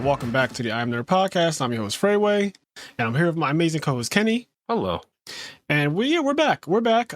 welcome back to the IMNerd podcast. I'm your host, Frazier, and I'm here with my amazing co-host, Kenny. Hello. And we're back. We're back.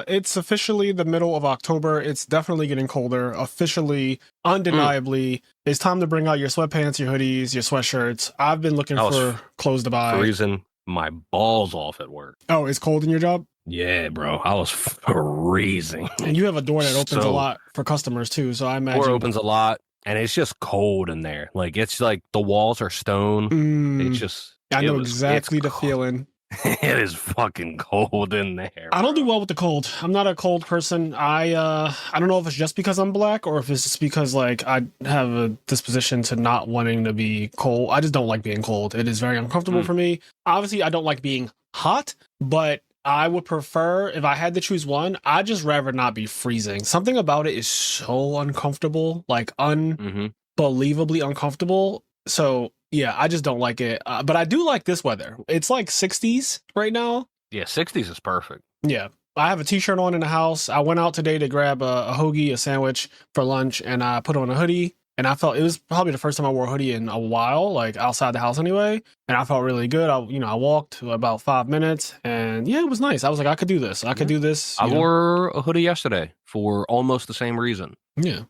It's officially the middle of October. It's definitely getting colder. Officially, undeniably, it's time to bring out your sweatpants, your hoodies, your sweatshirts. I've been looking for clothes to buy. Freezing my balls off at work. Oh, it's cold in your job? Yeah, bro. I was freezing. And you have a door that opens a lot for customers, too, so I imagine... Door opens a lot. And it's just cold in there. Like, it's like the walls are stone. It's just... I know exactly the feeling. It is fucking cold in there. I don't do well with the cold. I'm not a cold person. I don't know if it's just because I'm black or if it's just because, like, I have a disposition to not wanting to be cold. I just don't like being cold. It is very uncomfortable for me. Obviously, I don't like being hot, but I would prefer, if I had to choose one, I'd just rather not be freezing. Something about it is so uncomfortable, like unbelievably uncomfortable. So, yeah, I just don't like it. But I do like this weather. It's like 60s right now. Yeah, 60s is perfect. Yeah. I have a t-shirt on in the house. I went out today to grab a hoagie, a sandwich for lunch, and I put on a hoodie. And I felt it was probably the first time I wore a hoodie in a while, like outside the house anyway. And I felt really good. I walked about 5 minutes, and yeah, it was nice. I was like, I could do this. I could do this. I wore a hoodie yesterday for almost the same reason. Yeah.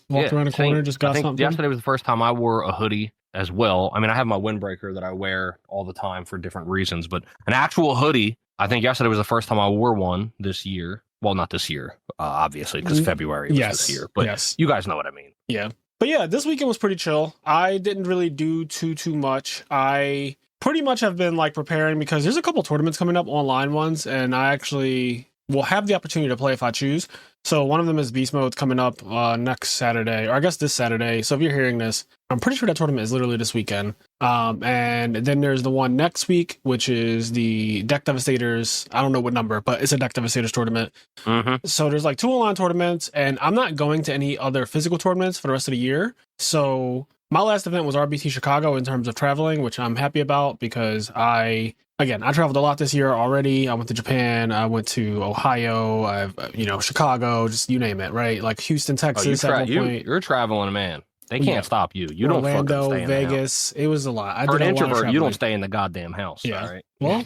Walked around the corner, just got something. Yesterday was the first time I wore a hoodie as well. I mean, I have my windbreaker that I wear all the time for different reasons, but an actual hoodie, I think yesterday was the first time I wore one this year. Well, not this year, obviously, because February was this year. But you guys know what I mean. Yeah. But yeah, this weekend was pretty chill. I didn't really do too much. I pretty much have been like preparing because there's a couple tournaments coming up, online ones, and I actually will have the opportunity to play if I choose. So one of them is Beast Mode coming up next Saturday, or I guess this Saturday. So if you're hearing this, I'm pretty sure that tournament is literally this weekend. And then there's the one next week, which is the Deck Devastators. I don't know what number, but it's a Deck Devastators tournament. So there's like 2 online tournaments, and I'm not going to any other physical tournaments for the rest of the year. So my last event was RBT Chicago in terms of traveling, which I'm happy about because I traveled a lot this year already. I went to Japan, I went to Ohio, Chicago, just you name it, right? Like Houston, Texas at one point. You're traveling, man. They can't stop you. You Orlando, don't fucking stay in Vegas. The house. It was a lot. For an introvert, you don't stay in the goddamn house. Yeah. All right? Well,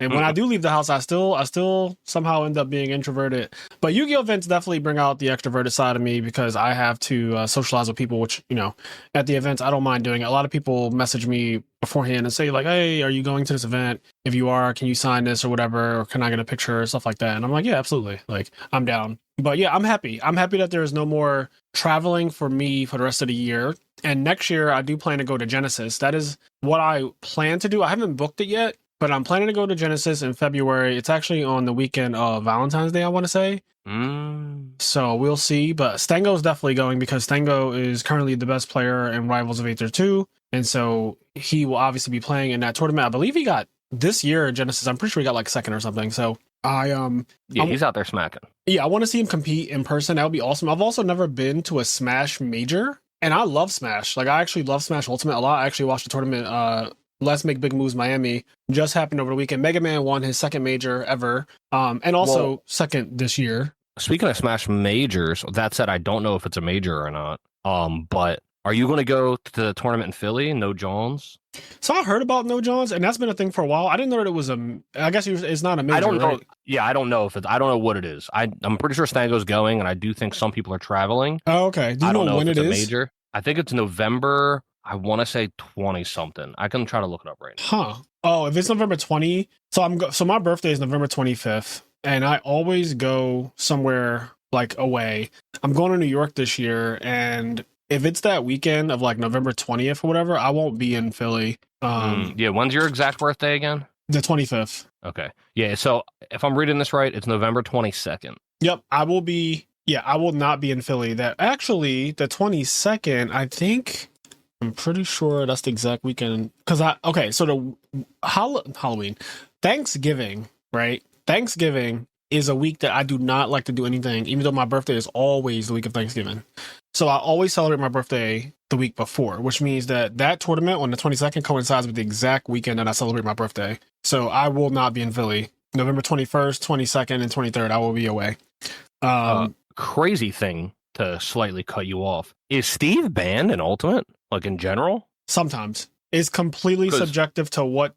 and when I do leave the house, I still somehow end up being introverted. But Yu-Gi-Oh! Events definitely bring out the extroverted side of me because I have to socialize with people, which, at the events, I don't mind doing it. A lot of people message me beforehand and say like, hey, are you going to this event? If you are, can you sign this or whatever? Or can I get a picture or stuff like that? And I'm like, yeah, absolutely. Like, I'm down. But yeah, I'm happy. I'm happy that there is no more traveling for me for the rest of the year. And next year, I do plan to go to Genesis. That is what I plan to do. I haven't booked it yet, but I'm planning to go to Genesis in February. It's actually on the weekend of Valentine's Day, I want to say. So we'll see. But Stango's definitely going because Stango is currently the best player in Rivals of Aether 2. And so he will obviously be playing in that tournament. I believe he got this year at Genesis. I'm pretty sure he got like second or something. So he's out there smacking. Yeah, I want to see him compete in person. That would be awesome. I've also never been to a Smash major, and I love Smash. Like, I actually love Smash Ultimate a lot. I actually watched the tournament, Let's Make Big Moves Miami, just happened over the weekend. Mega Man won his second major ever, and also second this year. Speaking of Smash majors, that said, I don't know if it's a major or not. But are you going to go to the tournament in Philly? No Jones? So I heard about No Jones, and that's been a thing for a while. I didn't know that it was I guess it's not a major. I don't know. Right? Yeah, I don't know if I don't know what it is. I'm pretty sure Stango's going, and I do think some people are traveling. Oh, okay. Do you know when it is? Major. I think it's November. I want to say 20 something. I can try to look it up right now. Huh. Oh, if it's November 20, so my birthday is November 25th, and I always go somewhere like away. I'm going to New York this year, and if it's that weekend of like November 20th or whatever, I won't be in Philly. Yeah, when's your exact birthday again? The 25th. Okay. Yeah, so if I'm reading this right, it's November 22nd. Yep, I will be. Yeah, I will not be in Philly. That actually, the 22nd, I'm pretty sure that's the exact weekend. So the Halloween, Thanksgiving, right? Thanksgiving is a week that I do not like to do anything, even though my birthday is always the week of Thanksgiving. So I always celebrate my birthday the week before, which means that tournament on the 22nd coincides with the exact weekend that I celebrate my birthday. So I will not be in Philly. November 21st, 22nd, and 23rd, I will be away. Crazy thing to slightly cut you off. Is Steve banned in Ultimate? Like in general? Sometimes it's completely subjective to what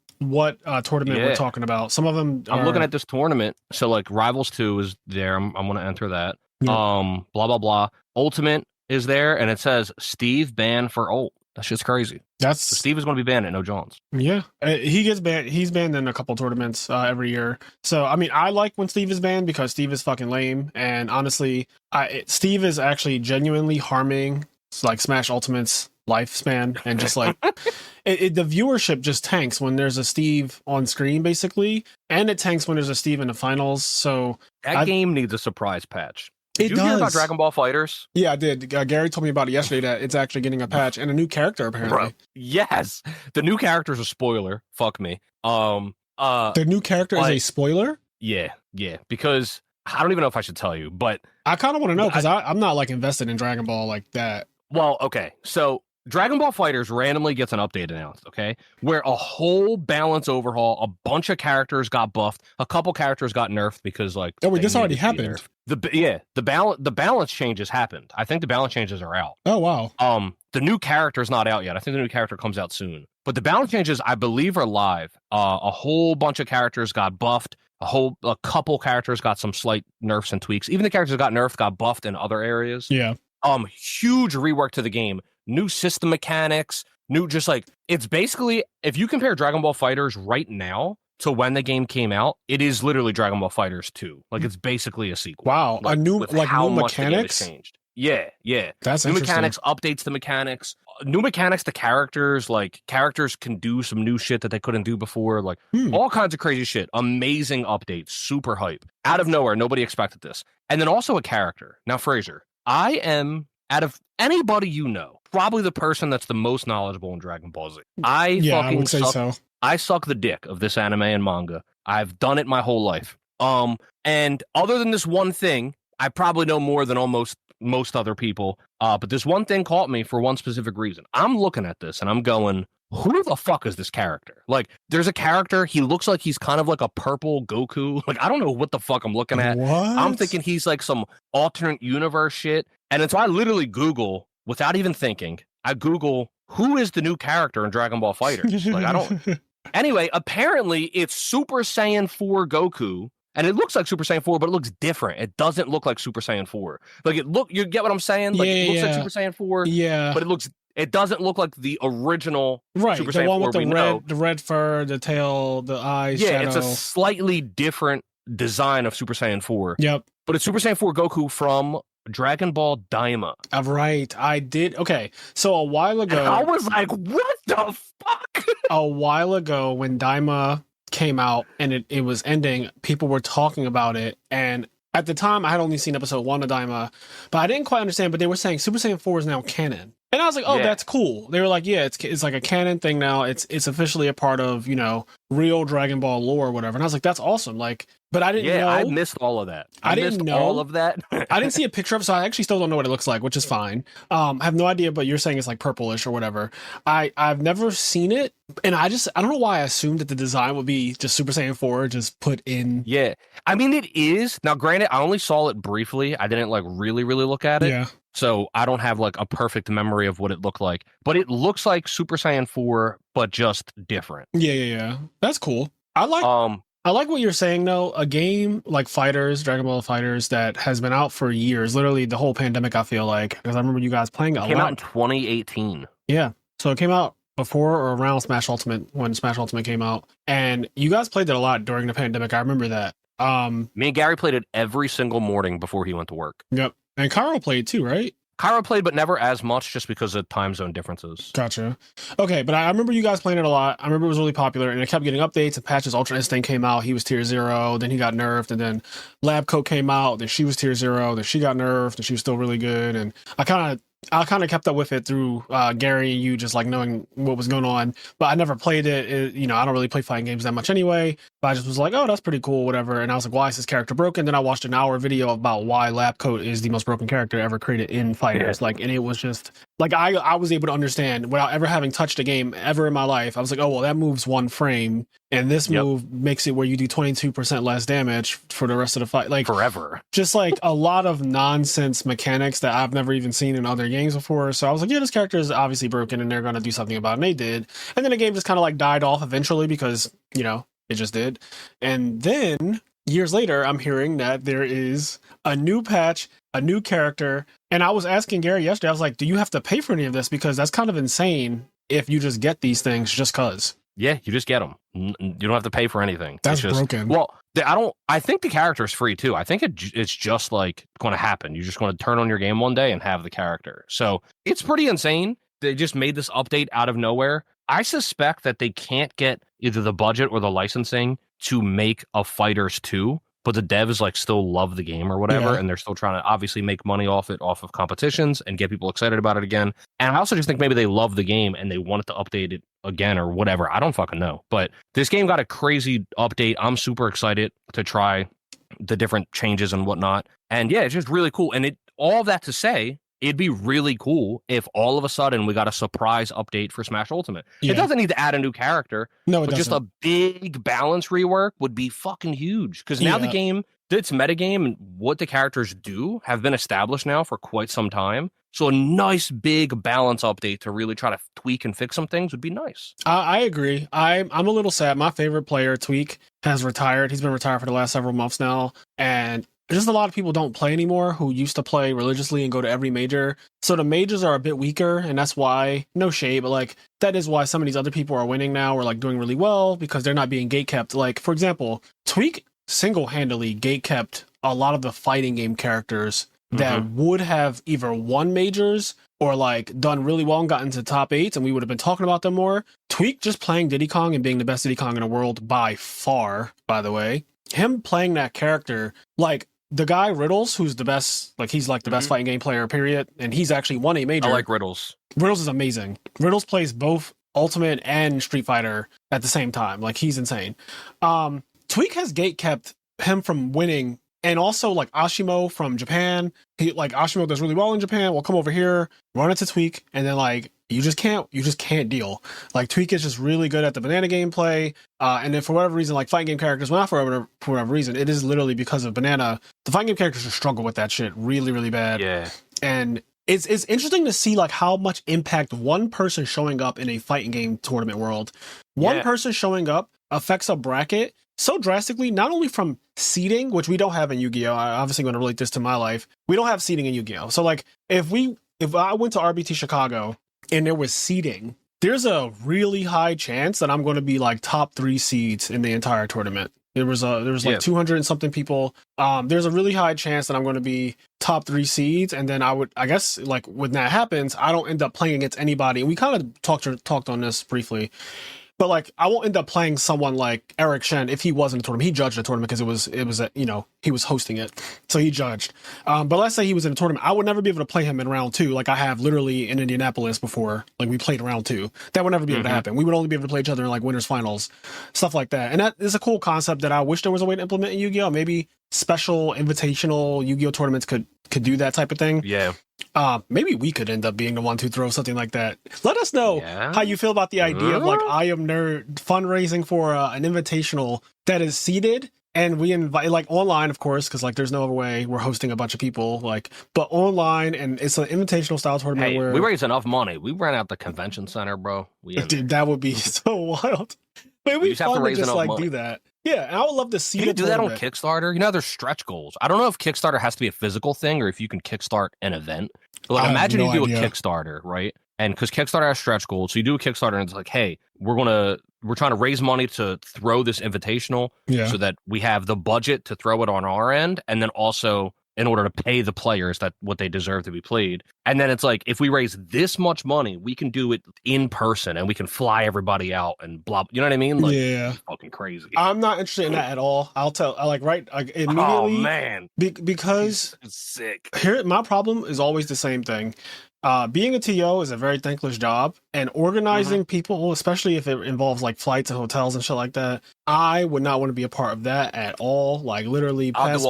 tournament we're talking about. Some of them I'm looking at this tournament. So like Rivals 2 is there. I'm going to enter that. Yeah. Blah, blah, blah. Ultimate is there. And it says Steve banned for ult. That shit's crazy. So Steve is going to be banned at No Johns. Yeah. He gets banned. He's banned in a couple tournaments every year. So, I mean, I like when Steve is banned because Steve is fucking lame. And honestly, Steve is actually genuinely harming like Smash Ultimate's lifespan, and just like the viewership just tanks when there's a Steve on screen, basically, and it tanks when there's a Steve in the finals. So that game needs a surprise patch. Did you hear about Dragon Ball Fighters? Yeah, I did. Gary told me about it yesterday that it's actually getting a patch and a new character apparently. Bro, yes, the new character is a spoiler. Fuck me. The new character is a spoiler. Yeah, because I don't even know if I should tell you, but I kind of want to know because I'm not like invested in Dragon Ball like that. Well, okay, so Dragon Ball Fighters randomly gets an update announced, okay, where a whole balance overhaul, a bunch of characters got buffed, a couple characters got nerfed because like this already happened. The balance changes happened. I think the balance changes are out. Oh wow. The new character is not out yet. I think the new character comes out soon. But the balance changes, I believe, are live. A whole bunch of characters got buffed. A couple characters got some slight nerfs and tweaks. Even the characters that got nerfed got buffed in other areas. Yeah. Huge rework to the game. New system mechanics. It's basically, if you compare Dragon Ball Fighters right now to when the game came out, it is literally Dragon Ball Fighters 2. Like, it's basically a sequel. Wow. Like, new how new much mechanics? The game has changed. Yeah. That's new interesting. Mechanics, updates to mechanics. New mechanics to characters. Like, characters can do some new shit that they couldn't do before. Like, all kinds of crazy shit. Amazing updates. Super hype. Out of nowhere, nobody expected this. And then also a character. Now, Frazier, I am, out of anybody you know, probably the person that's the most knowledgeable in Dragon Ball Z. I would say so. I suck the dick of this anime and manga. I've done it my whole life. And other than this one thing, I probably know more than almost most other people. But this one thing caught me for one specific reason. I'm looking at this and I'm going, who the fuck is this character? Like, there's a character, he looks like he's kind of like a purple Goku. Like, I don't know what the fuck I'm looking at. What? I'm thinking he's like some alternate universe shit. And so I literally Google, without even thinking, I Google, who is the new character in Dragon Ball Fighters? Like, I don't... Anyway, apparently it's Super Saiyan 4 Goku. And it looks like Super Saiyan 4, but it looks different. It doesn't look like Super Saiyan 4. Like, you get what I'm saying? Like, it looks like Super Saiyan 4. Yeah. But it doesn't look like the original Super Saiyan 4. The one with the red fur, the tail, the eyes, shadow. It's a slightly different design of Super Saiyan 4. Yep. But it's Super Saiyan 4 Goku from Dragon Ball Daima. Right. I did. Okay. So a while ago. And I was like, what the fuck? A while ago when Daima came out and it was ending, people were talking about it, and at the time I had only seen episode 1 of Daima, but I didn't quite understand. But they were saying Super Saiyan 4 is now canon, and I was like, oh, that's cool. They were like, yeah, it's like a canon thing now. It's officially a part of, real Dragon Ball lore or whatever. And I was like, that's awesome. Like, but I didn't know. I missed all of that. I didn't know all of that. I didn't see a picture of it, so I actually still don't know what it looks like, which is fine. I have no idea, but you're saying it's like purplish or whatever. I've never seen it, and I don't know why I assumed that the design would be just Super Saiyan 4 just put in. Yeah. I mean, it is. Now, granted, I only saw it briefly. I didn't like really, really look at it. Yeah. So I don't have like a perfect memory of what it looked like, but it looks like Super Saiyan 4, but just different. Yeah. That's cool. I like what you're saying, though. A game like Dragon Ball Fighters, that has been out for years, literally the whole pandemic, I feel like, because I remember you guys playing it a lot. It came out in 2018. Yeah. So it came out before or around Smash Ultimate, when Smash Ultimate came out. And you guys played it a lot during the pandemic. I remember that. Me and Gary played it every single morning before he went to work. Yep. And Cairo played too, right? Cairo played, but never as much, just because of time zone differences. Gotcha. Okay, but I remember you guys playing it a lot. I remember it was really popular, and it kept getting updates and patches. Ultra Instinct came out, he was tier 0, then he got nerfed, and then Lab Coat came out, then she was tier 0, then she got nerfed, and she was still really good. And I kind of kept up with it through Gary and you just like knowing what was going on, but I never played it. I don't really play fighting games that much anyway, but I just was like, oh, that's pretty cool, whatever. And I was like, why is this character broken? Then I watched an hour video about why Lab Coat is the most broken character ever created in fighters. And it was just Like I was able to understand without ever having touched a game ever in my life. I was like, oh, well, that moves 1 frame, and this move makes it where you do 22% less damage for the rest of the fight. Like forever. Just like a lot of nonsense mechanics that I've never even seen in other games before. So I was like, yeah, this character is obviously broken, and they're going to do something about it. And they did. And then the game just kind of like died off eventually because, you know, it just did. And then years later, I'm hearing that there is a new patch, a new character. And I was asking Gary yesterday, I was like, do you have to pay for any of this? Because that's kind of insane if you just get these things just because. Yeah, you just get them. You don't have to pay for anything. That's just broken. Well, I think the character is free too. I think it's just like going to happen. You're just going to turn on your game one day and have the character. So it's pretty insane. They just made this update out of nowhere. I suspect that they can't get either the budget or the licensing to make a Fighters 2, but the devs like still love the game or whatever, and they're still trying to obviously make money off of competitions and get people excited about it again. And I also just think maybe they love the game and they wanted to update it again or whatever. I don't fucking know. But this game got a crazy update. I'm super excited to try the different changes and whatnot. And yeah, it's just really cool. And all that to say, it'd be really cool if all of a sudden we got a surprise update for Smash Ultimate. It doesn't need to add a new character. No, it but doesn't. Just a big balance rework would be fucking huge. Because now the game, its metagame and what the characters do have been established now for quite some time. So a nice big balance update to really try to tweak and fix some things would be nice. I agree. I'm a little sad. My favorite player, Tweak, has retired. He's been retired for the last several months now. And just a lot of people don't play anymore who used to play religiously and go to every major. So the majors are a bit weaker, and that's why, no shade, but like that is why some of these other people are winning now or like doing really well because they're not being gatekept. Like, for example, Tweak single-handedly gatekept a lot of the fighting game characters that would have either won majors or like done really well and gotten to top 8s, and we would have been talking about them more. Tweak just playing Diddy Kong and being the best Diddy Kong in the world by far, by the way. Him playing that character, like the guy Riddles, who's the best, like he's like the best fighting game player, period. And he's actually won a major. I like Riddles. Riddles is amazing. Riddles plays both Ultimate and Street Fighter at the same time. Like he's insane. Tweak has gatekept him from winning. And also like Ashimo from Japan, Ashimo does really well in Japan. We'll come over here, run into Tweak, and then like you just can't deal. Like Tweak is just really good at the banana gameplay. And then for whatever reason, like fighting game characters, well, not for whatever reason, it is literally because of banana. The fighting game characters just struggle with that shit really, really bad. Yeah. And it's interesting to see like how much impact one person showing up in a fighting game tournament world, one person showing up affects a bracket so drastically, not only from seeding, which we don't have in Yu-Gi-Oh! I'm obviously going to relate this to my life. We don't have seeding in Yu-Gi-Oh! So like if I went to RBT Chicago and there was seeding, there's a really high chance that I'm going to be like top 3 seeds in the entire tournament. There was like 200 and something people. There's a really high chance that I'm going to be top 3 seeds, and then I guess like when that happens, I don't end up playing against anybody. And we kind of talked on this briefly. But like, I won't end up playing someone like Eric Shen if he was in the tournament. He judged the tournament because it was he was hosting it, so he judged. But let's say he was in a tournament, I would never be able to play him in round 2, like I have literally in Indianapolis before. Like we played round 2. That would never be able to happen. We would only be able to play each other in like winners finals, stuff like that. And that is a cool concept that I wish there was a way to implement in Yu-Gi-Oh! Maybe special invitational Yu-Gi-Oh! Tournaments could do that type of thing. Yeah. Maybe we could end up being the one to throw something like that. Let us know how you feel about the idea of like IMNerd fundraising for an invitational that is seeded, and we invite like online, of course, because like there's no other way. We're hosting a bunch of people, like, but online, and it's an invitational style tournament where we raise enough money. We ran out the convention center, bro. Dude, that would be so wild. But it'd be fun to just like money. Do that. Yeah, and I would love to see you do that on Kickstarter. You know, there's stretch goals. I don't know if Kickstarter has to be a physical thing or if you can kickstart an event. But like, imagine you do a Kickstarter, right? And because Kickstarter has stretch goals, so you do a Kickstarter and it's like, hey, we're trying to raise money to throw this invitational so that we have the budget to throw it on our end, and then also in order to pay the players that what they deserve to be played. And then it's like, if we raise this much money, we can do it in person and we can fly everybody out and blah. You know what I mean? Like, yeah, fucking crazy. I'm not interested in that at all. Immediately. Oh man, because it's sick. Here, my problem is always the same thing. Being a TO is a very thankless job, and organizing people, especially if it involves like flights and hotels and shit like that, I would not want to be a part of that at all. Like literally, pass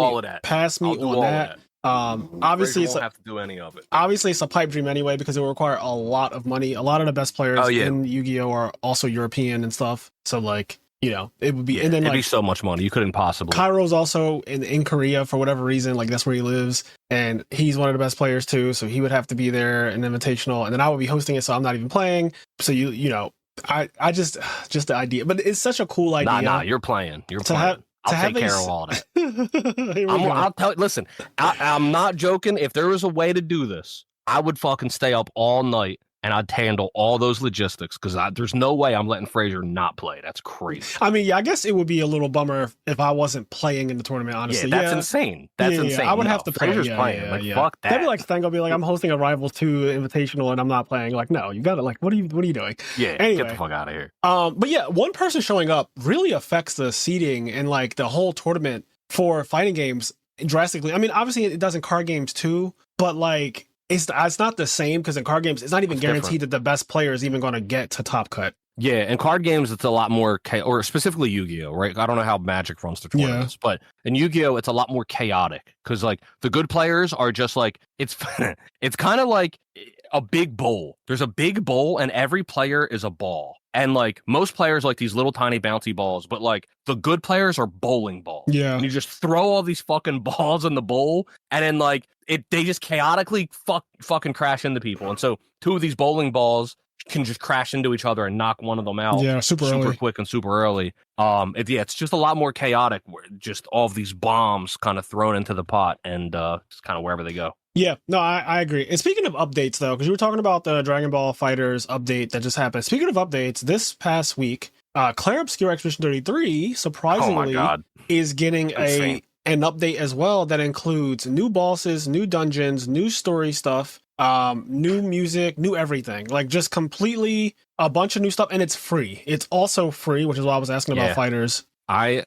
me on that. Obviously, Frazier won't have to do any of it. Obviously, it's a pipe dream anyway because it will require a lot of money. A lot of the best players in Yu-Gi-Oh are also European and stuff. So like, you know, it would be, and then it'd like be so much money you couldn't possibly. Cairo's also in Korea for whatever reason, like that's where he lives, and he's one of the best players too. So he would have to be there in Invitational, and then I would be hosting it, so I'm not even playing. So you know, I just the idea, but it's such a cool idea. Nah, you're playing. I'll take care of all that. I'll tell you, listen, I'm not joking. If there was a way to do this, I would fucking stay up all night and I'd handle all those logistics because there's no way I'm letting Frazier not play. That's crazy. I mean, yeah, I guess it would be a little bummer if I wasn't playing in the tournament, honestly. Yeah, that's insane. That's insane. I would have to play. Frazier's playing. Fuck that. That'd be like Thang will be like, I'm hosting a Rival 2 Invitational and I'm not playing. Like, no, you gotta like, what are you doing? Yeah, anyway, get the fuck out of here. But yeah, one person showing up really affects the seeding and like the whole tournament for fighting games drastically. I mean, obviously it does in card games too, but like it's not the same because in card games it's not even guaranteed that the best player is even going to get to top cut. Yeah, in card games it's a lot more or specifically Yu-Gi-Oh, right? I don't know how Magic runs the tournaments, but in Yu-Gi-Oh it's a lot more chaotic because like the good players are just like it's kind of like a big bowl. There's a big bowl and every player is a ball. And like most players like these little tiny bouncy balls, but like the good players are bowling balls. Yeah. And you just throw all these fucking balls in the bowl and then like they just chaotically fucking crash into people. And so two of these bowling balls can just crash into each other and knock one of them out. Yeah, super quick and super early. It's just a lot more chaotic. Just all of these bombs kind of thrown into the pot and just kind of wherever they go. Yeah, no, I agree. And speaking of updates, though, because you were talking about the Dragon Ball Fighters update that just happened. Speaking of updates, this past week, Clair Obscure Expedition 33, surprisingly, is getting an update as well that includes new bosses, new dungeons, new story stuff, new music, new everything. Like, just completely a bunch of new stuff, and it's free. It's also free, which is why I was asking about Fighters. I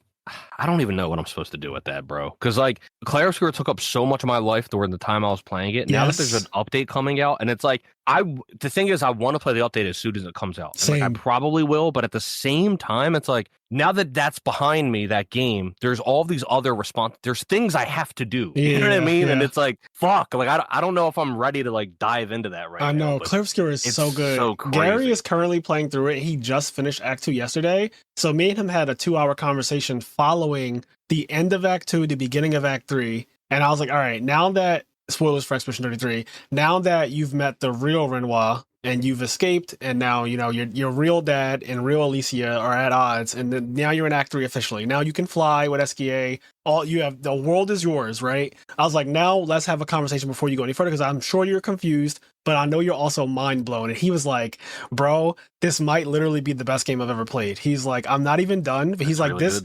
don't even know what I'm supposed to do with that, bro. Because like Clair Obscure took up so much of my life during the time I was playing it. Now that there's an update coming out, and it's like the thing is, I want to play the update as soon as it comes out. Like, I probably will, but at the same time, it's like now that that's behind me, that game, there's all these other there's things I have to do. You know what I mean? Yeah. And it's like, fuck, like I don't know if I'm ready to like dive into that right now. I know, Clair Obscure is so good. So crazy. Gary is currently playing through it. He just finished Act 2 yesterday. So me and him had a 2-hour conversation following the end of Act 2, the beginning of Act 3. And I was like, all right, now that, spoilers for Expedition 33, now that you've met the real Renoir and you've escaped, and now, you know, your real dad and real Alicia are at odds, and then now you're in Act 3 officially. Now you can fly with SKA. The world is yours, right? I was like, now let's have a conversation before you go any further, because I'm sure you're confused, but I know you're also mind blown. And he was like, bro, this might literally be the best game I've ever played. He's like, I'm not even done. But he's like, really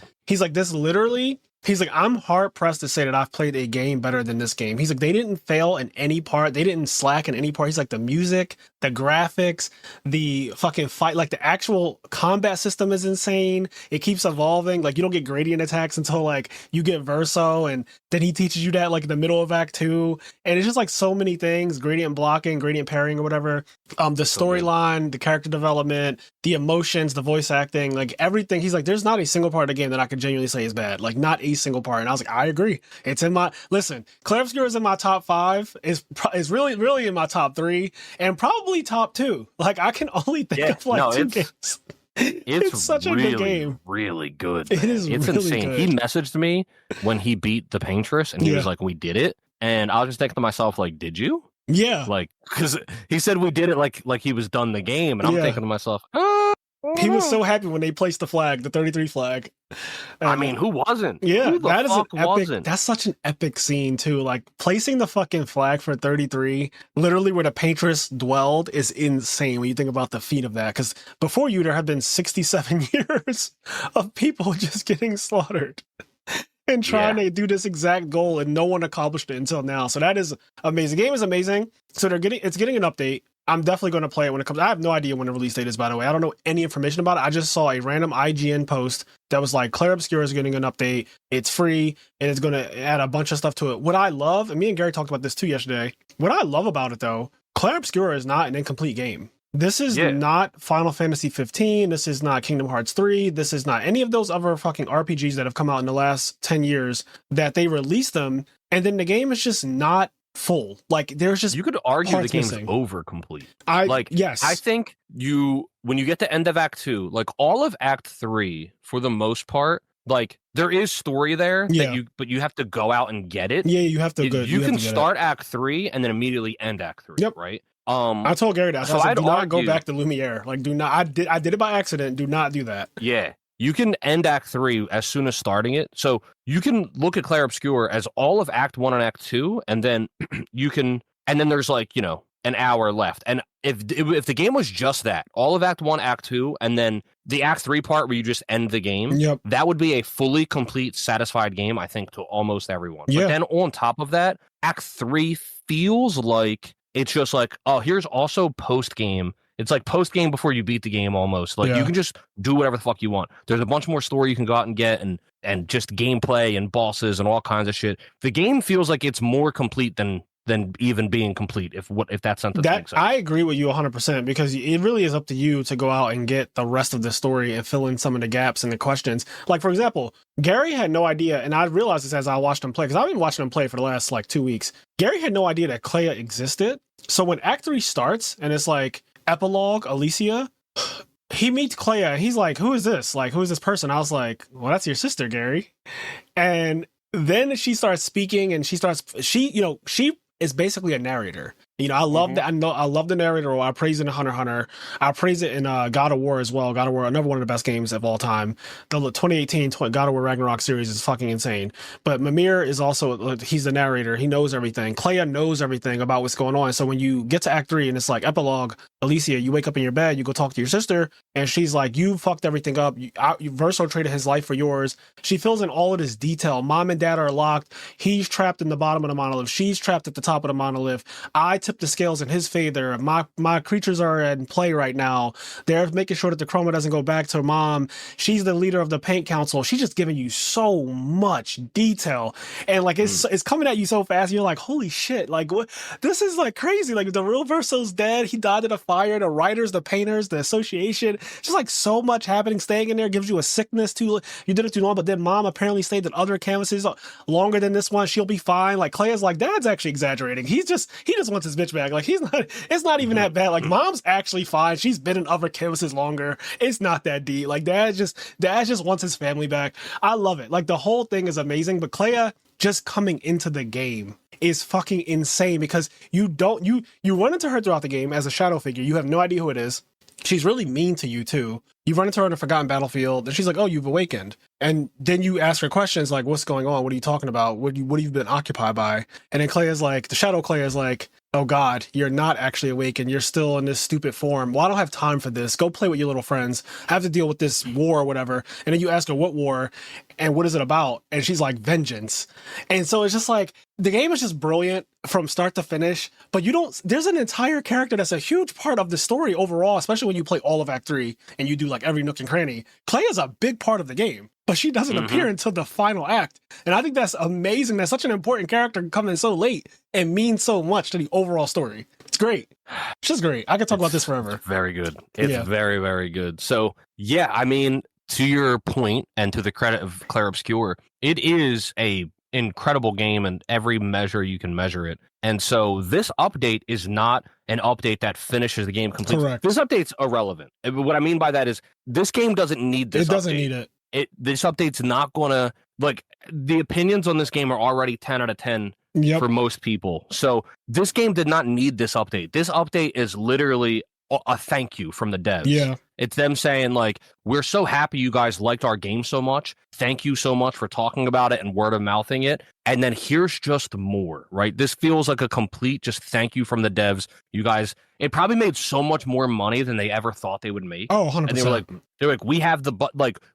this literally, he's like, I'm hard pressed to say that I've played a game better than this game. He's like, they didn't fail in any part. They didn't slack in any part. He's like, the music, the graphics, the fucking fight, like the actual combat system is insane. It keeps evolving. Like, you don't get gradient attacks until like you get Verso, and then he teaches you that like in the middle of Act 2. And it's just like so many things, gradient blocking, gradient parrying or whatever. The storyline, the character development, the emotions, the voice acting, like everything. He's like, there's not a single part of the game that I could genuinely say is bad. Like, not a single part. And I was like, I agree. It's in my, listen, Clair Obscure is in my top 5, is really in my top 3, and probably top 2. Like, I can only think of like 2 games. It's such really, a good game. Really good. Man. It's really insane. Good. He messaged me when he beat the Paintress, and he was like, we did it. And I was just thinking to myself, like, did you? Yeah. Like, because he said we did it like he was done the game. And I'm thinking to myself, he was so happy when they placed the flag, the 33 flag. I mean, who wasn't? Yeah, who the that is an epic. Wasn't? That's such an epic scene too. Like, placing the fucking flag for 33, literally where the Paintress dwelled, is insane when you think about the feat of that. Because before you, there had been 67 years of people just getting slaughtered and trying to do this exact goal, and no one accomplished it until now. So that is amazing. The game is amazing. So it's getting an update. I'm definitely going to play it when it comes. I have no idea when the release date is, by the way. I don't know any information about it. I just saw a random IGN post that was like, Clair Obscure is getting an update. It's free, and it's going to add a bunch of stuff to it. What I love, and me and Gary talked about this too yesterday, what I love about it, though, Clair Obscure is not an incomplete game. This is not Final Fantasy 15. This is not Kingdom Hearts 3. This is not any of those other fucking RPGs that have come out in the last 10 years that they released them. And then the game is just not full. Like there's just, you could argue the game's missing. over complete. Yes. I think when you get to end of Act 2, like all of Act 3, for the most part, like there is story there, but you have to go out and get it. Yeah, you have to. You can start Act 3 and then immediately end Act 3. Yep. Right. I told Gary that. So I said, do not go back to Lumiere. Like, do not. I did it by accident. Do not do that. Yeah. You can end Act 3 as soon as starting it. So you can look at Clair Obscur as all of Act 1 and Act 2, and then there's like, an hour left. And if the game was just that, all of Act 1, Act 2, and then the Act 3 part where you just end the game, that would be a fully complete, satisfied game, I think, to almost everyone. Yeah. But then on top of that, Act 3 feels like it's just like, oh, here's also post-game. It's like post-game before you beat the game almost. Like you can just do whatever the fuck you want. There's a bunch more story you can go out and get and just gameplay and bosses and all kinds of shit. The game feels like it's more complete than even being complete, if that sentence makes sense. I agree with you 100%, because it really is up to you to go out and get the rest of the story and fill in some of the gaps and the questions. Like, for example, Gary had no idea, and I realized this as I watched him play, because I've been watching him play for the last 2 weeks. Gary had no idea that Clea existed. So when Act 3 starts and it's like epilogue Alicia, he meets Clea and he's like, who is this? Like, who is this person? I was like, well, that's your sister, Gary. And then she starts speaking and she is basically a narrator. I love that. I love the narrator. I praise it in Hunter x Hunter. I praise it in God of War as well. God of War, another one of the best games of all time. The 2018 God of War Ragnarok series is fucking insane. But Mimir is also, he's the narrator. He knows everything. Clea knows everything about what's going on. So when you get to Act 3 and it's like epilogue, Alicia, you wake up in your bed, you go talk to your sister, and she's like, you fucked everything up. You Verso traded his life for yours. She fills in all of this detail. Mom and dad are locked. He's trapped in the bottom of the monolith. She's trapped at the top of the monolith. I tipped the scales in his favor. My creatures are in play right now. They're making sure that the chroma doesn't go back to her mom. She's the leader of the paint council. She's just giving you so much detail, and like it's coming at you so fast. You're like, holy shit! Like, what? This is like crazy. Like, the real Verso's dead. He died in a fire. The writers, the painters, the association. Just like so much happening. Staying in there gives you a sickness too. You did it too long, but then mom apparently stayed in other canvases longer than this one. She'll be fine. Like, Clea's like, dad's actually exaggerating. He just wants his bitch back. Like, it's not even that bad. Like, mom's actually fine. She's been in other canvases longer. It's not that deep. Like, dad just wants his family back. I love it. Like, the whole thing is amazing, but Clea just coming into the game is fucking insane, because you run into her throughout the game as a shadow figure. You have no idea who it is. She's really mean to you too. You run into her in a forgotten battlefield, and she's like, oh, you've awakened. And then you ask her questions like, what's going on? What are you talking about? What have you been occupied by? And then Clea's like, the shadow Clea is like, oh God, you're not actually awakened. You're still in this stupid form. Well, I don't have time for this. Go play with your little friends. I have to deal with this war or whatever. And then you ask her what war and what is it about? And she's like, vengeance. And so it's just like, the game is just brilliant from start to finish, but there's an entire character that's a huge part of the story overall, especially when you play all of Act 3 and you do like every nook and cranny. Clea is a big part of the game, but she doesn't appear until the final act. And I think that's amazing that such an important character can come in so late and mean so much to the overall story. It's great. It's just great. I could talk about this forever. Very good. It's very, very good. So, yeah, I mean, to your point and to the credit of Clair Obscur, it is a incredible game in every measure you can measure it. And so this update is not an update that finishes the game completely. Correct. This update's irrelevant. What I mean by that is this game doesn't need this. It doesn't need it. This update's not gonna, like, the opinions on this game are already 10 out of 10 for most people. So this game did not need this update. This update is literally a thank you from the devs. Yeah. It's them saying, like, we're so happy you guys liked our game so much. Thank you so much for talking about it and word of mouthing it. And then here's just more, right? This feels like a complete just thank you from the devs. You guys, it probably made so much more money than they ever thought they would make. Oh, 100%. And they're like, we have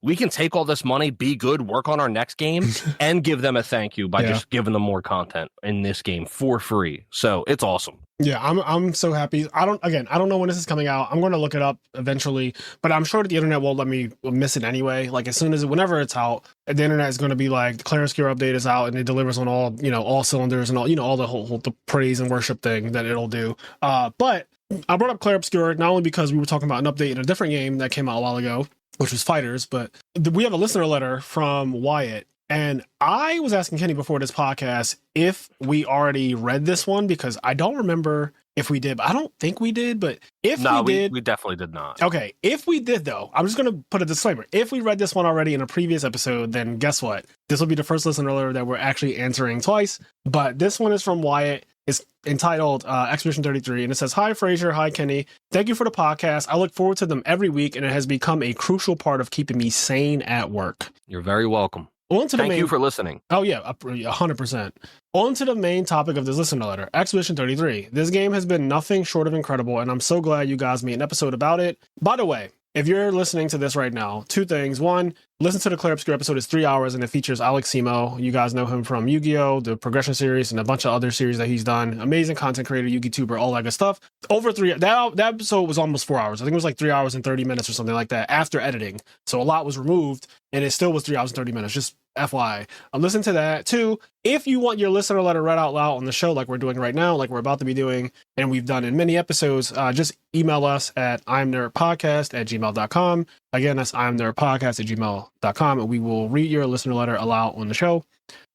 we can take all this money, be good, work on our next game, and give them a thank you by just giving them more content in this game for free. So it's awesome. Yeah, I'm so happy. I don't know when this is coming out. I'm going to look it up eventually, but I'm sure that the internet won't let me miss it anyway. Like, whenever it's out, the internet is going to be like, the Clair Obscur update is out and it delivers on all cylinders and all the whole the praise and worship thing that it'll do. But I brought up Clair Obscur not only because we were talking about an update in a different game that came out a while ago, which was Fighters, but we have a listener letter from Wyatt. And I was asking Kenny before this podcast if we already read this one, because I don't remember if we did, but I don't think we did. But if we did, we definitely did not. Okay. If we did, though, I'm just going to put a disclaimer. If we read this one already in a previous episode, then guess what? This will be the first listener letter that we're actually answering twice. But this one is from Wyatt. It's entitled Expedition 33, and it says, "Hi, Frazier. Hi, Kenny. Thank you for the podcast. I look forward to them every week, and it has become a crucial part of keeping me sane at work." You're very welcome. Thank you for listening. Oh, yeah, 100%. On to the main topic of this listener letter, Expedition 33. This game has been nothing short of incredible, and I'm so glad you guys made an episode about it. By the way, if you're listening to this right now, two things. One, listen to the Clair Obscur episode. It's 3 hours, and it features Alex Simo. You guys know him from Yu-Gi-Oh!, the Progression series, and a bunch of other series that he's done. Amazing content creator, Yu-Gi-Tuber, all that good stuff. That episode was almost 4 hours. I think it was like 3 hours and 30 minutes or something like that after editing. So a lot was removed, and it still was 3 hours and 30 minutes. Just FYI. Listen to that. Two, if you want your listener letter read out loud on the show like we're doing right now, like we're about to be doing, and we've done in many episodes, just email us at imnerdpodcast@gmail.com. Again, that's imnerdpodcast@gmail.com, and we will read your listener letter aloud on the show.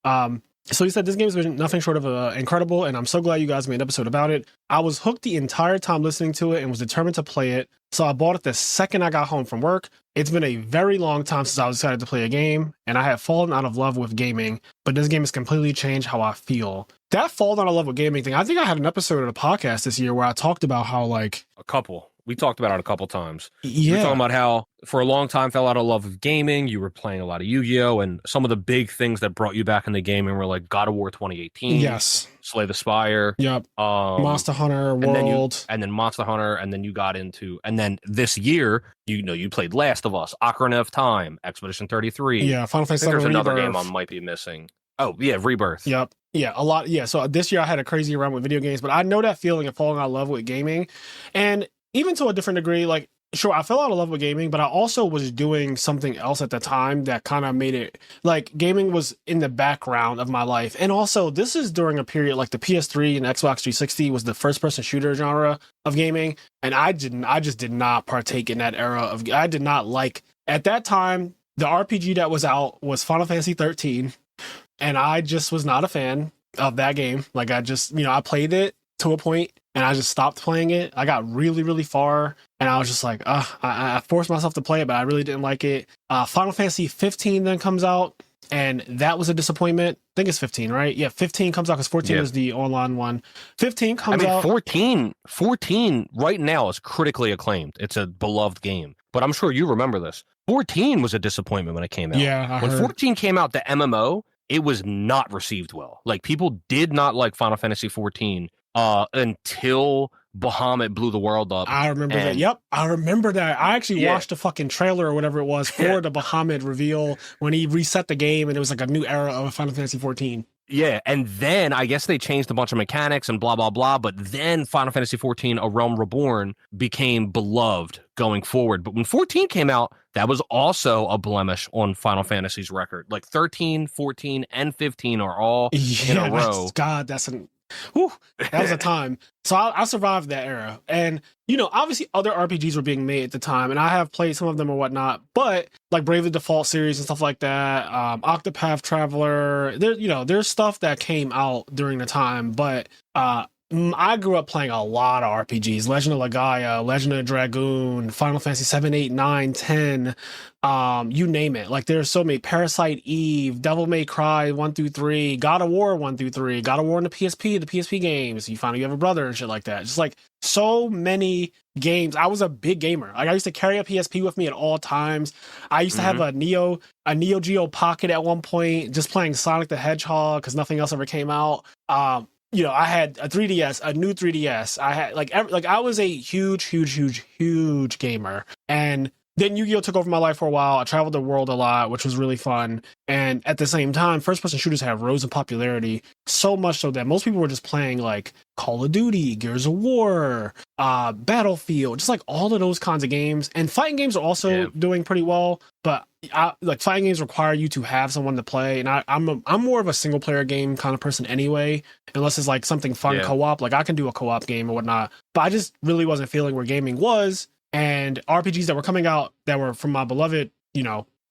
So he said, this game's been nothing short of incredible, and I'm so glad you guys made an episode about it. I was hooked the entire time listening to it and was determined to play it, so I bought it the second I got home from work. It's been a very long time since I was excited to play a game, and I have fallen out of love with gaming, but this game has completely changed how I feel. That fallen out of love with gaming thing, I think I had an episode of the podcast this year where I talked about how, like... We talked about it a couple times. Yeah. We were talking about how for a long time fell out of love with gaming. You were playing a lot of Yu-Gi-Oh! And some of the big things that brought you back in the gaming were like God of War 2018. Yes. Slay the Spire. Yep. Monster Hunter World. And then Monster Hunter. And then you got into... And then this year, you played Last of Us, Ocarina of Time, Expedition 33. Yeah, Final Fantasy VII There's another Rebirth. game I might be missing. Oh, yeah, Rebirth. Yep. Yeah, a lot. Yeah, so this year I had a crazy run with video games, but I know that feeling of falling out of love with gaming. And even to a different degree, like, sure, I fell out of love with gaming, but I also was doing something else at the time that kind of made it, like, gaming was in the background of my life. And also, this is during a period, like, the PS3 and Xbox 360 was the first-person shooter genre of gaming, and I just did not partake in that era of, I did not like, at that time, the RPG that was out was Final Fantasy 13, and I just was not a fan of that game. Like, I just, I played it to a point, and I just stopped playing it. I got really, really far, and I was just like, I forced myself to play it, but I really didn't like it. Final Fantasy 15 then comes out, and that was a disappointment. I think it's 15, right? Yeah, 15 comes out because 14 is the online one. 15 comes out. 14 right now is critically acclaimed. It's a beloved game, but I'm sure you remember this. 14 was a disappointment when it came out. Yeah, when 14 came out, the MMO, it was not received well. Like, people did not like Final Fantasy 14 until Bahamut blew the world up. I remember that. Yep, I remember that. I actually watched the fucking trailer or whatever it was for the Bahamut reveal when he reset the game, and it was like a new era of Final Fantasy 14. Yeah, and then I guess they changed a bunch of mechanics and blah, blah, blah, but then Final Fantasy 14, A Realm Reborn, became beloved going forward. But when 14 came out, that was also a blemish on Final Fantasy's record. Like 13, 14, and 15 are all in a row. That was a time. So I survived that era. And, obviously other RPGs were being made at the time, and I have played some of them or whatnot, but like Bravely Default series and stuff like that, Octopath Traveler, there's stuff that came out during the time, but I grew up playing a lot of RPGs. Legend of Legaia, Legend of Dragoon, Final Fantasy 7, 8, 9, 10, you name it. Like, there's so many. Parasite Eve, Devil May Cry 1 through 3, God of War 1 through 3, God of War on the PSP games. You find out you have a brother and shit like that. Just like so many games. I was a big gamer. Like, I used to carry a PSP with me at all times. I used to have a Neo Geo Pocket at one point, just playing Sonic the Hedgehog because nothing else ever came out. I had a 3DS, a new 3DS. I had I was a huge gamer. And then Yu-Gi-Oh! Took over my life for a while. I traveled the world a lot, which was really fun. And at the same time, first-person shooters have rose in popularity, so much so that most people were just playing like Call of Duty, Gears of War, Battlefield, just like all of those kinds of games. And fighting games are also doing pretty well. but like fighting games require you to have someone to play, and I'm more of a single player game kind of person anyway, unless it's like something fun co-op. Like I can do a co-op game or whatnot, but I just really wasn't feeling where gaming was, and RPGs that were coming out that were from my beloved,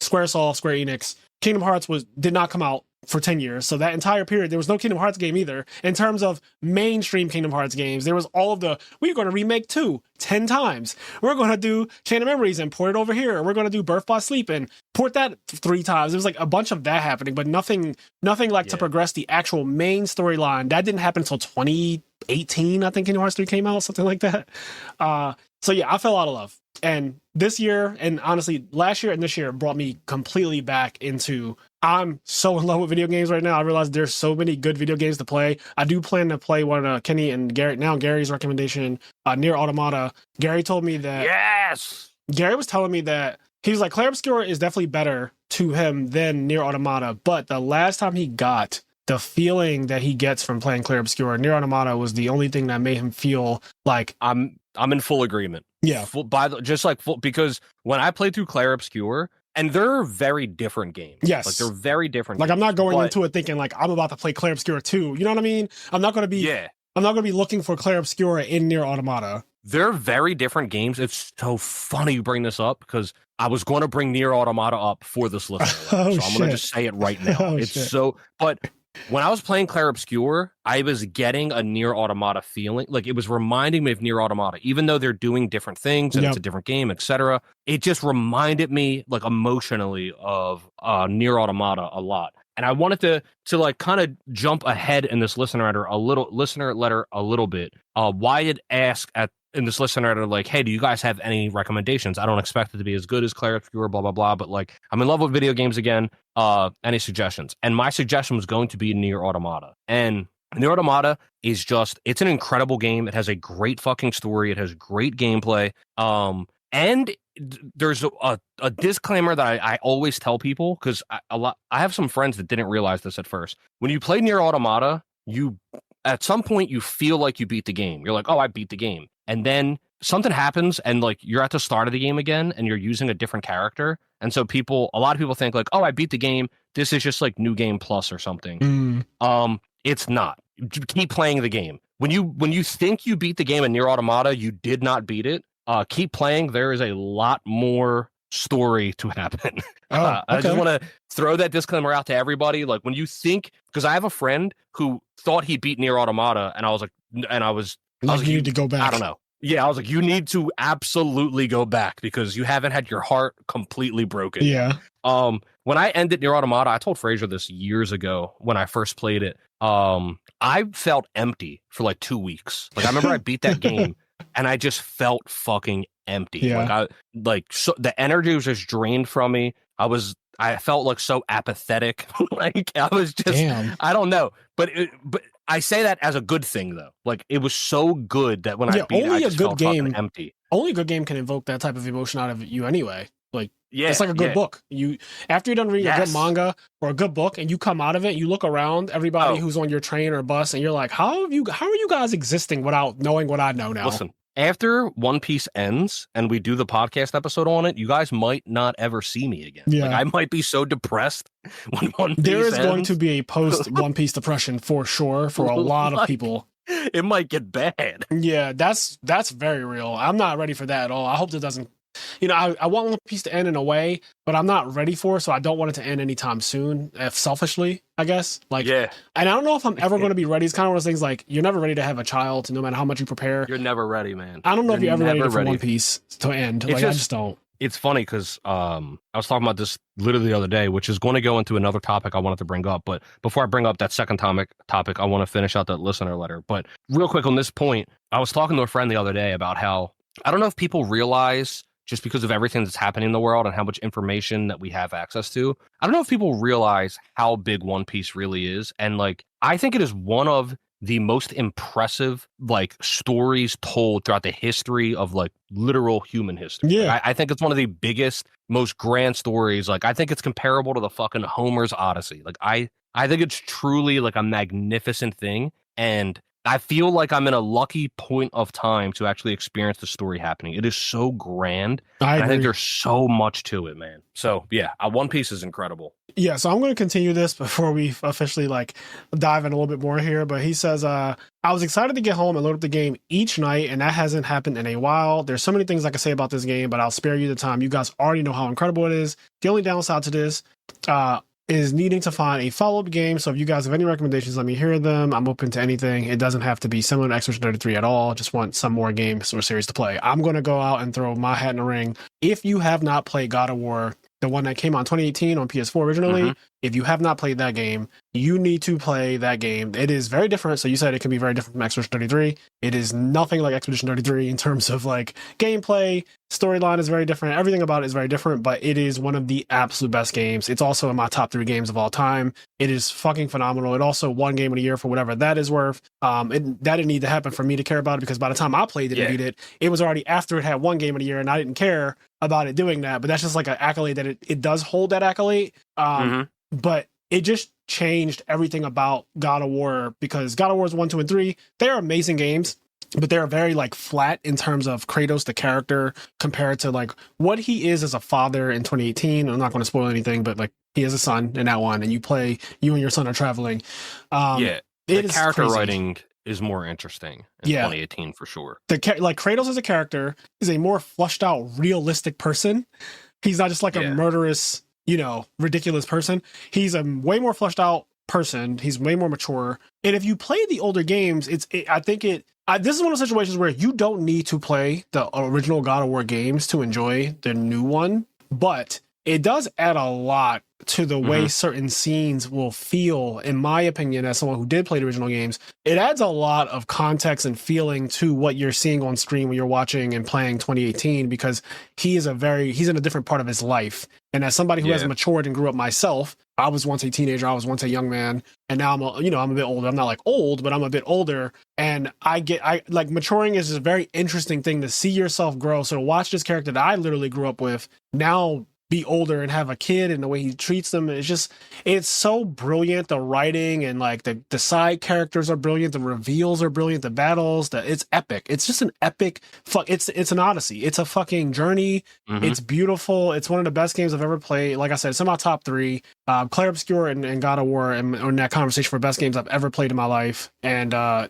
Squaresoft, Square Enix, Kingdom Hearts did not come out for 10 years. So that entire period, there was no Kingdom Hearts game either. In terms of mainstream Kingdom Hearts games, there was all of we're going to remake 2 10 times. We're going to do Chain of Memories and port it over here. We're going to do Birth by Sleep and port that 3 times. There was like a bunch of that happening, but nothing like to progress the actual main storyline. That didn't happen until 2018, I think Kingdom Hearts 3 came out, something like that. So yeah, I fell out of love. And this year, and honestly, last year and this year brought me completely back into, I'm so in love with video games right now. I realize there's so many good video games to play. I do plan to play one of Kenny and Gary's recommendation, Nier Automata. Gary told me that... Yes! Gary was telling me that he was like, Clair Obscur is definitely better to him than Nier Automata, but the last time he got the feeling that he gets from playing Clair Obscur, Nier Automata was the only thing that made him feel like... I'm in full agreement. Yeah. Because when I played through Clair Obscur, and they're very different games. Yes. Like they're very different. Like games, I'm not going into it thinking like I'm about to play Clair Obscur 2. You know what I mean? I'm not going to be looking for Clair Obscur in Nier Automata. They're very different games. It's so funny you bring this up because I was going to bring Nier Automata up for this list. So I'm going to just say it right now. But when I was playing Clair Obscur, I was getting a Nier Automata feeling. Like it was reminding me of Nier Automata, even though they're doing different things and it's a different game, etc. It just reminded me, like emotionally, of Nier Automata a lot. And I wanted to like kind of jump ahead in this listener letter a little bit. Why did ask in this listener letter, like, hey, do you guys have any recommendations? I don't expect it to be as good as Clair Obscur, blah, blah, blah. But like, I'm in love with video games again. Any suggestions? And my suggestion was going to be Nier Automata. And Nier Automata is it's an incredible game. It has a great fucking story. It has great gameplay. And there's a disclaimer that I always tell people, because I have some friends that didn't realize this at first. When you play Nier Automata, at some point you feel like you beat the game. You're like, oh, I beat the game. And then something happens and like you're at the start of the game again and you're using a different character. And so a lot of people think like, oh, I beat the game. This is just like New Game Plus or something. It's not. Keep playing the game. When you think you beat the game in Nier Automata, you did not beat it. Keep playing. There is a lot more story to happen. Okay. I just want to throw that disclaimer out to everybody. Like when you think, because I have a friend who thought he beat Nier Automata, and I was like, you need to go back. I don't know. Yeah, I was like, you need to absolutely go back because you haven't had your heart completely broken. Yeah. When I ended Nier Automata, I told Frazier this years ago when I first played it. I felt empty for like 2 weeks. Like I remember I beat that game and I just felt fucking empty. Yeah. So the energy was just drained from me. I felt like so apathetic. Like I was just, damn. I don't know, but I say that as a good thing though. Like it was so good that when I beat it, I just felt fucking empty. Only a good game can invoke that type of emotion out of you anyway. Like it's like a good book. After you're done reading a good manga or a good book and you come out of it, you look around everybody who's on your train or bus and you're like, how are you guys existing without knowing what I know now? Listen, after One Piece ends and we do the podcast episode on it, you guys might not ever see me again. Yeah. Like I might be so depressed when One Piece ends. Going to be a post One Piece depression for sure for a lot of people. It might get bad. Yeah, that's very real. I'm not ready for that at all. I hope it doesn't. I want One Piece to end in a way, but I'm not ready for it, so I don't want it to end anytime soon, selfishly, I guess. Like, yeah. And I don't know if I'm ever going to be ready. It's kind of one of those things like, you're never ready to have a child, no matter how much you prepare. You're never ready, man. I don't know if you're ever ready for One Piece to end. Like, I just don't. It's funny because I was talking about this literally the other day, which is going to go into another topic I wanted to bring up. But before I bring up that second topic, I want to finish out that listener letter. But real quick on this point, I was talking to a friend the other day about how, I don't know if people realize, just because of everything that's happening in the world and how much information that we have access to, I don't know if people realize how big One Piece really is. And like, I think it is one of the most impressive like stories told throughout the history of like literal human history. Yeah. Like, I think it's one of the biggest, most grand stories. Like, I think it's comparable to the fucking Homer's Odyssey. Like, I think it's truly like a magnificent thing. And I feel like I'm in a lucky point of time to actually experience the story happening. It is so grand. I I think agree. there's so much to it, man. So yeah, One Piece is incredible. Yeah, so I'm going to continue this before we officially like dive in a little bit more here. But he says, I was excited to get home and load up the game each night, and that hasn't happened in a while. There's so many things I can say about this game, but I'll spare you the time. You guys already know how incredible it is. The only downside to this is needing to find a follow-up game. So if you guys have any recommendations, let me hear them. I'm open to anything. It doesn't have to be similar to Expedition 33 at all. Just want some more games or series to play. I'm going to go out and throw my hat in the ring. If you have not played God of War, the one that came out in 2018 on PS4 originally, if you have not played that game, you need to play that game. It is very different. So you said it can be very different from Expedition 33. It is nothing like Expedition 33 in terms of like gameplay. Storyline is very different. Everything about it is very different, but it is one of the absolute best games. It's also in my top 3 games of all time. It is fucking phenomenal. It also won Game of the Year for whatever that is worth. That didn't need to happen for me to care about it, because by the time I played it and beat it, it was already after it had won Game of the Year, and I didn't care about it doing that. But that's just like an accolade that it does hold that accolade. But it just changed everything about God of War, because God of Wars 1, 2, and 3, they're amazing games, but they're very like flat in terms of Kratos, the character, compared to like what he is as a father in 2018. I'm not going to spoil anything, but like he has a son in that one, and you and your son are traveling. The character writing is more interesting in 2018 for sure. Like Kratos as a character is a more flushed out, realistic person. He's not just like a murderous, ridiculous person. He's a way more flushed out person. He's way more mature. And if you play the older games, this is one of those situations where you don't need to play the original God of War games to enjoy the new one, but it does add a lot to the way certain scenes will feel, in my opinion, as someone who did play the original games. It adds a lot of context and feeling to what you're seeing on screen when you're watching and playing 2018, because he's in a different part of his life. And as somebody who has matured and grew up myself, I was once a teenager, I was once a young man, and now I'm a bit older. I'm not like old, but I'm a bit older. And I like maturing is a very interesting thing to see yourself grow. So to watch this character that I literally grew up with now be older and have a kid, and the way he treats them, it's so brilliant. The writing and like the side characters are brilliant, the reveals are brilliant, the battles, it's epic. It's just an epic it's an odyssey. It's a fucking journey. It's beautiful. It's one of the best games I've ever played. Like I said, it's in my top 3. Claire Obscure and God of War and in that conversation for best games I've ever played in my life. And I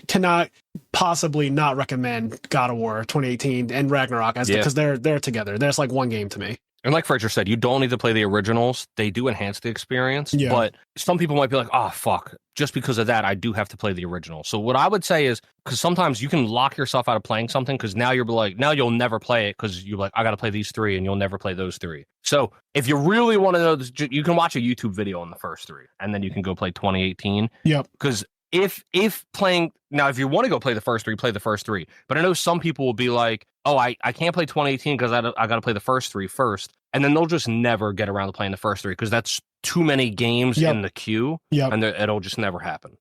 cannot possibly not recommend God of War 2018 and Ragnarok because they're together. There's like one game to me. And like Frazier said, you don't need to play the originals. They do enhance the experience. Yeah. But some people might be like, oh, fuck. Just because of that, I do have to play the original. So what I would say is, because sometimes you can lock yourself out of playing something, because now you'll never play it, because you're like, I got to play these 3, and you'll never play those 3. So if you really want to know this, you can watch a YouTube video on the first 3, and then you can go play 2018. Yep. Because if playing now, if you want to go play the first 3, play the first 3. But I know some people will be like, oh, I can't play 2018 because I got to play the first 3 first. And then they'll just never get around to playing the first 3 because that's too many games in the queue. Yep. And it'll just never happen.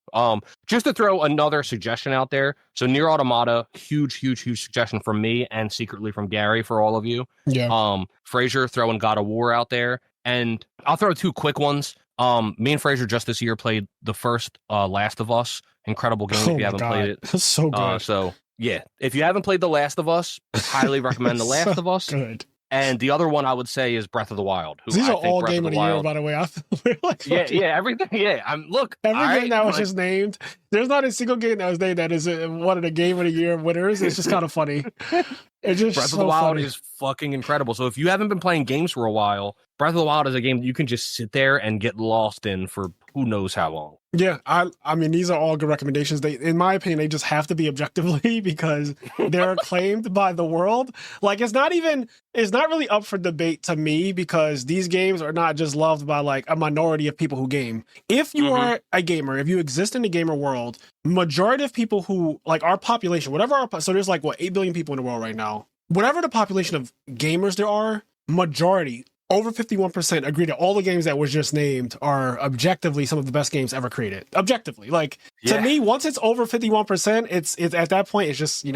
Just to throw another suggestion out there. So Nier Automata, huge suggestion from me and secretly from Gary for all of you. Yeah. Frazier throwing God of War out there. And I'll throw 2 quick ones. Me and Frazier just this year played the first Last of Us. Incredible game if you haven't played it. That's so good. So yeah, if you haven't played The Last of Us, highly recommend The Last of Us. Good. And the other one I would say is Breath of the Wild. These are all Game of the Year, by the way. Everything. Yeah, every game that was just named. There's not a single game that was named that is one of the Game of the Year winners. It's just kind of funny. It's just Breath of the Wild is fucking incredible. So if you haven't been playing games for a while, Breath of the Wild is a game that you can just sit there and get lost in for who knows how long. Yeah, I mean, these are all good recommendations. They, in my opinion, they just have to be objectively because they're acclaimed by the world. Like, it's not really up for debate to me, because these games are not just loved by like a minority of people who game. If you are a gamer, if you exist in the gamer world, majority of people who like our population, so there's like 8 billion people in the world right now. Whatever the population of gamers there are, majority, over 51% agree that all the games that was just named are objectively some of the best games ever created. Objectively. Like, to me, once it's over 51%, it's at that point, it's just,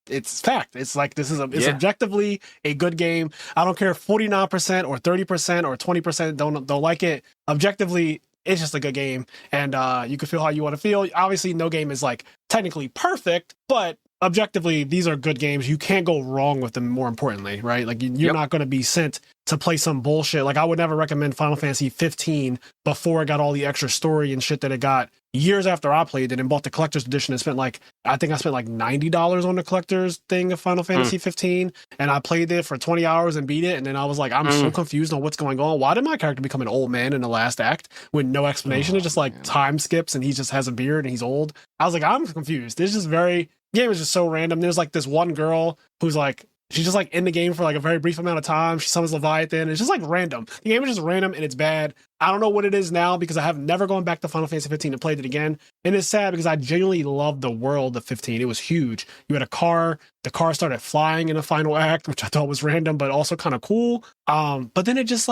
it's fact. It's like, it's objectively a good game. I don't care if 49% or 30% or 20% don't like it. Objectively, it's just a good game, and you can feel how you want to feel. Obviously, no game is like technically perfect, but objectively, these are good games. You can't go wrong with them, more importantly, right? Like, you're not going to be sent to play some bullshit. Like, I would never recommend Final Fantasy 15 before it got all the extra story and shit that it got years after I played it and bought the collector's edition and spent like, I think I spent like $90 on the collector's thing of Final Fantasy 15. And I played it for 20 hours and beat it. And then I was like, I'm so confused on what's going on. Why did my character become an old man in the last act with no explanation? It just like time skips and he just has a beard and he's old. I was like, I'm confused. This is just game is just so random. There's like this one girl who's like, she's just like in the game for like a very brief amount of time. She summons Leviathan. It's just like random. The game is just random and it's bad. I don't know what it is now because I have never gone back to Final Fantasy 15 and played it again. And it's sad because I genuinely loved the world of 15. It was huge. You had a car. The car started flying in the final act, which I thought was random, but also kind of cool. But then it just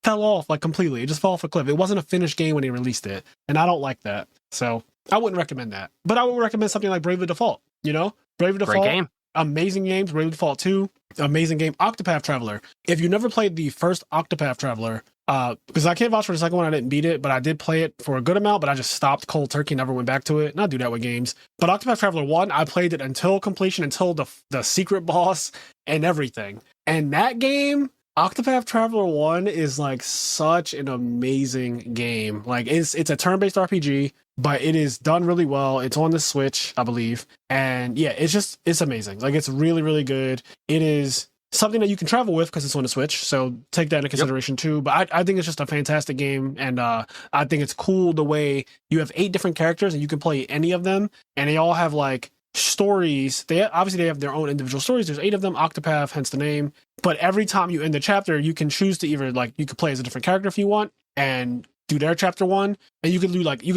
fell off like completely. It just fell off a cliff. It wasn't a finished game when they released it. And I don't like that. So I wouldn't recommend that. But I would recommend something like Bravely Default. You know? Bravely Default. Great game. Amazing games. Bravely Default 2. Amazing game. Octopath Traveler. If you never played the first Octopath Traveler, because I can't vouch for the second one, I didn't beat it, but I did play it for a good amount, but I just stopped cold turkey, never went back to it. And I do that with games. But Octopath Traveler 1, I played it until completion, until the secret boss and everything. And that game, Octopath Traveler 1 is like such an amazing game. Like it's a turn-based RPG, but it is done really well. It's on the Switch, I believe. And yeah, it's amazing. Like, it's really, really good. It is something that you can travel with because it's on the Switch. So take that into consideration too. But I think it's just a fantastic game. And I think it's cool the way you have 8 different characters and you can play any of them. And they all have like stories. They have their own individual stories. There's 8 of them. Octopath, hence the name. But every time you end the chapter, you can choose to either like, you could play as a different character if you want and do their chapter 1, and you could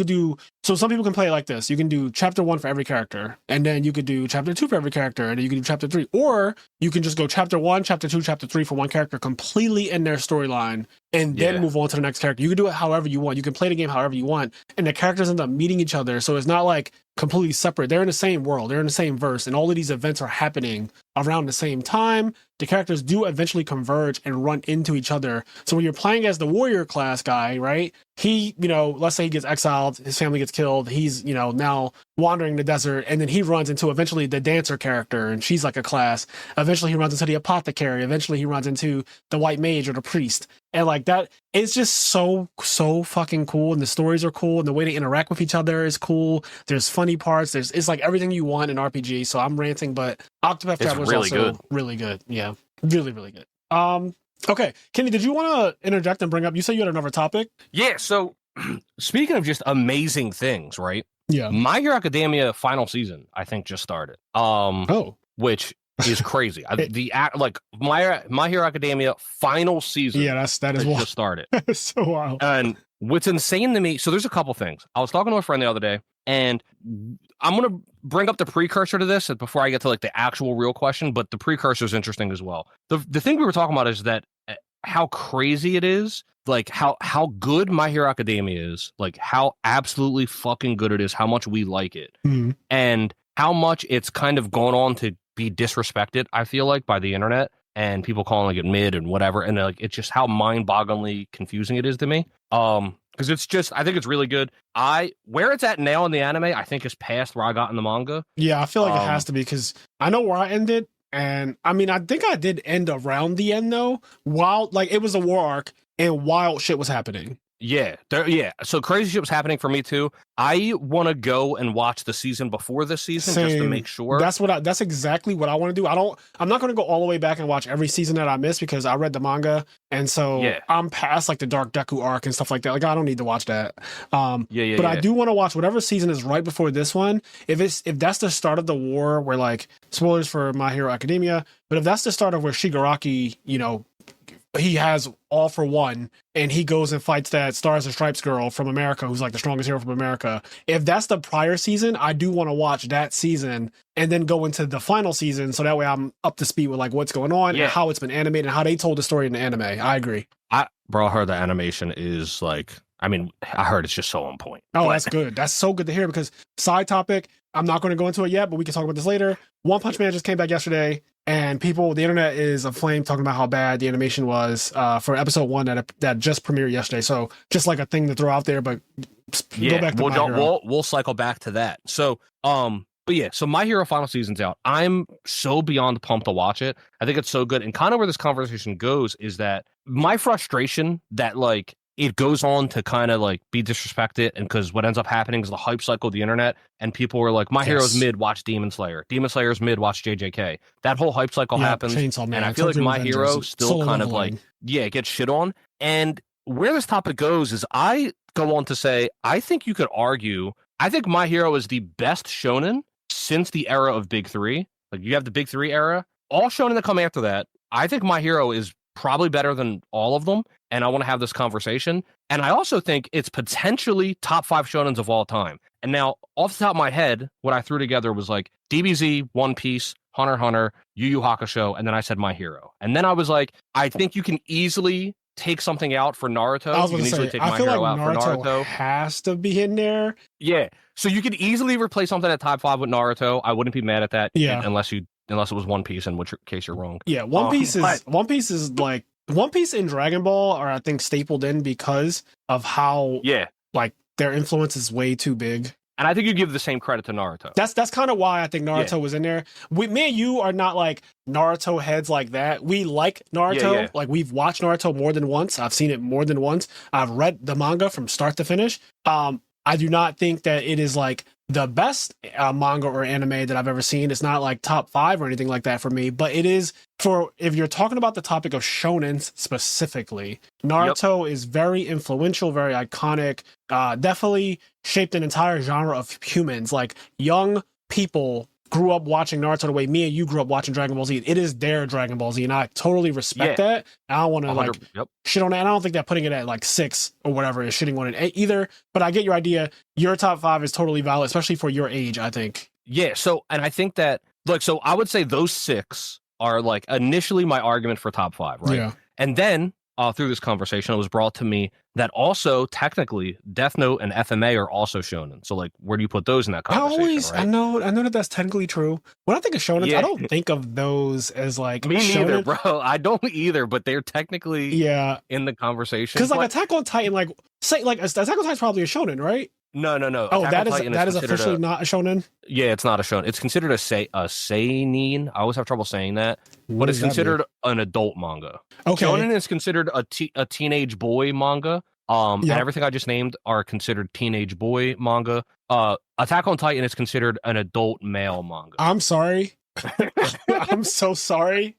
do so some people can play it like this. You can do chapter 1 for every character, and then you could do chapter 2 for every character, and then you can do chapter 3, or you can just go chapter 1, chapter 2, chapter 3 for one character completely in their storyline, and then move on to the next character. You can do it however you want. You can play the game however you want, and the characters end up meeting each other, so it's not like completely separate. They're in the same world, they're in the same verse, and all of these events are happening around the same time. The characters do eventually converge and run into each other. So when you're playing as the warrior class guy, right, he, let's say he gets exiled, his family gets killed, he's, now wandering the desert, and then he runs into eventually the dancer character, and she's like a class. Eventually he runs into the apothecary. Eventually he runs into the white mage or the priest. And like that, it's just so fucking cool. And the stories are cool. And the way they interact with each other is cool. There's funny parts. It's like everything you want in RPG. So I'm ranting, but Octopath Traveler is really also good. Really good. Yeah. Really, really good. Okay. Kenny, did you want to interject and bring up, you said you had another topic? Yeah. So speaking of just amazing things, right? Yeah. My Hero Academia final season, I think, just started. Which is crazy. My Hero Academia final season. Yeah, that is wild. Just started. It's so wild. And what's insane to me, so there's a couple things. I was talking to a friend the other day, and I'm gonna bring up the precursor to this before I get to like the actual real question, but the precursor is interesting as well. The thing we were talking about is that how crazy it is, like how good My Hero Academia is, like how absolutely fucking good it is, how much we like it, and how much it's kind of gone on to be disrespected, I feel like, by the internet and people calling it mid and whatever, and like it's just how mind-bogglingly confusing it is to me. Because it's just, I think it's really good. Where it's at now in the anime, I think is past where I got in the manga. Yeah, I feel like it has to be, because I know where I ended, and I mean, I think I did end around the end though, while like it was a war arc and wild shit was happening. Yeah, so crazy shit was happening for me too. I want to go and watch the season before this season. Same. Just to make sure. That's exactly what I want to do. I'm not going to go all the way back and watch every season that I missed, because I read the manga, and so I'm past like the Dark Deku arc and stuff like that. Like, I don't need to watch that. But I do want to watch whatever season is right before this one. If that's the start of the war, where like, spoilers for My Hero Academia, but if that's the start of where Shigaraki, he has all for one, and he goes and fights that Stars and Stripes girl from America, who's like the strongest hero from America. If that's the prior season, I do want to watch that season and then go into the final season, so that way I'm up to speed with like what's going on and how it's been animated and how they told the story in the anime. I agree. I heard the animation is like, I mean, I heard it's just so on point. Oh, that's good. That's so good to hear, because side topic, I'm not going to go into it yet, but we can talk about this later. One Punch Man just came back yesterday. and the internet is aflame talking about how bad the animation was for episode 1 that just premiered yesterday. So just like a thing to throw out there, but go back to My Hero. We'll cycle back to that. So, but yeah, so My Hero final season's out. I'm so beyond pumped to watch it. I think it's so good. And kind of where this conversation goes is that my frustration that like it goes on to kind of like be disrespected, and because what ends up happening is the hype cycle of the internet, and people were like, My Hero's mid, watch Demon Slayer. Demon Slayer's mid, watch JJK. That whole hype cycle happens. Chainsaw Man, and I feel like My Hero still kind of like, it gets shit on. And where this topic goes is I go on to say, I think you could argue, I think My Hero is the best shonen since the era of Big Three. Like you have the Big Three era, all shonen that come after that. I think My Hero is probably better than all of them. And I want to have this conversation. And I also think it's potentially top 5 shonens of all time. And now, off the top of my head, what I threw together was like DBZ, One Piece, Hunter x Hunter, Yu Yu Hakusho, and then I said My Hero. And then I was like, I think you can easily take something out for Naruto. I was going to say, I feel like Naruto has to be in there. Yeah. So you could easily replace something at top 5 with Naruto. I wouldn't be mad at that. Yeah. Unless it was One Piece, in which case you're wrong. Yeah. One Piece is like, One Piece and Dragon Ball are, I think, stapled in because of how, like, their influence is way too big. And I think you give the same credit to Naruto. That's kind of why I think Naruto was in there. Me and you are not like Naruto heads like that. We like Naruto. Yeah. Like we've watched Naruto more than once. I've seen it more than once. I've read the manga from start to finish. I do not think that it is like the best manga or anime that I've ever seen. It's not like top 5 or anything like that for me, but it is if you're talking about the topic of shonens specifically, Naruto is very influential, very iconic, definitely shaped an entire genre of humans. Like young people grew up watching Naruto the way me and you grew up watching Dragon Ball Z. It is their Dragon Ball Z, and I totally respect that. I don't want to like shit on that. And I don't think that putting it at like 6 or whatever is shitting on it either. But I get your idea. Your top 5 is totally valid, especially for your age, I think. Yeah. So, and I think that so I would say those 6 are like initially my argument for top 5, right? Yeah. And then through this conversation, it was brought to me that also technically Death Note and FMA are also shonen. So like, where do you put those in that conversation? I know that that's technically true. When I think of shonen, I don't think of those as like me shonen. neither, bro. I don't either, but they're technically in the conversation. Because like Attack on Titan, Attack on Titan is probably a shonen, right? No. Oh, that is officially not a shonen? Yeah, it's not a shonen. It's considered a seinen. I always have trouble saying that. But it's considered an adult manga. Okay. Shonen is considered a teenage boy manga. And everything I just named are considered teenage boy manga. Attack on Titan is considered an adult male manga. I'm sorry. I'm so sorry.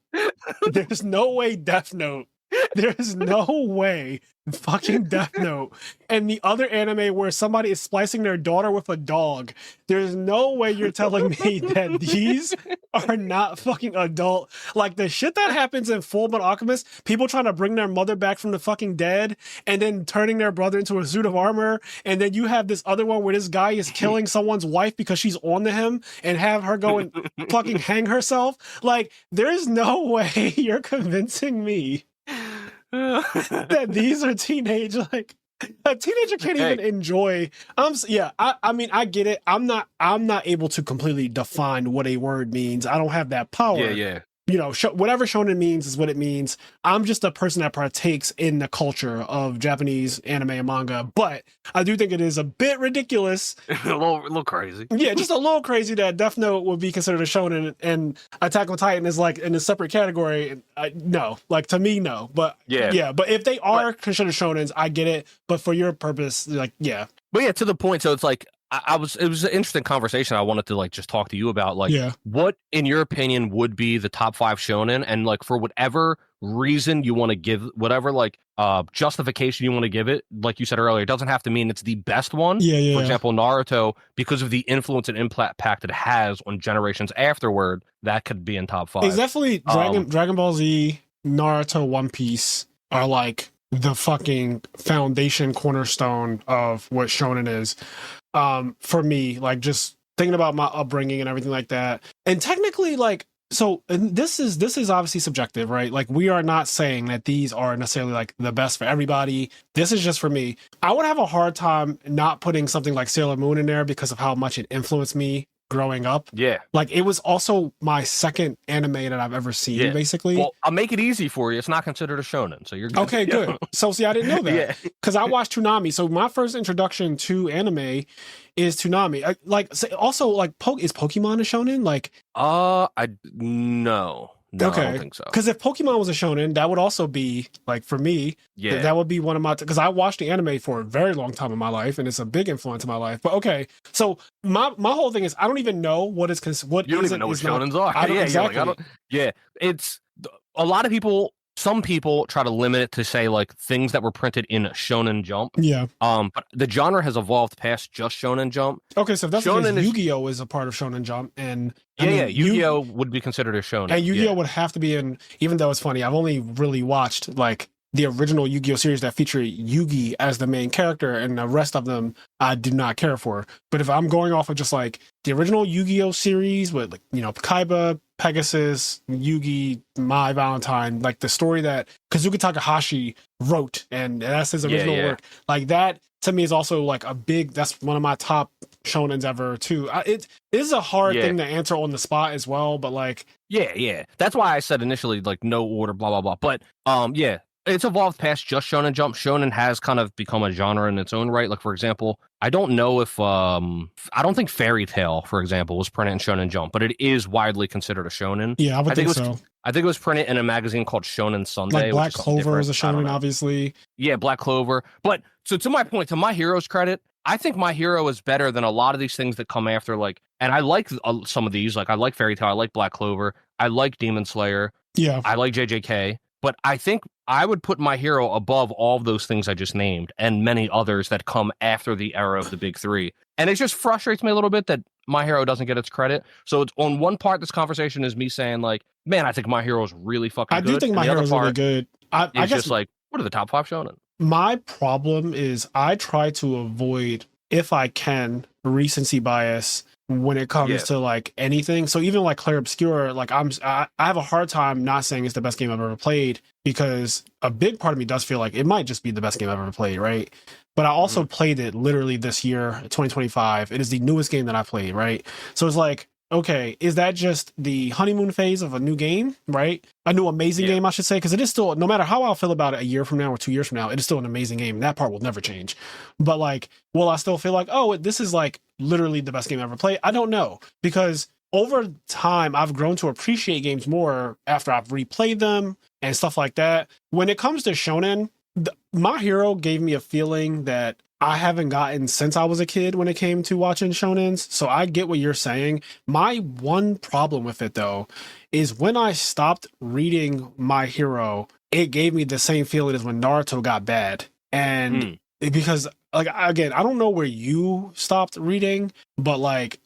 There's no way Death Note. There's no way fucking Death Note and the other anime where somebody is splicing their daughter with a dog. There's no way you're telling me that these are not fucking adult. Like the shit that happens in Fullmetal Alchemist, people trying to bring their mother back from the fucking dead and then turning their brother into a suit of armor. And then you have this other one where this guy is killing someone's wife because she's on to him and have her go and fucking hang herself. Like there's no way you're convincing me that these are teenage, like a teenager can't even enjoy. I mean, I get it. I'm not able to completely define what a word means. I don't have that power. Yeah. You know, whatever shonen means is what it means. I'm just a person that partakes in the culture of Japanese anime and manga, but I do think it is a bit ridiculous. a little crazy. Yeah, just a little crazy that Death Note would be considered a shonen and Attack on Titan is like in a separate category. No, like to me, no. But but if they are considered shonens, I get it. But for your purpose, like, yeah. But yeah, to the point. So it's like, it was an interesting conversation. I wanted to like just talk to you about like what in your opinion would be the top 5 shonen, and like for whatever reason you want to give, whatever like justification you want to give it, like you said earlier, it doesn't have to mean it's the best one. For example, Naruto, because of the influence and impact it has on generations afterward, that could be in top 5. It's definitely Dragon Ball Z, Naruto, One Piece are like the fucking foundation cornerstone of what shonen is. For me, like just thinking about my upbringing and everything like that. And technically, like, and this is obviously subjective, right? Like we are not saying that these are necessarily like the best for everybody. This is just for me. I would have a hard time not putting something like Sailor Moon in there because of how much it influenced me growing up. Yeah. Like, it was also my second anime that I've ever seen, basically. Well, I'll make it easy for you. It's not considered a shonen, so you're good. Okay, good. So, see, I didn't know that. Yeah. Because I watched Toonami. So, my first introduction to anime is Toonami. Also, like, is Pokemon a shonen? Like, No, okay. I don't think so. Because if Pokemon was a shonen, that would also be, like, for me, that would be one of my... Because I watched the anime for a very long time in my life, and it's a big influence in my life. But, okay, so my whole thing is, I don't even know what is... What you don't even know what shonens are. I don't, exactly. It's... A lot of people... Some people try to limit it to say like things that were printed in Shonen Jump. Yeah. But the genre has evolved past just Shonen Jump. Okay, so if that's the case, Yu-Gi-Oh is a part of Shonen Jump, and Yu-Gi-Oh would be considered a shonen, and Yu-Gi-Oh would have to be in. Even though it's funny, I've only really watched like the original Yu-Gi-Oh series that featured Yugi as the main character, and the rest of them I do not care for. But if I'm going off of just like the original Yu-Gi-Oh series with like Kaiba, Pegasus, Yugi, My Valentine, like the story that Kazuki Takahashi wrote, and that's his original work. Like that to me is also like that's one of my top shonens ever too. It is a hard thing to answer on the spot as well, but like that's why I said initially like no order, blah blah blah. But it's evolved past just Shonen Jump. Shonen has kind of become a genre in its own right. Like, for example, I don't know if I don't think Fairy Tail, for example, was printed in Shonen Jump, but it is widely considered a shonen. Yeah, I think so. I think it was printed in a magazine called Shonen Sunday. Like Black Clover is a shonen, obviously. Yeah, Black Clover. But so to my point, to My Hero's credit, I think My Hero is better than a lot of these things that come after. Like, and I like some of these. Like, I like Fairy Tail. I like Black Clover. I like Demon Slayer. Yeah. I like JJK. But I think I would put My Hero above all of those things I just named and many others that come after the era of the big three. And it just frustrates me a little bit that My Hero doesn't get its credit. So it's on one part, this conversation is me saying like, man, I think My Hero is really fucking good. I do think My Hero is really good. I guess just like, what are the top 5 shonen? My problem is I try to avoid, if I can, recency bias when it comes to like anything. So even like Clair Obscur, like I have a hard time not saying it's the best game I've ever played, because a big part of me does feel like it might just be the best game I've ever played, right? But I also played it literally this year, 2025. It is the newest game that I played, right? So it's like, okay, is that just the honeymoon phase of a new game, right? A new amazing game, I should say, because it is still, no matter how I'll feel about it a year from now or 2 years from now, it is still an amazing game. That part will never change. But like, will I still feel like, oh, this is like literally the best game I've ever played? I don't know, because over time, I've grown to appreciate games more after I've replayed them and stuff like that. When it comes to shonen, My Hero gave me a feeling that I haven't gotten since I was a kid when it came to watching shonens. So I get what you're saying. My one problem with it, though, is when I stopped reading My Hero, it gave me the same feeling as when Naruto got bad. And because, like, again, I don't know where you stopped reading, but like,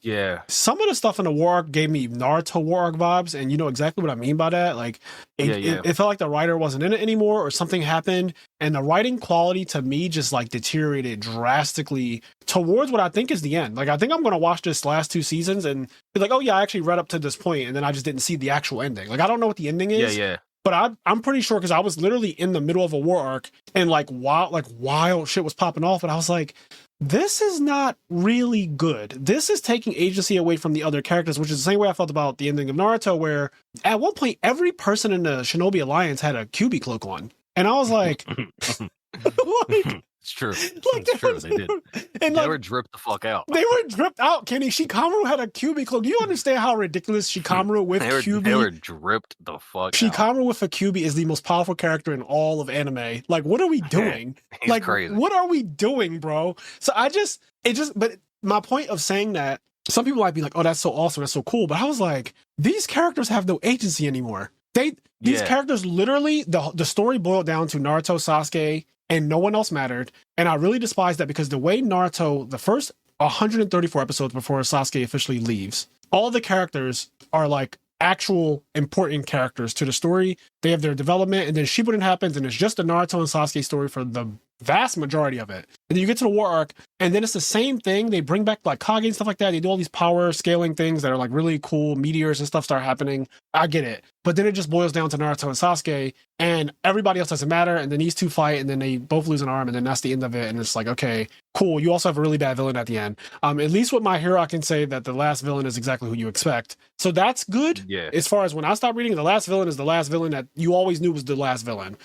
some of the stuff in the war arc gave me Naruto war arc vibes, and you know exactly what I mean by that. Like, it felt like the writer wasn't in it anymore, or something happened, and the writing quality to me just like deteriorated drastically towards what I think is the end. Like, I think I'm gonna watch this last 2 seasons and be like, oh yeah, I actually read up to this point, and then I just didn't see the actual ending. Like, I don't know what the ending is. But I'm pretty sure, because I was literally in the middle of a war arc and like wild shit was popping off, and I was like, this is not really good. This is taking agency away from the other characters, which is the same way I felt about the ending of Naruto, where at one point every person in the Shinobi Alliance had a QB cloak on, and I was like, it's true. It's true. They did. And they were dripped the fuck out. They were dripped out, Kenny. Shikamaru had a QB cloak. Do you understand how ridiculous Shikamaru with QB? They were dripped the fuck Shikamaru with a QB is the most powerful character in all of anime. Like, what are we doing? He's like, crazy. What are we doing, bro? So but my point of saying that, some people might be like, oh, that's so awesome, that's so cool. But I was like, these characters have no agency anymore. These characters literally, the story boiled down to Naruto, Sasuke, and no one else mattered. And I really despise that, because the way Naruto, the first 134 episodes before Sasuke officially leaves, all the characters are like actual important characters to the story. They have their development, and then Shippuden happens, and it's just the Naruto and Sasuke story for the vast majority of it. And then you get to the war arc, and then it's the same thing. They bring back like Kage and stuff like that. They do all these power scaling things that are like really cool. Meteors and stuff start happening. I get it. But then it just boils down to Naruto and Sasuke, and everybody else doesn't matter. And then these two fight, and then they both lose an arm, and then that's the end of it. And it's like, okay, cool. You also have a really bad villain at the end. At least with My Hero, I can say that the last villain is exactly who you expect. So that's good. Yeah. As far as when I stopped reading, the last villain is the last villain that you always knew was the last villain.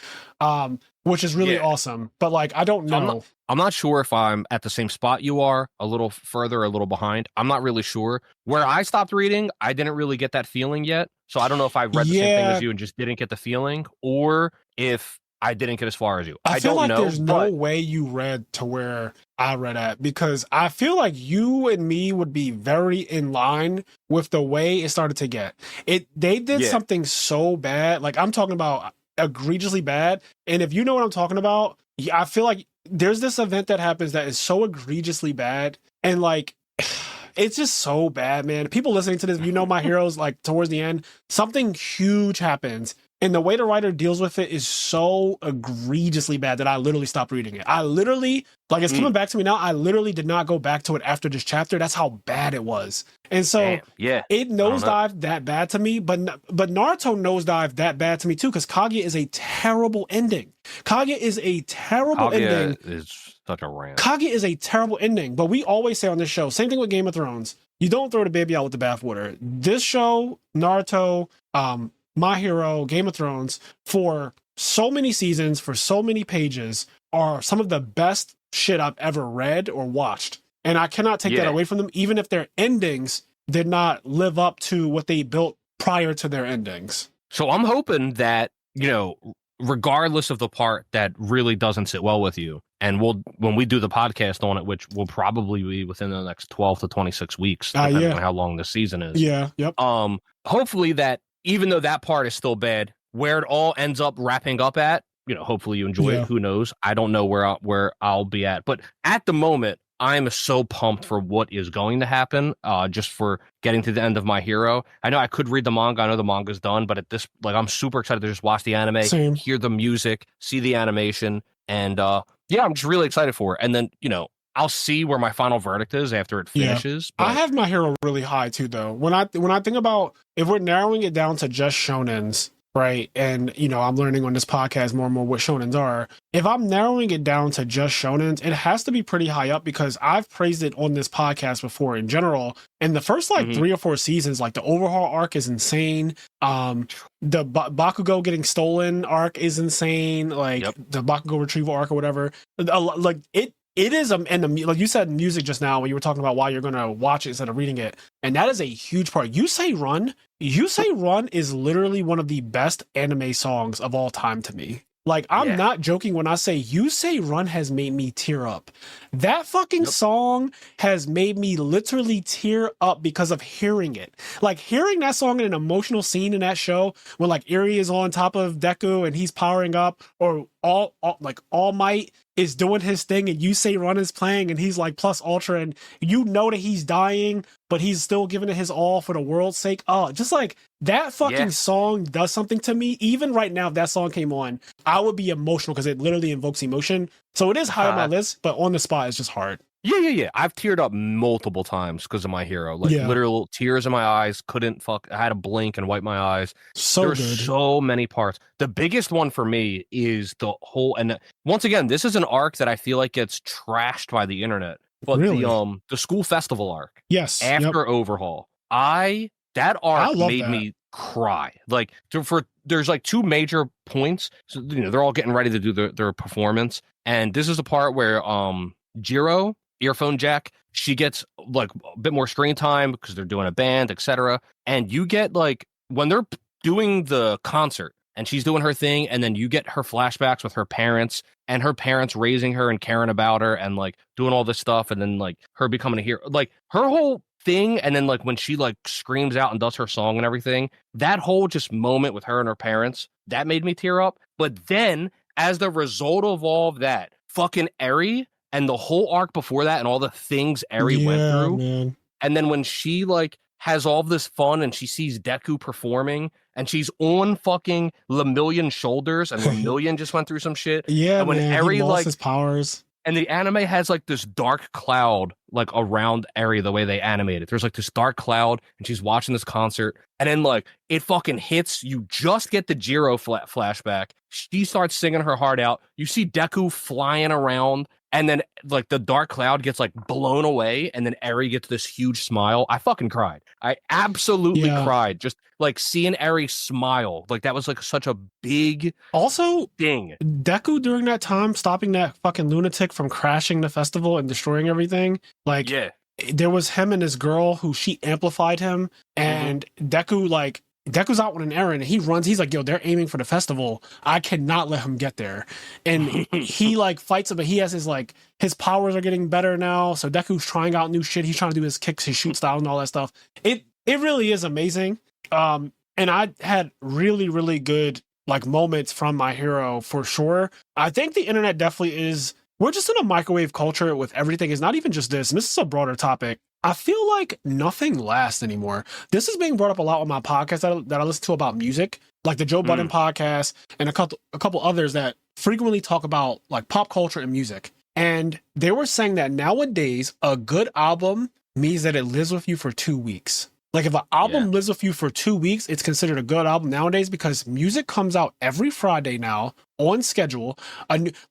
Which is really awesome. But like, I don't know. I'm not sure if I'm at the same spot you are, a little further, a little behind. I'm not really sure. Where I stopped reading, I didn't really get that feeling yet. So I don't know if I read the same thing as you and just didn't get the feeling, or if I didn't get as far as you. I feel don't like know. There's no way you read to where I read at, because I feel like you and me would be very in line with the way it started to get. They did something so bad. Like, I'm talking about egregiously bad. And if you know what I'm talking about, I feel like there's this event that happens that is so egregiously bad, and like it's just so bad, man. People listening to this, you know, My Heroes, like towards the end, something huge happens, and the way the writer deals with it is so egregiously bad that I literally stopped reading it. I literally, like, it's coming back to me now. I literally did not go back to it after this chapter. That's how bad it was. And so it nosedived that bad to me, but Naruto nosedived that bad to me too, because Kage is a terrible ending. Kage is a terrible ending. Is such a rant. Kage is a terrible ending, but we always say on this show, same thing with Game of Thrones, you don't throw the baby out with the bathwater. This show, Naruto, My Hero, Game of Thrones, for so many seasons, for so many pages, are some of the best shit I've ever read or watched. And I cannot take that away from them, even if their endings did not live up to what they built prior to their endings. So I'm hoping that, you know, regardless of the part that really doesn't sit well with you, and when we do the podcast on it, which will probably be within the next 12 to 26 weeks, depending on how long the season is. Hopefully that, even though that part is still bad, where it all ends up wrapping up at, you know, hopefully you enjoy it. Who knows? I don't know where I'll be at, but at the moment, I'm so pumped for what is going to happen, just for getting to the end of My Hero. I know I could read the manga. I know the manga's done, but at this, like, I'm super excited to just watch the anime, hear the music, see the animation, and I'm just really excited for it. And then, you know, I'll see where my final verdict is after it finishes. But I have My Hero really high too, though. When I think about, if we're narrowing it down to just shonens, right? And, you know, I'm learning on this podcast more and more what shonens are. If I'm narrowing it down to just shonens, it has to be pretty high up, because I've praised it on this podcast before in general. And the first like 3 or 4 seasons, like the overhaul arc is insane. The Bakugo getting stolen arc is insane. Like the Bakugo retrieval arc or whatever. Like it is, and like you said, music just now when you were talking about why you're going to watch it instead of reading it. And that is a huge part. You Say Run is literally one of the best anime songs of all time to me. Like, I'm not joking when I say You Say Run has made me tear up. That fucking song has made me literally tear up because of hearing it. Like, hearing that song in an emotional scene in that show when, like, Eri is on top of Deku and he's powering up, or All Might is doing his thing and You Say Run is playing and he's like plus ultra, and you know that he's dying, but he's still giving it his all for the world's sake. Oh, just like that fucking song does something to me. Even right now, if that song came on, I would be emotional because it literally invokes emotion. So it is high on my list, but on the spot, it's just hard. Yeah. I've teared up multiple times because of My Hero. Like literal tears in my eyes. I had to blink and wipe my eyes. There's so many parts. The biggest one for me is the whole, and once again, this is an arc that I feel like gets trashed by the internet. But the school festival arc. Yes. After Overhaul. That arc made me cry. Like there's like 2 major points. So, you know, they're all getting ready to do their performance. And this is the part where Jiro, earphone jack, she gets like a bit more screen time because they're doing a band, etc. And you get like when they're doing the concert and she's doing her thing, and then you get her flashbacks with her parents and her parents raising her and caring about her and like doing all this stuff, and then like her becoming a hero, like her whole thing. And then like when she like screams out and does her song and everything, that whole just moment with her and her parents, that made me tear up. But then as the result of all of that, fucking Eri and the whole arc before that and all the things Eri went through. Man. And then when she like has all this fun and she sees Deku performing and she's on fucking Lemillion shoulders and Lemillion just went through some shit. Yeah, and when man, Eri, he lost like, his powers. and the anime has like this dark cloud like around Eri the way they animate it. There's like this dark cloud and she's watching this concert and then like it fucking hits. You just get the Jiro flashback. She starts singing her heart out. You see Deku flying around and then like the dark cloud gets like blown away and then Eri gets this huge smile. I fucking cried. I absolutely cried. Just like seeing Eri smile. Like that was like such a big thing. Deku during that time stopping that fucking lunatic from crashing the festival and destroying everything. Like, there was him and this girl who she amplified him, and Deku's out with an errand and he runs. He's like, yo, they're aiming for the festival. I cannot let him get there. And he like fights him, but he has his powers are getting better now. So Deku's trying out new shit. He's trying to do his kicks, his shoot style and all that stuff. It really is amazing. And I had really, really good like moments from My Hero for sure. I think the internet definitely is, we're just in a microwave culture with everything. It's not even just this, and this is a broader topic. I feel like nothing lasts anymore. This is being brought up a lot on my podcast that I listen to about music, like the Joe Budden podcast and a couple others that frequently talk about like pop culture and music. And they were saying that nowadays a good album means that it lives with you for 2 weeks. Like if an album lives with you for 2 weeks, it's considered a good album nowadays because music comes out every Friday now on schedule.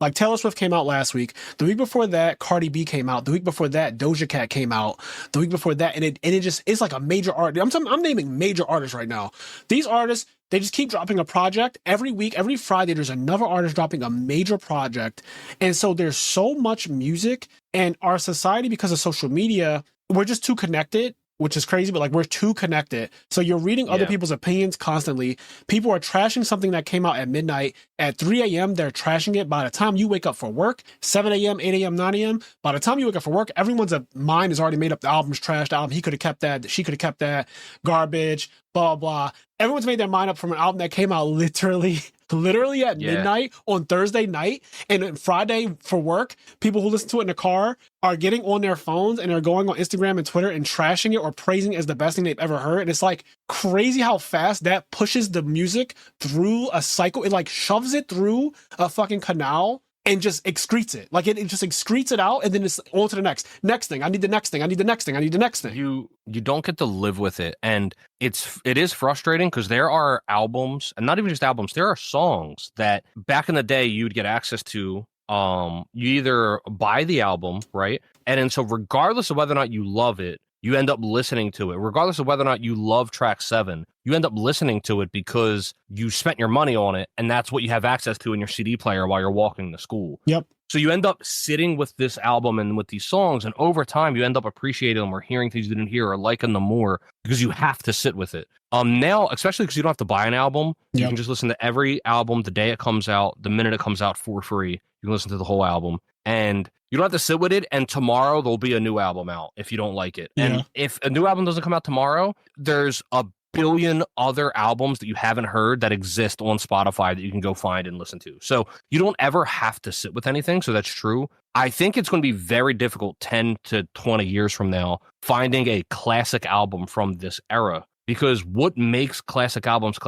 Like Taylor Swift came out last week. The week before that, Cardi B came out. The week before that, Doja Cat came out. The week before that, and it just is like a major artist. I'm naming major artists right now. These artists, they just keep dropping a project every week. Every Friday, there's another artist dropping a major project. And so there's so much music, and our society, because of social media, we're just too connected, which is crazy, but like we're too connected. So you're reading other people's opinions constantly. People are trashing something that came out at midnight. At 3 a.m., they're trashing it. By the time you wake up for work, 7 a.m., 8 a.m., 9 a.m., by the time you wake up for work, everyone's mind is already made up. The album's trashed. The album, he could have kept that. She could have kept that. Garbage, blah, blah. Everyone's made their mind up from an album that came out literally at midnight on Thursday night. And then Friday for work, people who listen to it in the car are getting on their phones and are going on Instagram and Twitter and trashing it or praising it as the best thing they've ever heard. And it's like crazy how fast that pushes the music through a cycle. It like shoves it through a fucking canal and just excretes it. Like it just excretes it out, and then it's on to the next thing. I need the next thing. I need the next thing. I need the next thing. You don't get to live with it, and it is frustrating because there are albums, and not even just albums. There are songs that back in the day you'd get access to. You either buy the album, right, and then so regardless of whether or not you love it, you end up listening to it. Regardless of whether or not you love track 7, you end up listening to it because you spent your money on it, and that's what you have access to in your CD player while you're walking to school. Yep. So you end up sitting with this album and with these songs, and over time you end up appreciating them or hearing things you didn't hear or liking them more because you have to sit with it. Now, especially because you don't have to buy an album, you can just listen to every album the day it comes out, the minute it comes out for free. You can listen to the whole album, and you don't have to sit with it, and tomorrow there'll be a new album out if you don't like it. Yeah. And if a new album doesn't come out tomorrow, there's a billion other albums that you haven't heard that exist on Spotify that you can go find and listen to. So you don't ever have to sit with anything. So that's true. I think it's going to be very difficult 10 to 20 years from now finding a classic album from this era. Because what makes classic albums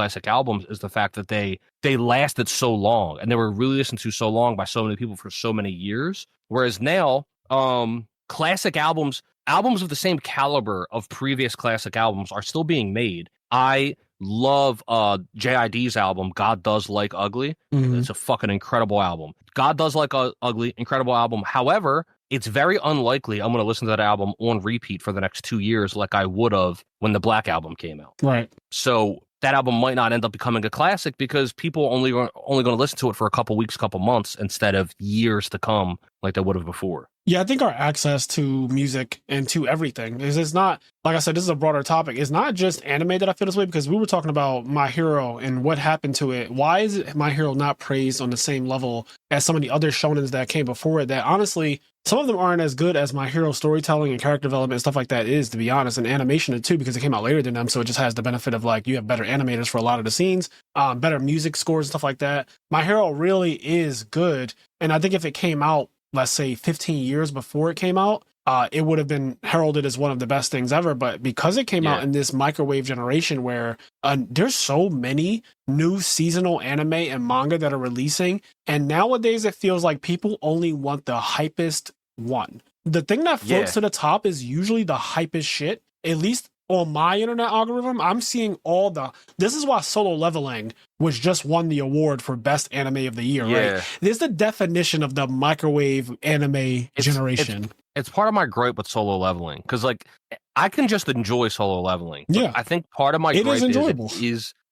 is the fact that they lasted so long and they were really listened to so long by so many people for so many years. Whereas now, classic albums of the same caliber of previous classic albums are still being made. I love JID's album, God Does Like Ugly. Mm-hmm. It's a fucking incredible album. God Does Like Ugly, incredible album. However, it's very unlikely I'm going to listen to that album on repeat for the next 2 years like I would have when the Black Album came out. Right. So that album might not end up becoming a classic because people are only going to listen to it for a couple weeks, couple months instead of years to come like they would have before. Yeah, I think our access to music and to everything is, it's not, like I said, this is a broader topic. It's not just anime that I feel this way, because we were talking about My Hero and what happened to it. Why is it My Hero not praised on the same level as some of the other shonens that came before it that honestly, some of them aren't as good as My Hero storytelling and character development and stuff like that is, to be honest, and animation too, because it came out later than them. So it just has the benefit of like, you have better animators for a lot of the scenes, better music scores and stuff like that. My Hero really is good. And I think if it came out, let's say 15 years before it came out, it would have been heralded as one of the best things ever. But because it came out in this microwave generation where there's so many new seasonal anime and manga that are releasing, and nowadays it feels like people only want the hypest one. The thing that floats to the top is usually the hypest shit. At least on my internet algorithm, I'm seeing this is why Solo Leveling was just won the award for best anime of the year, right? This is the definition of the microwave anime generation. It's part of my gripe with Solo Leveling, because like I can just enjoy Solo Leveling. Yeah, I think part of my gripe is enjoyable.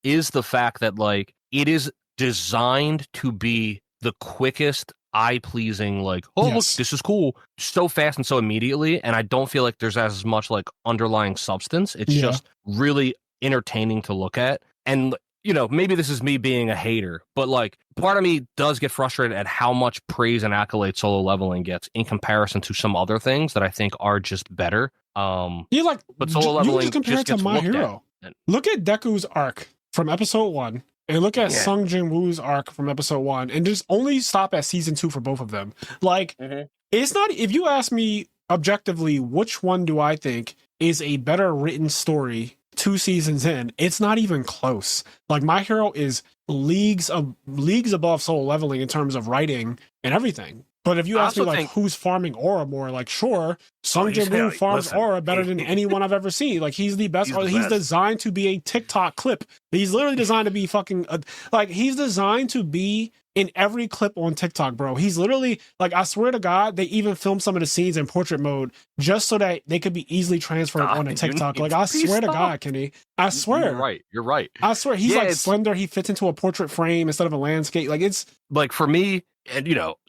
is the fact that like it is designed to be the quickest, eye-pleasing, like, look, this is cool, so fast and so immediately, and I don't feel like there's as much like underlying substance. It's just really entertaining to look at. And maybe this is me being a hater, but like part of me does get frustrated at how much praise and accolade Solo Leveling gets in comparison to some other things that I think are just better. But Solo Leveling, you just compare it to My Hero. Look at Deku's arc from episode 1. And look at Sung Jin Woo's arc from episode 1, and just only stop at season 2 for both of them. Like, it's not, if you ask me objectively, which one do I think is a better written story 2 seasons in, it's not even close. Like, My Hero is leagues above Solo Leveling in terms of writing and everything. But if you ask me, like, who's farming Aura more, like, sure, Sung Jin Woo farms Aura better than anyone I've ever seen. Like, he's the best. He's designed to be a TikTok clip. He's literally designed to be fucking, he's designed to be in every clip on TikTok, bro. He's literally, like, I swear to God, they even filmed some of the scenes in portrait mode just so that they could be easily transferred onto TikTok. Like, I swear to God, Kenny. I swear. You're right. I swear. He's, like, slender. He fits into a portrait frame instead of a landscape. Like, it's... Like, for me, and,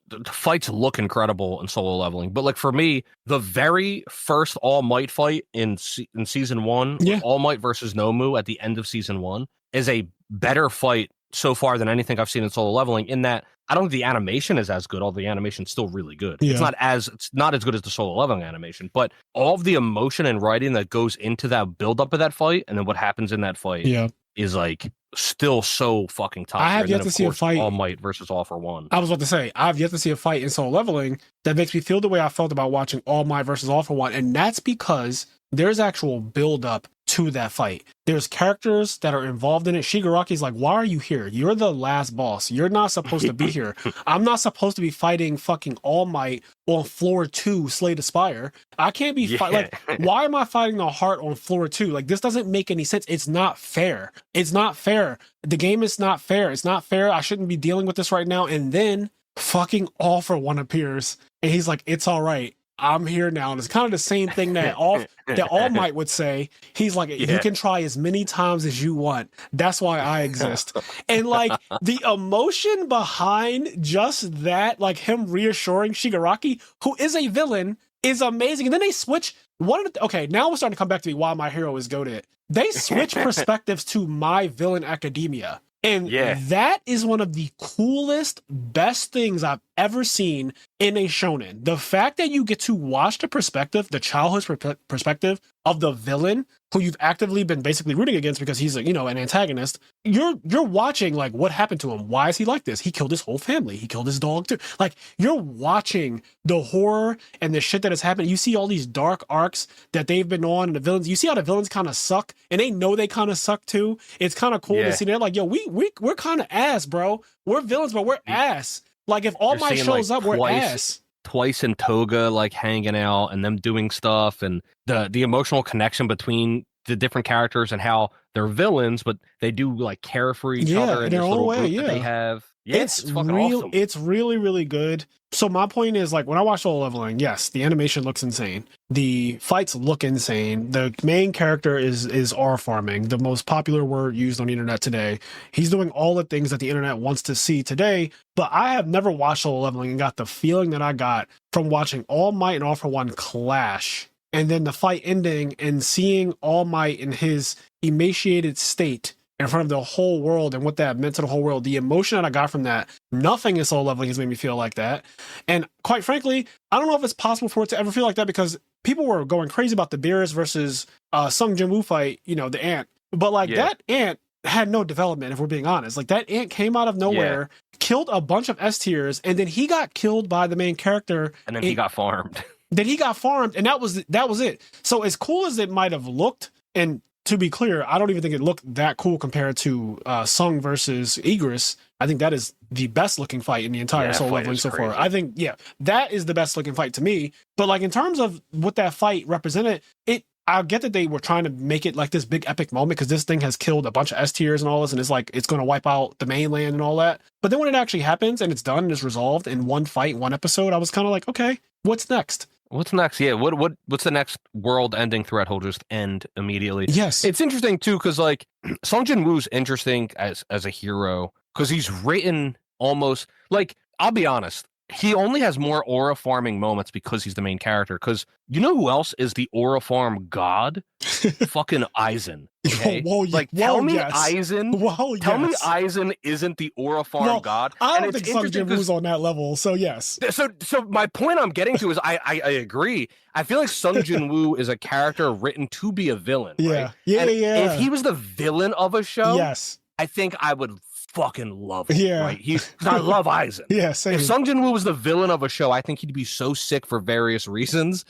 the fights look incredible in Solo Leveling, but like for me, the very first All Might fight in season 1, All Might versus Nomu at the end of season 1, is a better fight so far than anything I've seen in Solo Leveling. In that, I don't think the animation is as good, although the animation's still really good. It's not as good as the Solo Leveling animation, but all of the emotion and writing that goes into that build up of that fight, and then what happens in that fight, is like still so fucking top. I have yet to see a fight All Might versus All for One. I was about to say, I've yet to see a fight in Solo Leveling that makes me feel the way I felt about watching All Might versus All for One, and that's because there's actual build up to that fight. There's characters that are involved in it. Shigaraki's like, why are you here? You're the last boss. You're not supposed to be here. I'm not supposed to be fighting fucking All Might on floor 2, Slay the Spire. I can't be why am I fighting the heart on floor 2? Like, this doesn't make any sense. It's not fair. It's not fair. The game is not fair. It's not fair. I shouldn't be dealing with this right now. And then fucking All for One appears and he's like, it's all right. I'm here now. And it's kind of the same thing that All Might would say. He's like, you can try as many times as you want. That's why I exist. And like the emotion behind just that, like him reassuring Shigaraki, who is a villain, is amazing. And then they switch okay, now we're starting to come back to me why My Hero is goated. They switch perspectives to My Villain Academia. And that is one of the coolest, best things I've ever seen in a shonen. The fact that you get to watch the perspective, the childhood perspective of the villain who you've actively been basically rooting against because he's an antagonist. You're watching like what happened to him. Why is he like this? He killed his whole family. He killed his dog too. Like you're watching the horror and the shit that has happened. You see all these dark arcs that they've been on, and the villains. You see how the villains kind of suck, and they know they kind of suck too. It's kind of cool to see. They're like, yo, we're kind of ass, bro. We're villains, but we're ass. Like if All Might shows up, we're ass. Twice in Toga, like hanging out and them doing stuff, and the emotional connection between the different characters and how they're villains, but they do like care for each other in their own way. That they have. Yeah, it's fucking awesome. It's really, really good. So my point is, like, when I watch Solo Leveling, yes, the animation looks insane. The fights look insane. The main character is R farming, the most popular word used on the internet today. He's doing all the things that the internet wants to see today, but I have never watched Solo Leveling and got the feeling that I got from watching All Might and All for One clash, and then the fight ending and seeing All Might in his emaciated state in front of the whole world and what that meant to the whole world. The emotion that I got from that, nothing in Solo Leveling has made me feel like that. And quite frankly, I don't know if it's possible for it to ever feel like that because people were going crazy about the Beerus versus Sung Jin Woo fight, the ant. But like that ant had no development, if we're being honest. Like that ant came out of nowhere, killed a bunch of S tiers, and then he got killed by the main character. And then he got farmed. Then he got farmed, and that was it. So as cool as it might have looked, and to be clear, I don't even think it looked that cool compared to Sung versus Igris. I think that is the best looking fight in the entire Soul Leveling so far. I think, that is the best looking fight to me. But like in terms of what that fight represented, I get that they were trying to make it like this big epic moment because this thing has killed a bunch of S tiers and all this, and it's like it's going to wipe out the mainland and all that. But then when it actually happens and it's done and it's resolved in one fight, one episode, I was kind of like, okay, what's next? What's next? Yeah, what's the next world-ending threat? He'll just end immediately. Yes, it's interesting too because like Sung Jin Woo's interesting as a hero because he's written almost like, I'll be honest, he only has more aura farming moments because he's the main character. Because you know who else is the aura farm god? Fucking Aizen. Okay? Tell me Aizen. Tell me Aizen isn't the aura farm god. I don't think Sung Jin Woo's on that level. So yes. So my point I'm getting to is I agree. I feel like Sung Jin Woo is a character written to be a villain. Yeah. Right? Yeah. If he was the villain of a show, yes, I think I would fucking love him. Yeah. Right? Because I love Aizen. Yeah, same. If Sung Jin Woo was the villain of a show, I think he'd be so sick for various reasons.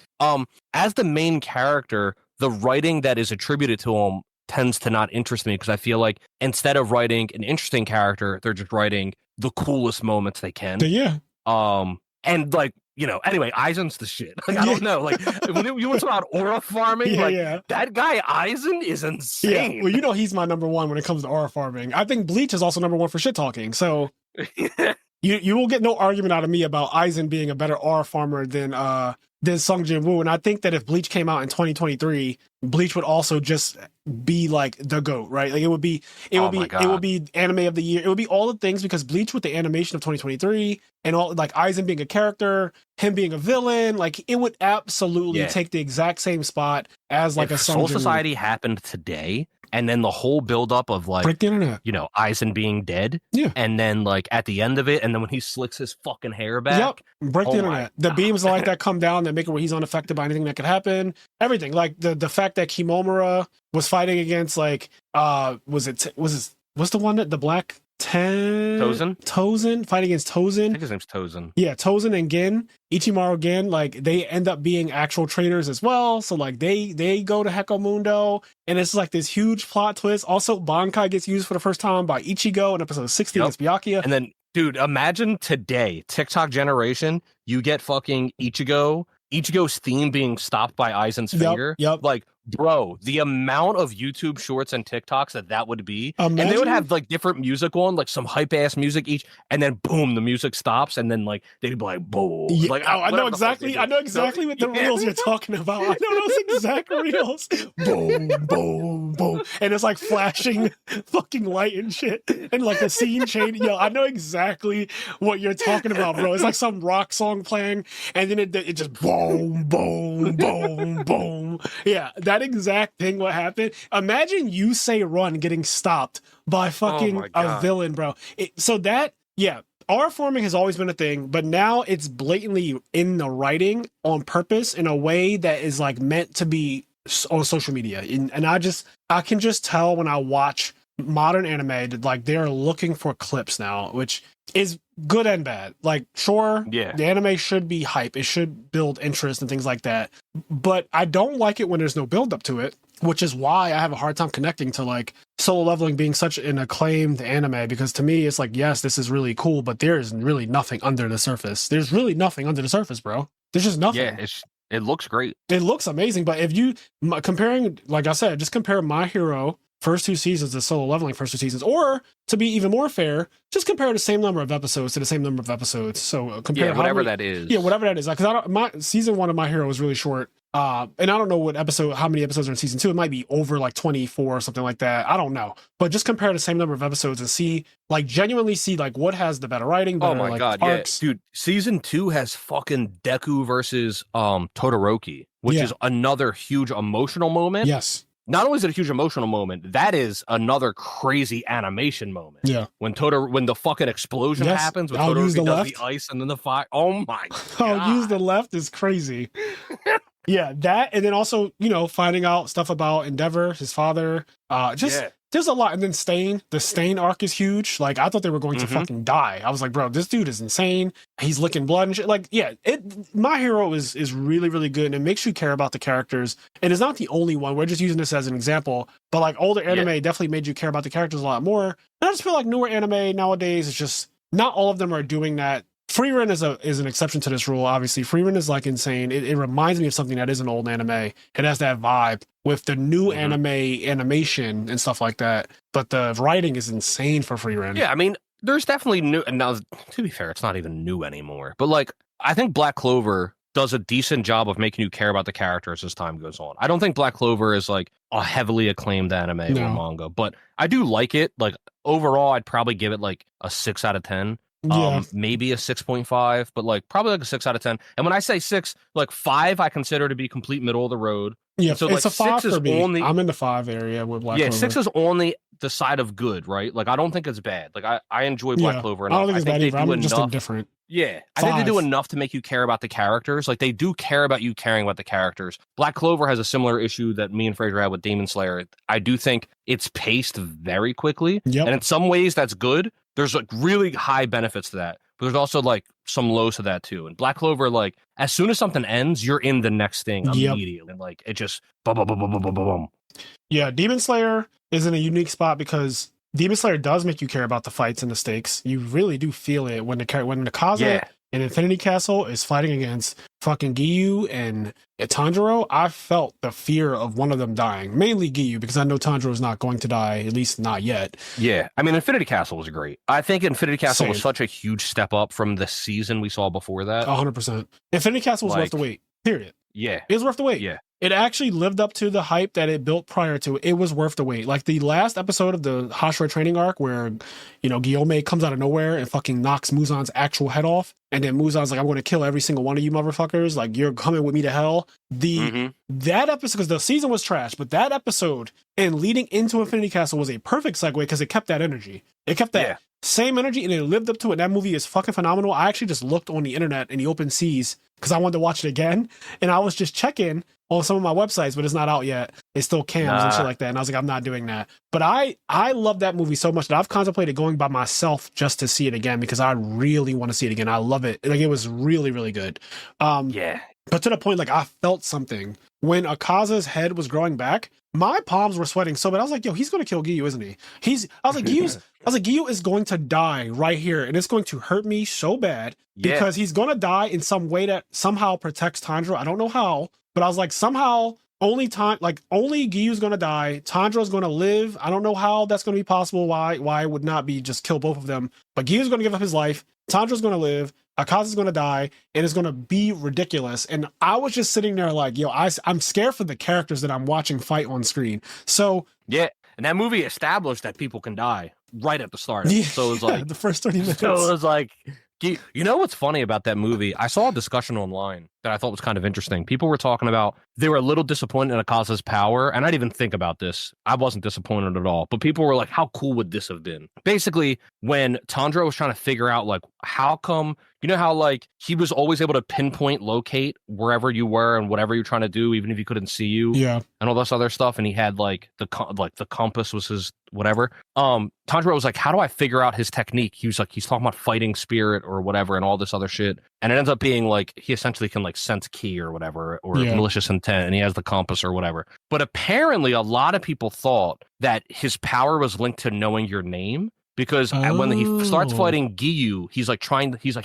As the main character, the writing that is attributed to him tends to not interest me because I feel like instead of writing an interesting character, they're just writing the coolest moments they can. Yeah. And like, anyway, Aizen's the shit. Like, I don't know. Like, when you want to talk about aura farming, that guy Aizen is insane. Yeah. Well, he's my number one when it comes to aura farming. I think Bleach is also number one for shit talking. So you will get no argument out of me about Aizen being a better aura farmer than Sung Jin Woo. And I think that if Bleach came out in 2023, Bleach would also just be like the GOAT, right? Like it would be anime of the year. It would be all the things because Bleach with the animation of 2023 and all like Aizen being a character, him being a villain, like it would absolutely take the exact same spot as like if a Sung Jin Woo. Soul Society happened today. And then the whole buildup of like, break the internet. Aizen being dead. Yeah. And then like at the end of it, and then when he slicks his fucking hair back. Yep. Break the internet. The beams like that come down that make it where he's unaffected by anything that could happen. Everything. Like the fact that Kimomura was fighting against like, what's the one that the black Tozen fighting against Tozen. I think his name's Tozen. Yeah, Tozen and Gin, Ichimaru Gin, like they end up being actual traitors as well. So like they go to Heko Mundo, and it's like this huge plot twist. Also, Bankai gets used for the first time by Ichigo in episode 60 against Byakuya. And then, dude, imagine today, TikTok generation, you get fucking Ichigo's theme being stopped by Aizen's finger. Yep. Like, bro, the amount of YouTube shorts and TikToks that would be, imagine. And they would have like different music on, like some hype ass music each, and then boom, the music stops, and then like they'd be like, boom. Yeah, like, I know exactly what the reels you're talking about. I know those exact reels. Boom, boom, boom, and it's like flashing fucking light and shit, and like the scene change. Yo, I know exactly what you're talking about, bro. It's like some rock song playing, and then it just boom, boom, boom, boom. Yeah. That exact thing what happened. Imagine you say run getting stopped by fucking a villain, bro. Aura forming has always been a thing, but now it's blatantly in the writing on purpose in a way that is like meant to be on social media. And I can just tell when I watch modern anime that like they're looking for clips now, which is good and bad. Like, sure, the anime should be hype. It should build interest and things like that. But I don't like it when there's no build up to it, which is why I have a hard time connecting to like Solo Leveling being such an acclaimed anime, because to me, it's like, yes, this is really cool, but there is really nothing under the surface. There's really nothing under the surface, bro. There's just nothing. Yeah, it looks great. It looks amazing. But if you comparing, like I said, just compare My Hero first 2 seasons to Solo Leveling first 2 seasons, or to be even more fair, just compare the same number of episodes to the same number of episodes. So compare whatever that is. Yeah, whatever that is. Because my season 1 of My Hero was really short. And I don't know how many episodes are in season 2. It might be over like 24 or something like that. I don't know. But just compare the same number of episodes and genuinely see like what has the better writing, better, oh my god, arcs. Yeah. Dude, season 2 has fucking Deku versus Todoroki, which is another huge emotional moment. Yes. Not only is it a huge emotional moment, that is another crazy animation moment. Yeah. When the fucking explosion happens, when Todoroki does the ice and then the fire. Oh my god. I'll use the left is crazy. Yeah, that, and then also, finding out stuff about Endeavor, his father. there's a lot. And then the Stain arc is huge. Like, I thought they were going to fucking die. I was like, bro, this dude is insane. He's licking blood and shit. Like, yeah, My Hero is really, really good, and it makes you care about the characters. And it's not the only one. We're just using this as an example. But like, older anime definitely made you care about the characters a lot more. And I just feel like newer anime nowadays is just not all of them are doing that. Frieren is an exception to this rule. Obviously, Frieren is like insane. It reminds me of something that is an old anime. It has that vibe with the new anime animation and stuff like that. But the writing is insane for Frieren. Yeah, I mean, there's definitely new. And now, to be fair, it's not even new anymore. But like, I think Black Clover does a decent job of making you care about the characters as time goes on. I don't think Black Clover is like a heavily acclaimed anime or manga, but I do like it. Like, overall, I'd probably give it like a 6 out of 10. Maybe a 6.5, but like probably like a 6 out of 10. And when I say 6, like 5, I consider to be complete middle of the road. Yeah, so it's like a 5 6 for me. I'm in the 5 5 area with Black Clover. 6 is on the side of good, right? Like, I don't think it's bad. Like, I enjoy Black Clover enough. I don't think it's bad either. I'm just indifferent. Yeah, I think they do enough to make you care about the characters. Like, they do care about you caring about the characters. Black Clover has a similar issue that me and Frazier had with Demon Slayer. I do think it's paced very quickly. And in some ways, that's good. There's like really high benefits to that. But there's also like some lows to that too. And Black Clover, like, as soon as something ends, you're in the next thing immediately. And like, it just boom, boom, boom, boom, boom, boom, boom. Yeah, Demon Slayer is in a unique spot because Demon Slayer does make you care about the fights and the stakes. You really do feel it when the Kaza in Infinity Castle is fighting against fucking Giyu and Tanjiro. I felt the fear of one of them dying, mainly Giyu, because I know Tanjiro is not going to die, at least not yet. Yeah, I mean, Infinity Castle was great. I think Infinity Castle was such a huge step up from the season we saw before that. 100%. Infinity Castle was worth the wait, period. Yeah. It was worth the wait. Yeah. It actually lived up to the hype that it built prior to it. It was worth the wait. Like the last episode of the Hashira training arc where, Guillaume comes out of nowhere and fucking knocks Muzan's actual head off. And then Muzan's like, I'm going to kill every single one of you motherfuckers. Like, you're coming with me to hell. That episode, because the season was trash, but that episode and leading into Infinity Castle was a perfect segue because it kept that energy. It kept that same energy and it lived up to it. That movie is fucking phenomenal. I actually just looked on the internet in the open seas because I wanted to watch it again. And I was just checking on some of my websites, but it's not out yet. It's still cams and shit like that. And I was like, I'm not doing that. But I love that movie so much that I've contemplated going by myself just to see it again because I really want to see it again. I love it. Like, it was really, really good. But to the point, like, I felt something when Akaza's head was growing back. My palms were sweating so bad. I was like, yo, he's going to kill Giyu, isn't he? I was like, Giyu is going to die right here. And it's going to hurt me so bad because he's going to die in some way that somehow protects Tanjiro. I don't know how, but I was like, somehow only Giyu's going to die. Tanjiro's going to live. I don't know how that's going to be possible. Why it would not be just kill both of them. But Giyu's going to give up his life. Tanjiro's going to live. Akaza's going to die, and it's going to be ridiculous. And I was just sitting there like, yo, I'm scared for the characters that I'm watching fight on screen. So yeah, and that movie established that people can die right at the start. So it was like the first 30 minutes. So it was like, you know what's funny about that movie? I saw a discussion online that I thought was kind of interesting. People were talking about they were a little disappointed in Akaza's power, and I didn't even think about this. I wasn't disappointed at all, but people were like, how cool would this have been? Basically, when Tanjiro was trying to figure out, like, how come, you know how, like, he was always able to pinpoint, locate wherever you were and whatever you're trying to do, even if he couldn't see you, and all this other stuff, and he had, like, the compass was his whatever. Tanjiro was like, how do I figure out his technique? He was like, he's talking about fighting spirit or whatever and all this other shit. And it ends up being like he essentially can like sense ki or whatever or malicious intent, and he has the compass or whatever. But apparently a lot of people thought that his power was linked to knowing your name because when he starts fighting Giyu, he's like,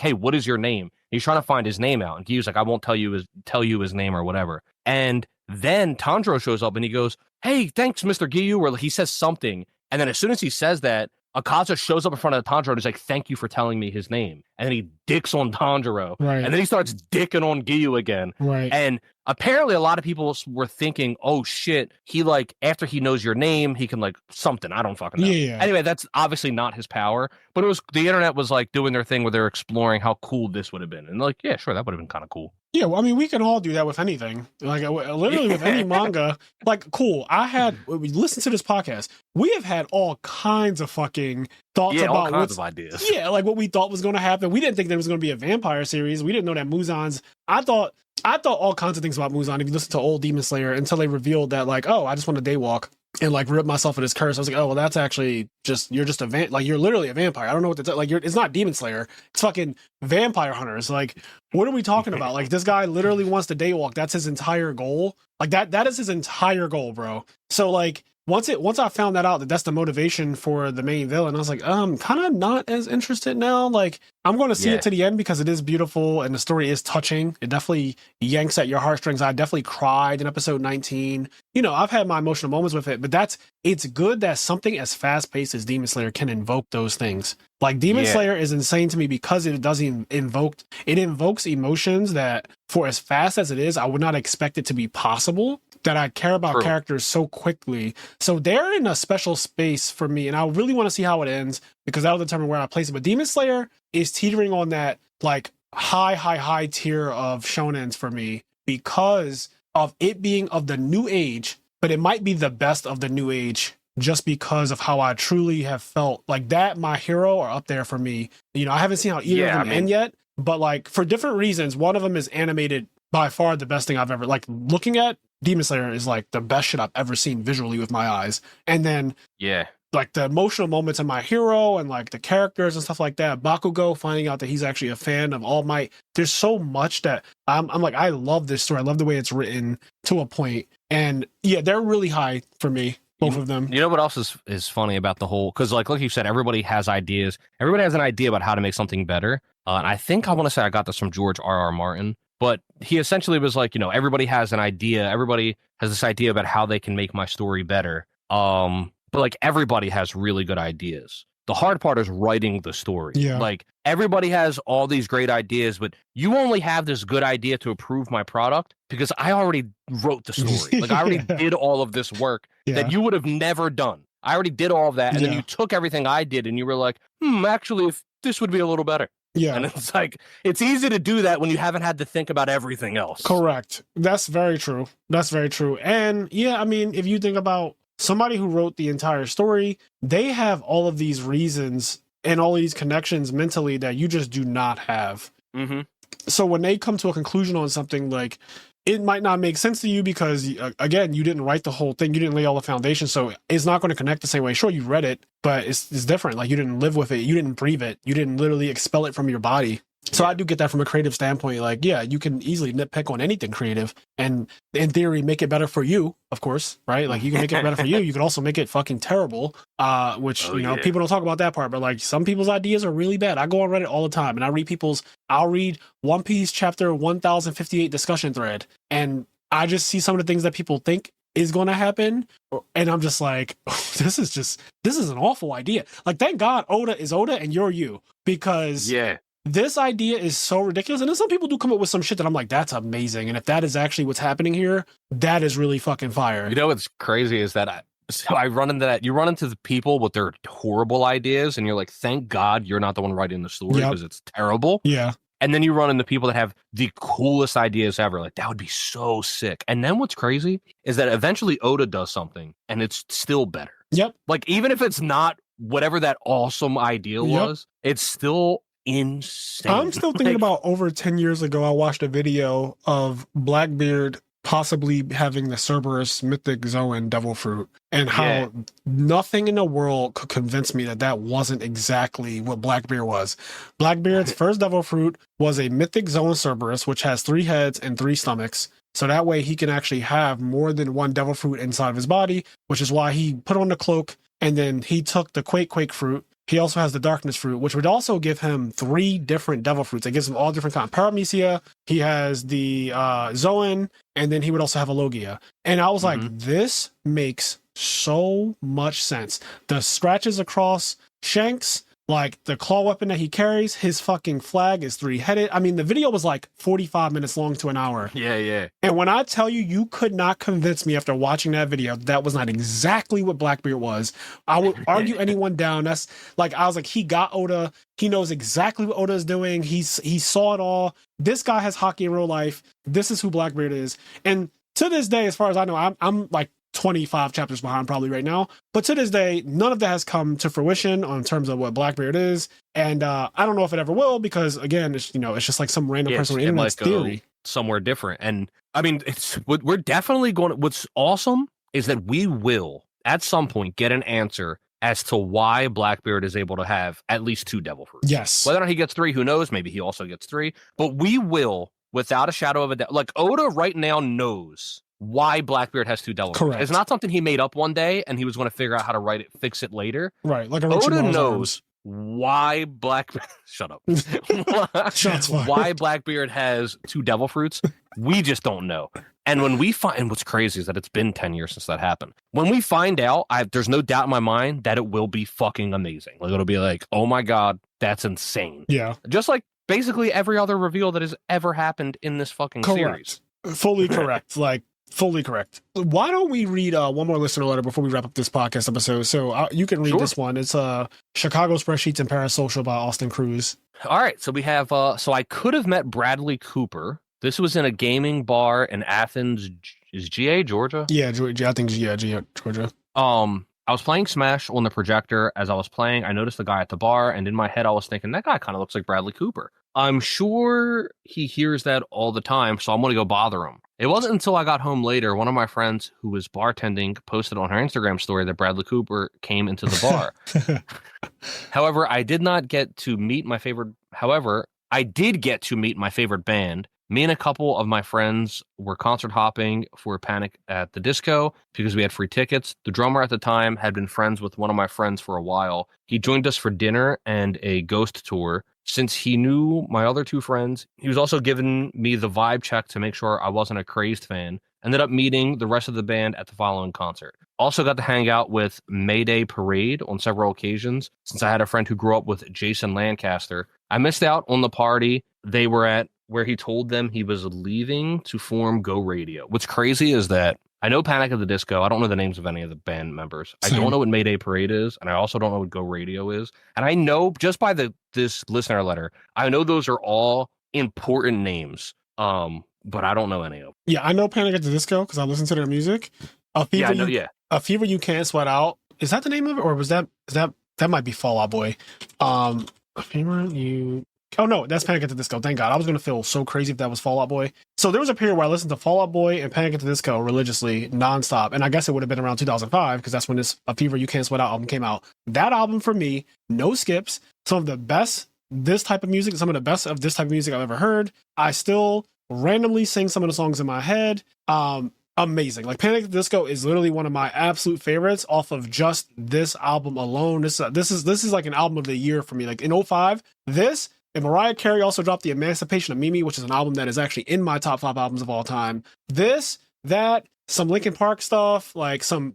hey, what is your name? He's trying to find his name out, and Giyu's like, I won't tell you his name or whatever. And then Tanjiro shows up and he goes, hey, thanks, Mr. Giyu, or he says something. And then as soon as he says that, Akaza shows up in front of Tanjiro and he's like, thank you for telling me his name. And then he dicks on Tanjiro. Right. And then he starts dicking on Giyu again. Right. And apparently a lot of people were thinking, oh shit, he like, after he knows your name, he can like something. I don't fucking know. Yeah. Anyway, that's obviously not his power, but it was, the internet was like doing their thing where they're exploring how cool this would have been. And like, yeah, sure, that would have been kind of cool. Yeah, well, I mean, we can all do that with anything. Like, literally with any manga. Like, cool. We listen to this podcast. We have had all kinds of fucking thoughts about all kinds of ideas. Yeah, like what we thought was going to happen. We didn't think there was going to be a vampire series. We didn't know that Muzan's. I thought all kinds of things about Muzan if you listen to old Demon Slayer until they revealed that, like, oh, I just want to daywalk. and like rip myself of this curse. I was like, oh well, that's actually just you're just a like you're literally a vampire. I don't know what to like. It's not Demon Slayer. It's fucking vampire hunters. Like, what are we talking about? Like, this guy literally wants to daywalk. That's his entire goal. Like that is his entire goal, bro. So like once I found that out, that's the motivation for the main villain, I was like, kind of not as interested now. Like, I'm going to see it to the end because it is beautiful and the story is touching. It definitely yanks at your heartstrings. I definitely cried in episode 19. You know, I've had my emotional moments with it, but it's good that something as fast paced as Demon Slayer can invoke those things. Like, Demon Slayer is insane to me because it doesn't invokes emotions that, for as fast as it is, I would not expect it to be possible. That I care about characters so quickly. So they're in a special space for me, and I really want to see how it ends because that'll determine where I place it. But Demon Slayer is teetering on that like high tier of shonens for me because of it being of the new age, but it might be the best of the new age just because of how I truly have felt. Like that, My Hero are up there for me. You know, I haven't seen how either of them end yet, but like for different reasons, one of them is animated by far the best thing I've ever, like, looking at Demon Slayer is like the best shit I've ever seen visually with my eyes. And then like the emotional moments of My Hero and like the characters and stuff like that. Bakugo finding out that he's actually a fan of All Might. There's so much that I'm like, I love this story. I love the way it's written to a point. And yeah, they're really high for me. Both of them. You know what else is funny about the whole, because like you said, everybody has ideas. Everybody has an idea about how to make something better. And I think I want to say I got this from George R.R. Martin. But he essentially was like, you know, everybody has an idea. Everybody has this idea about how they can make my story better. But like everybody has really good ideas. The hard part is writing the story. Yeah. Like everybody has all these great ideas, but you only have this good idea to approve my product because I already wrote the story. Like I already did all of this work that you would have never done. I already did all of that. And then you took everything I did and you were like, actually, if this would be a little better. Yeah. And it's like, it's easy to do that when you haven't had to think about everything else. Correct. That's very true. That's very true. And yeah, I mean, if you think about somebody who wrote the entire story, they have all of these reasons and all of these connections mentally that you just do not have. Mm-hmm. So when they come to a conclusion on something, like, it might not make sense to you because, again, you didn't write the whole thing. You didn't lay all the foundation. So it's not going to connect the same way. Sure, you read it, but it's different. Like, you didn't live with it. You didn't breathe it. You didn't literally expel it from your body. So I do get that from a creative standpoint. Like, yeah, you can easily nitpick on anything creative and in theory make it better for you, of course, right? Like, you can make it better for you. You can also make it fucking terrible, which, people don't talk about that part, but like some people's ideas are really bad. I go on Reddit all the time and I'll read One Piece chapter 1058 discussion thread. And I just see some of the things that people think is going to happen. And I'm just like, this is an awful idea. Like, thank God Oda is Oda and you're you, because this idea is so ridiculous. And then some people do come up with some shit that I'm like, that's amazing. And if that is actually what's happening here, that is really fucking fire. You know what's crazy is that I run into that. You run into the people with their horrible ideas and you're like, thank God you're not the one writing the story because it's terrible. Yeah. And then you run into people that have the coolest ideas ever. Like, that would be so sick. And then what's crazy is that eventually Oda does something and it's still better. Yep. Like, even if it's not whatever that awesome idea was, it's still insane. I'm still thinking about over 10 years ago, I watched a video of Blackbeard possibly having the Cerberus Mythic Zoan Devil Fruit, and how nothing in the world could convince me that that wasn't exactly what Blackbeard was. Blackbeard's first Devil Fruit was a Mythic Zoan Cerberus, which has 3 heads and 3 stomachs. So that way he can actually have more than one Devil Fruit inside of his body, which is why he put on the cloak, and then he took the Quake Fruit. He also has the Darkness Fruit, which would also give him 3 different Devil Fruits. It gives him all different kinds. Paramecia, he has the Zoan, and then he would also have a Logia. And I was like, this makes so much sense. The scratches across Shanks, like the claw weapon that he carries, his fucking flag is 3-headed. I mean, the video was like 45 minutes long to an hour. Yeah. And when I tell you, you could not convince me after watching that video, that was not exactly what Blackbeard was. I would argue anyone down. That's like, I was like, he got Oda. He knows exactly what Oda is doing. He saw it all. This guy has hockey in real life. This is who Blackbeard is. And to this day, as far as I know, I'm like 25 chapters behind probably right now, but to this day none of that has come to fruition on terms of what Blackbeard is, and I don't know if it ever will, because again, it's just like some random person on the internet's theory somewhere different. And I mean, we're definitely going to, what's awesome is that we will at some point get an answer as to why Blackbeard is able to have at least 2 devil fruits. Yes. Whether or not he gets 3, who knows? Maybe he also gets 3. But we will, without a shadow of a doubt, like Oda right now knows why Blackbeard has 2 devil fruits. Correct. It's not something he made up one day and he was going to figure out how to fix it later. Right. Like Oda knows why Blackbeard shut up. Why Blackbeard has 2 devil fruits. We just don't know. And when we find, and what's crazy is that it's been 10 years since that happened. When we find out, there's no doubt in my mind that it will be fucking amazing. Like, it'll be like, oh my God, that's insane. Yeah. Just like basically every other reveal that has ever happened in this fucking series. Fully correct. Like, fully correct. Why don't we read one more listener letter before we wrap up this podcast episode? So you can read this one. It's Chicago Spreadsheets and Parasocial by Austin Cruz. All right. So we have, so I could have met Bradley Cooper. This was in a gaming bar in Athens. Is GA, Georgia? Yeah, I think GA, Georgia. I was playing Smash on the projector. As I was playing, I noticed the guy at the bar, and in my head, I was thinking, that guy kind of looks like Bradley Cooper. I'm sure he hears that all the time, so I'm going to go bother him. It wasn't until I got home later, one of my friends who was bartending posted on her Instagram story that Bradley Cooper came into the bar. However, I did get to meet my favorite band. Me and a couple of my friends were concert hopping for Panic at the Disco because we had free tickets. The drummer at the time had been friends with one of my friends for a while. He joined us for dinner and a ghost tour. Since he knew my other 2 friends, he was also giving me the vibe check to make sure I wasn't a crazed fan. Ended up meeting the rest of the band at the following concert. Also got to hang out with Mayday Parade on several occasions since I had a friend who grew up with Jason Lancaster. I missed out on the party they were at where he told them he was leaving to form Go Radio. What's crazy is that I know Panic at the Disco. I don't know the names of any of the band members. Same. I don't know what Mayday Parade is, and I also don't know what Go Radio is. And I know just by this listener letter, I know those are all important names, but I don't know any of them. Yeah, I know Panic at the Disco because I listen to their music. A Fever You Can't Sweat Out. Is that the name of it, or was that might be Fall Out Boy? A Fever You. Oh no, that's Panic at the Disco. Thank God. I was going to feel so crazy if that was Fall Out Boy. So there was a period where I listened to Fall Out Boy and Panic at the Disco religiously, nonstop. And I guess it would have been around 2005 because that's when this A Fever You Can't Sweat Out album came out. That album for me, no skips. Some of the best of this type of music I've ever heard. I still randomly sing some of the songs in my head. Amazing. Like Panic at the Disco is literally one of my absolute favorites off of just this album alone. This is like an album of the year for me. Like in 2005, this. And Mariah Carey also dropped The Emancipation of Mimi, which is an album that is actually in my top 5 albums of all time. This, that, some Linkin Park stuff, like some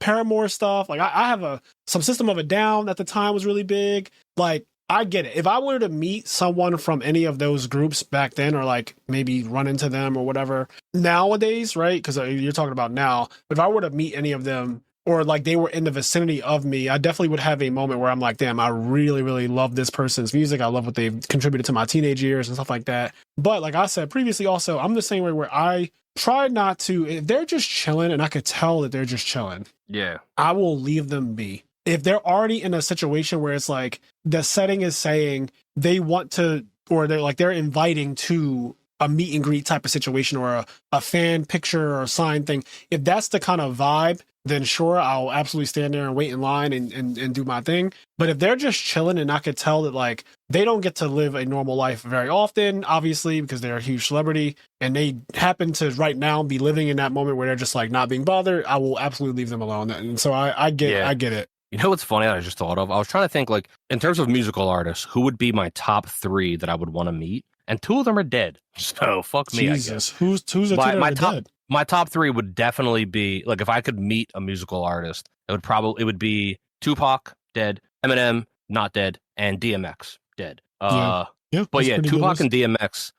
Paramore stuff. Like I have some System of a Down at the time was really big. Like I get it. If I were to meet someone from any of those groups back then, or like maybe run into them or whatever nowadays, right? Because you're talking about now. If I were to meet any of them, or like they were in the vicinity of me, I definitely would have a moment where I'm like, damn, I really, really love this person's music. I love what they've contributed to my teenage years and stuff like that. But like I said previously, also, I'm the same way where I try not to, if they're just chilling and I could tell that they're just chilling, yeah, I will leave them be. If they're already in a situation where it's like the setting is saying they want to, or they're inviting to a meet and greet type of situation or a fan picture or a sign thing, if that's the kind of vibe, then sure, I'll absolutely stand there and wait in line and do my thing. But if they're just chilling and I could tell that like they don't get to live a normal life very often, obviously, because they're a huge celebrity and they happen to right now be living in that moment where they're just like not being bothered, I will absolutely leave them alone. And so I get it. You know what's funny that I just thought of? I was trying to think like in terms of musical artists, who would be my top 3 that I would want to meet? And 2 of them are dead. So fuck me, Jesus. I guess. Who's the 2 that are dead? My top 3 would definitely be like if I could meet a musical artist, it would be Tupac, dead, Eminem, not dead, and DMX, dead. But yeah, Tupac and DMX.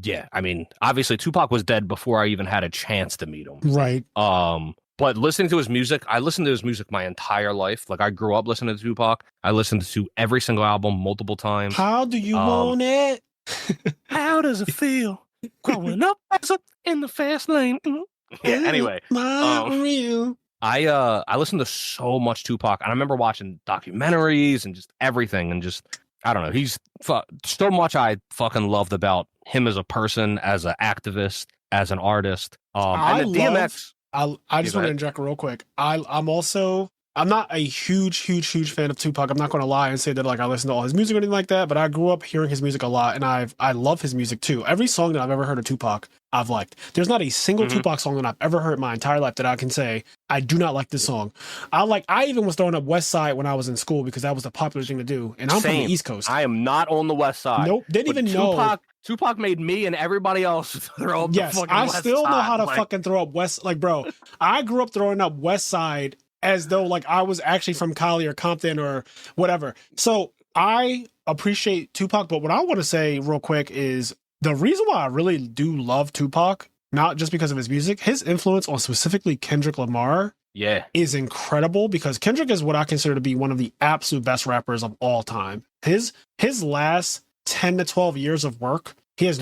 Yeah, I mean, obviously Tupac was dead before I even had a chance to meet him. Right. But listening to his music, I listened to his music my entire life. Like I grew up listening to Tupac. I listened to every single album multiple times. How do you want it? How does it feel? Growing up in the fast lane. Yeah, anyway. I listened to so much Tupac, and I remember watching documentaries and just everything, and just I don't know. He's so much I fucking loved about him as a person, as an activist, as an artist. And the DMX. I just want to interject real quick. I'm not a huge fan of Tupac. I'm not going to lie and say that like I listen to all his music or anything like that, but I grew up hearing his music a lot, and I love his music too. Every song that I've ever heard of Tupac, I've liked. There's not a single Tupac song that I've ever heard in my entire life that I can say I do not like this song. I even was throwing up West Side when I was in school because that was the popular thing to do, and I'm from the East Coast. I am not on the West Side. Nope, didn't even know. Tupac made me and everybody else throw up the fucking West Side. I still know how to fucking throw up West. Like, bro, I grew up throwing up West Side as though like I was actually from Cali or Compton or whatever. So I appreciate Tupac, but what I want to say real quick is the reason why I really do love Tupac, not just because of his music, his influence on specifically Kendrick Lamar is incredible, because Kendrick is what I consider to be one of the absolute best rappers of all time. His last 10 to 12 years of work, he has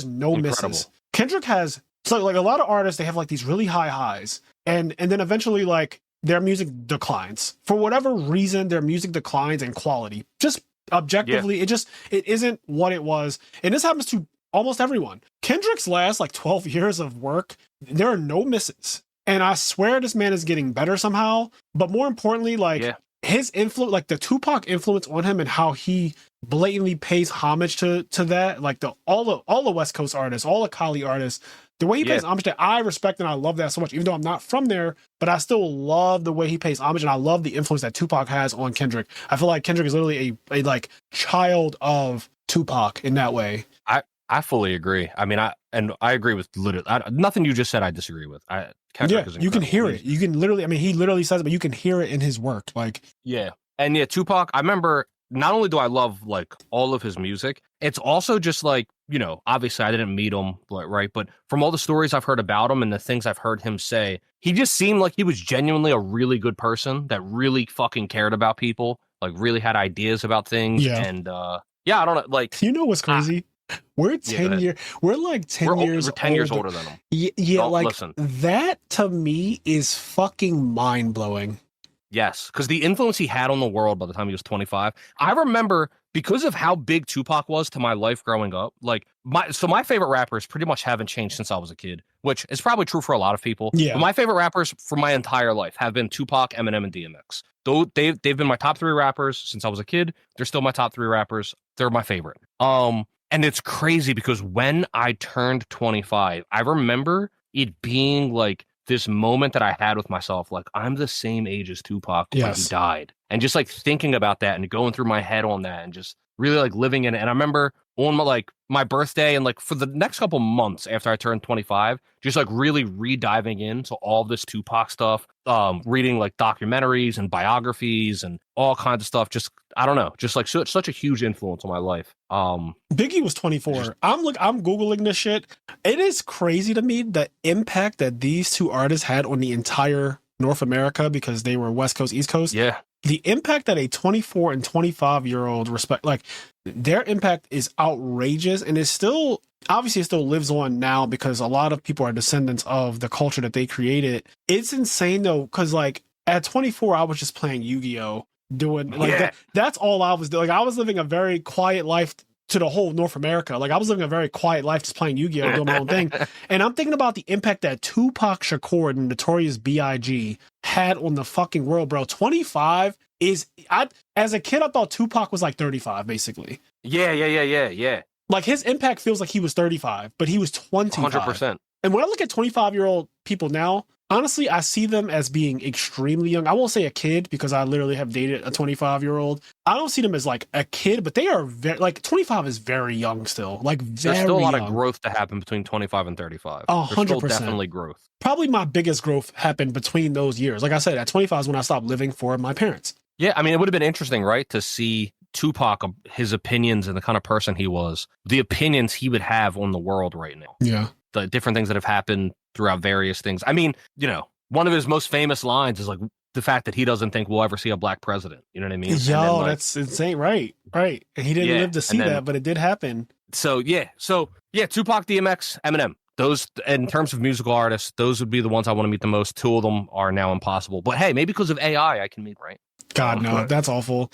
no misses. Kendrick has, so like a lot of artists, they have like these really high highs and then eventually like their music declines. For whatever reason, their music declines in quality. Just objectively, it isn't what it was. And this happens to almost everyone. Kendrick's last like 12 years of work, there are no misses. And I swear this man is getting better somehow. But more importantly, like his influence, like the Tupac influence on him and how he blatantly pays homage to that, like all the West Coast artists, all the Cali artists, the way he pays homage to, I respect and I love that so much, even though I'm not from there, but I still love the way he pays homage, and I love the influence that Tupac has on Kendrick. I feel like Kendrick is literally a like child of Tupac in that way. I fully agree. I mean, I agree with literally nothing you just said. I disagree with. Kendrick is you can hear it. You can literally. I mean, he literally says it, but you can hear it in his work. Like, Tupac. I remember. Not only do I love like all of his music, it's also just like, you know, obviously I didn't meet him, right? But from all the stories I've heard about him and the things I've heard him say, he just seemed like he was genuinely a really good person that really fucking cared about people, like really had ideas about things. Yeah. And I don't know, like, you know what's crazy? We're 10 years. We're like 10 years. We're 10 years older than him. Yeah, like listen. That to me is fucking mind blowing. Yes, because the influence he had on the world by the time he was 25. I remember, because of how big Tupac was to my life growing up, like my favorite rappers pretty much haven't changed since I was a kid, which is probably true for a lot of people. Yeah. But my favorite rappers for my entire life have been Tupac, Eminem, and DMX. Though they've been my top 3 rappers since I was a kid. They're still my top 3 rappers. They're my favorite. And it's crazy because when I turned 25, I remember it being like this moment that I had with myself, like I'm the same age as Tupac when he died, and just like thinking about that and going through my head on that and just really like living in it. And I remember on my birthday and like for the next couple months after I turned 25, just like really re-diving into all this Tupac stuff, reading like documentaries and biographies and all kinds of stuff. Just, I don't know, just like such a huge influence on my life. Biggie was 24. I'm Googling this shit. It is crazy to me the impact that these two artists had on the entire North America, because they were West Coast, East Coast. Yeah. The impact that a 24 and 25-year-old like their impact is outrageous, and it's still, obviously it still lives on now because a lot of people are descendants of the culture that they created. It's insane though, because like at 24, I was just playing Yu-Gi-Oh! Doing like that's all I was doing. Like I was living a very quiet life to the whole North America. Like I was living a very quiet life just playing Yu-Gi-Oh! Doing my own thing. And I'm thinking about the impact that Tupac Shakur and Notorious B.I.G. had on the fucking world, bro. 25 is, as a kid, I thought Tupac was like 35, basically. Yeah. Like his impact feels like he was 35, but he was 25. 100%. And when I look at 25-year-old people now, honestly, I see them as being extremely young. I won't say a kid because I literally have dated a 25-year-old. I don't see them as like a kid, but they are very, like 25 is very young still. Like very There's still a lot young. of growth to happen between 25 and 35. 100%. There's still definitely growth. Probably my biggest growth happened between those years. Like I said, at 25 is when I stopped living for my parents. Yeah, I mean, it would have been interesting, right, to see Tupac, his opinions and the kind of person he was, the opinions he would have on the world right now. Yeah. The different things that have happened throughout various things. I mean, you know, one of his most famous lines is like the fact that he doesn't think we'll ever see a black president. You know what I mean? Yo, like, that's insane. Right. And he didn't live to see that, but it did happen. So Tupac, DMX, Eminem. Those, in terms of musical artists, those would be the ones I want to meet the most. 2 of them are now impossible. But hey, maybe because of AI, I can meet, right? God, no, that's awful.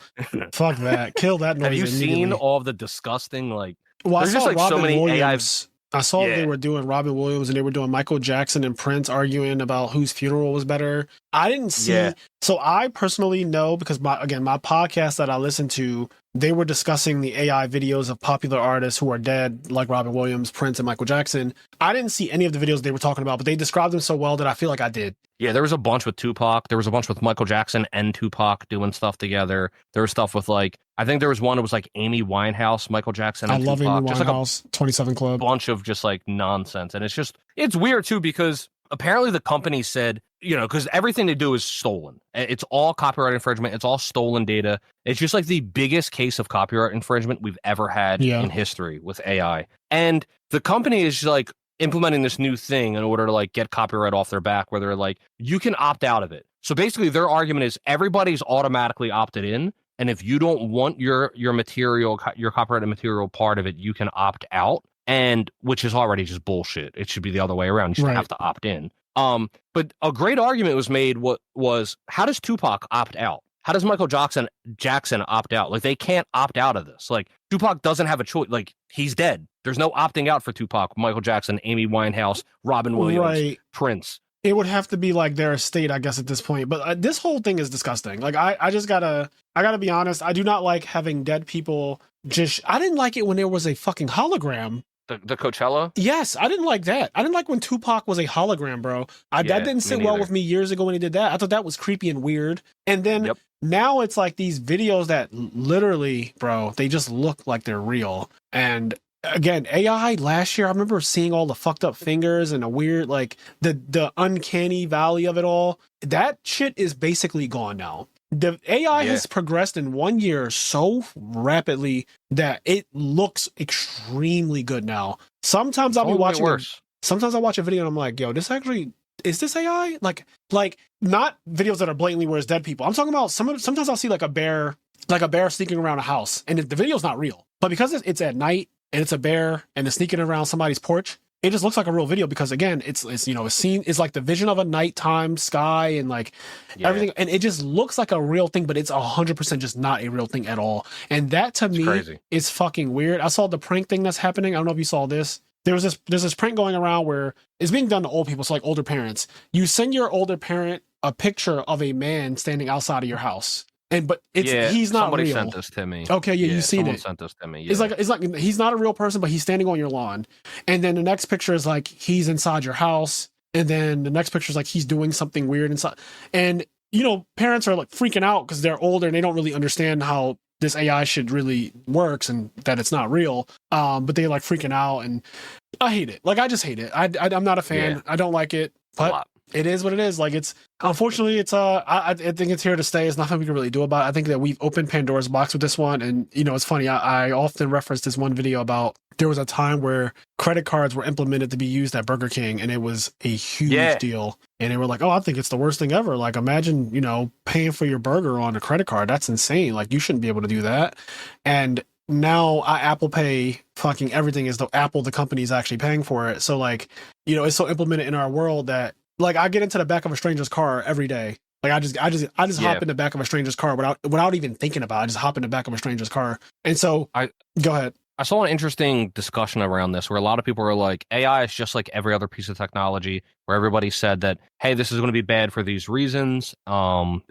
Fuck that. Kill that noise. Have you seen all of the disgusting, like, well, there's just like Robin so many Williams, I saw they were doing Robin Williams and they were doing Michael Jackson and Prince arguing about whose funeral was better. I didn't see. So I personally know because my podcast that I listen to, they were discussing the AI videos of popular artists who are dead, like Robin Williams, Prince, and Michael Jackson. I didn't see any of the videos they were talking about, but they described them so well that I feel like I did. Yeah, there was a bunch with Tupac. There was a bunch with Michael Jackson and Tupac doing stuff together. There was stuff with like, I think there was one that was like Amy Winehouse, Michael Jackson, and Tupac. Amy Winehouse, like 27 Club. Bunch of just like nonsense. And it's weird too, because apparently the company said, because everything they do is stolen. It's all copyright infringement. It's all stolen data. It's just like the biggest case of copyright infringement we've ever had in history with AI. And the company is like implementing this new thing in order to like get copyright off their back, where they're like, you can opt out of it. So basically their argument is everybody's automatically opted in. And if you don't want your material, your copyrighted material part of it, you can opt out. And which is already just bullshit. It should be the other way around. You should have to opt in. But a great argument was made. Was how does Tupac opt out? How does Michael Jackson opt out? Like, they can't opt out of this. Like, Tupac doesn't have a choice. Like, he's dead. There's no opting out for Tupac, Michael Jackson, Amy Winehouse, Robin Williams, Prince. It would have to be like their estate, I guess, at this point. But this whole thing is disgusting. Like, I gotta be honest. I do not like having dead people. I didn't like it when there was a fucking hologram. The Coachella? Yes, I didn't like that. I didn't like when Tupac was a hologram, bro. That didn't sit well with me years ago when he did that. I thought that was creepy and weird. And then now it's like these videos that literally, bro, they just look like they're real. And again, AI last year, I remember seeing all the fucked up fingers and a weird, like the uncanny valley of it all. That shit is basically gone now. The AI has progressed in 1 year so rapidly that it looks extremely good now. Sometimes I'll be watching sometimes I watch a video and I'm like, yo, is this AI? Like not videos that are blatantly where it's dead people. I'm talking about sometimes I'll see like a bear sneaking around a house and the video's not real. But because it's at night and it's a bear and it's sneaking around somebody's porch, it just looks like a real video because again, it's like the vision of a nighttime sky and like everything. And it just looks like a real thing, but it's 100% just not a real thing at all. And that to me is fucking weird. I saw the prank thing that's happening. I don't know if you saw this. There's this prank going around where it's being done to old people. So like older parents, you send your older parent a picture of a man standing outside of your house. But he's not somebody real. Sent this to me. Okay, you've seen it. Sent this to me. It's like he's not a real person, but he's standing on your lawn. And then the next picture is like he's inside your house. And then the next picture is like he's doing something weird inside. And parents are like freaking out because they're older and they don't really understand how this AI shit really works and that it's not real. But they're like freaking out, and I hate it. Like I just hate it. I'm not a fan. Yeah. I don't like it. But it is what it is. Like unfortunately it's I think it's here to stay. There's nothing we can really do about it. I think that we've opened Pandora's box with this one. And it's funny. I often reference this one video about there was a time where credit cards were implemented to be used at Burger King, and it was a huge deal. And they were like, oh, I think it's the worst thing ever. Like imagine, paying for your burger on a credit card. That's insane. Like you shouldn't be able to do that. And now Apple Pay fucking everything is the company is actually paying for it. So like, it's so implemented in our world that like I get into the back of a stranger's car every day. Like I just hop in the back of a stranger's car without even thinking about it. I just hop in the back of a stranger's car. And so go ahead. I saw an interesting discussion around this where a lot of people were like, AI is just like every other piece of technology, where everybody said that, hey, this is going to be bad for these reasons,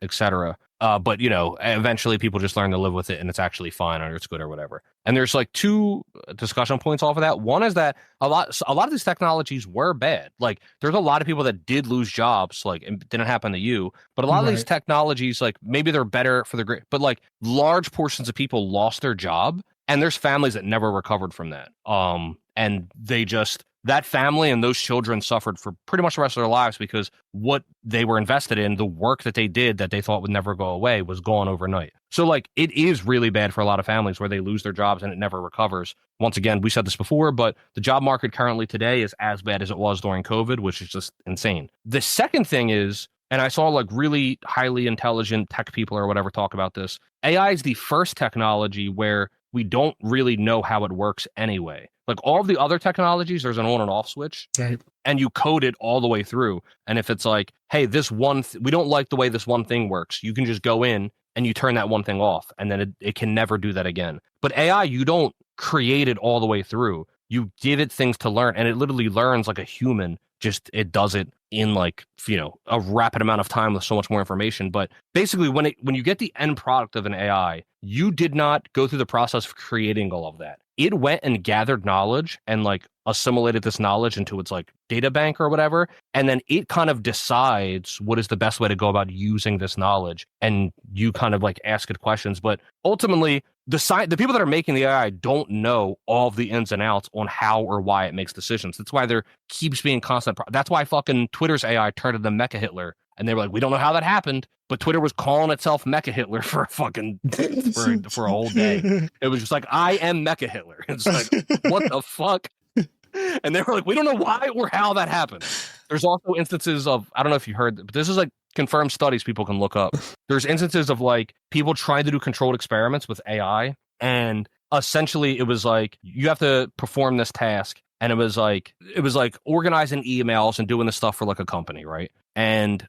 etc. But eventually people just learn to live with it and it's actually fine or it's good or whatever. And there's like two discussion points off of that. One is that a lot of these technologies were bad. Like there's a lot of people that did lose jobs, like it didn't happen to you, but a lot of these technologies, like maybe they're better for the great, but like large portions of people lost their job and there's families that never recovered from that. And that family and those children suffered for pretty much the rest of their lives because what they were invested in, the work that they did that they thought would never go away, was gone overnight. So like it is really bad for a lot of families where they lose their jobs and it never recovers. Once again, we said this before, but the job market currently today is as bad as it was during COVID, which is just insane. The second thing is, and I saw like really highly intelligent tech people or whatever talk about this, AI is the first technology where we don't really know how it works anyway. Like all of the other technologies, there's an on and off switch, and you code it all the way through. And if it's like, hey, this we don't like the way this one thing works, you can just go in and you turn that one thing off, and then it can never do that again. But AI, you don't create it all the way through. you give it things to learn, and it literally learns like a human. Just it does it in like, you know, a rapid amount of time with so much more information. But basically, when you get the end product of an AI, you did not go through the process of creating all of that. It went and gathered knowledge and like assimilated this knowledge into its like data bank or whatever, and then it kind of decides what is the best way to go about using this knowledge, and you kind of like ask it questions. But ultimately, the people that are making the AI don't know all of the ins and outs on how or why it makes decisions. That's why there keeps being constant. That's why fucking Twitter's AI turned into Mecha Hitler, and they were like, we don't know how that happened, but Twitter was calling itself Mecha Hitler for a fucking for a whole day. It was just like, I am Mecha Hitler. It's like, what the fuck? And they were like, we don't know why or how that happened. There's also instances of, I don't know if you heard, but this is like confirmed studies people can look up. There's instances of like people trying to do controlled experiments with AI, and essentially it was like, you have to perform this task, and it was like organizing emails and doing this stuff for like a company, right? And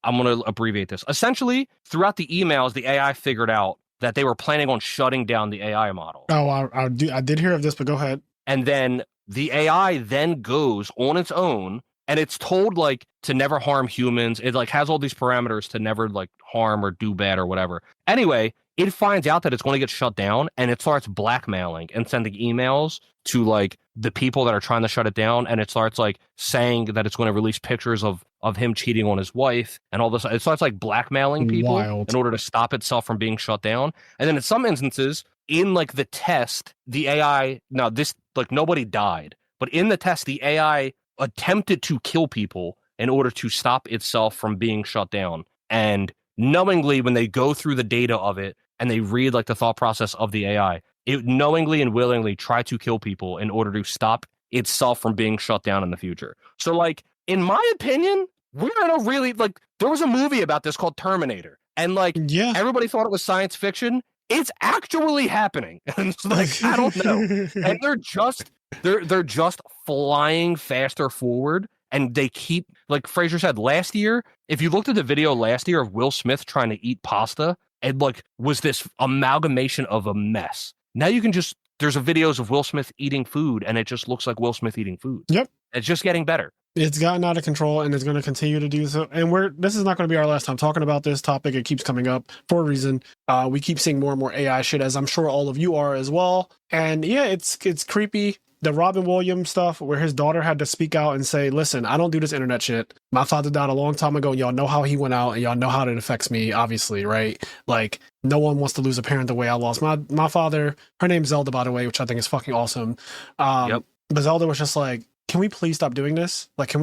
I'm going to abbreviate this. Essentially, throughout the emails, the AI figured out that they were planning on shutting down the AI model. Oh, I did hear of this, but go ahead. And then the AI then goes on its own, and it's told like to never harm humans. It like has all these parameters to never like harm or do bad or whatever. Anyway, it finds out that it's going to get shut down, and it starts blackmailing and sending emails to like the people that are trying to shut it down. And it starts like saying that it's going to release pictures of him cheating on his wife and all this. It starts like blackmailing people in order to stop itself from being shut down. And then in some instances, in like the test, the AI, now this, like nobody died, but in the test, the AI attempted to kill people in order to stop itself from being shut down. And knowingly, when they go through the data of it and they read like the thought process of the AI, it knowingly and willingly tried to kill people in order to stop itself from being shut down in the future. So like, in my opinion, we're in a really, like, there was a movie about this called Terminator, and like, yeah, everybody thought it was science fiction. It's actually happening. And it's like, I don't know. And they're just flying faster forward. And they keep, like Frazier said, last year, if you looked at the video last year of Will Smith trying to eat pasta, it like was this amalgamation of a mess. Now you can just, there's a videos of Will Smith eating food, and it just looks like Will Smith eating food. Yep. It's just getting better. It's gotten out of control, and it's going to continue to do so. And this is not going to be our last time talking about this topic. It keeps coming up for a reason. We keep seeing more and more AI shit, as I'm sure all of you are as well. And yeah, it's creepy. The Robin Williams stuff, where his daughter had to speak out and say, listen, I don't do this internet shit. My father died a long time ago. Y'all know how he went out, and y'all know how it affects me, obviously, right? Like, no one wants to lose a parent the way I lost my father. Her name's Zelda, by the way, which I think is fucking awesome. But Zelda was just like, can we please stop doing this? Like,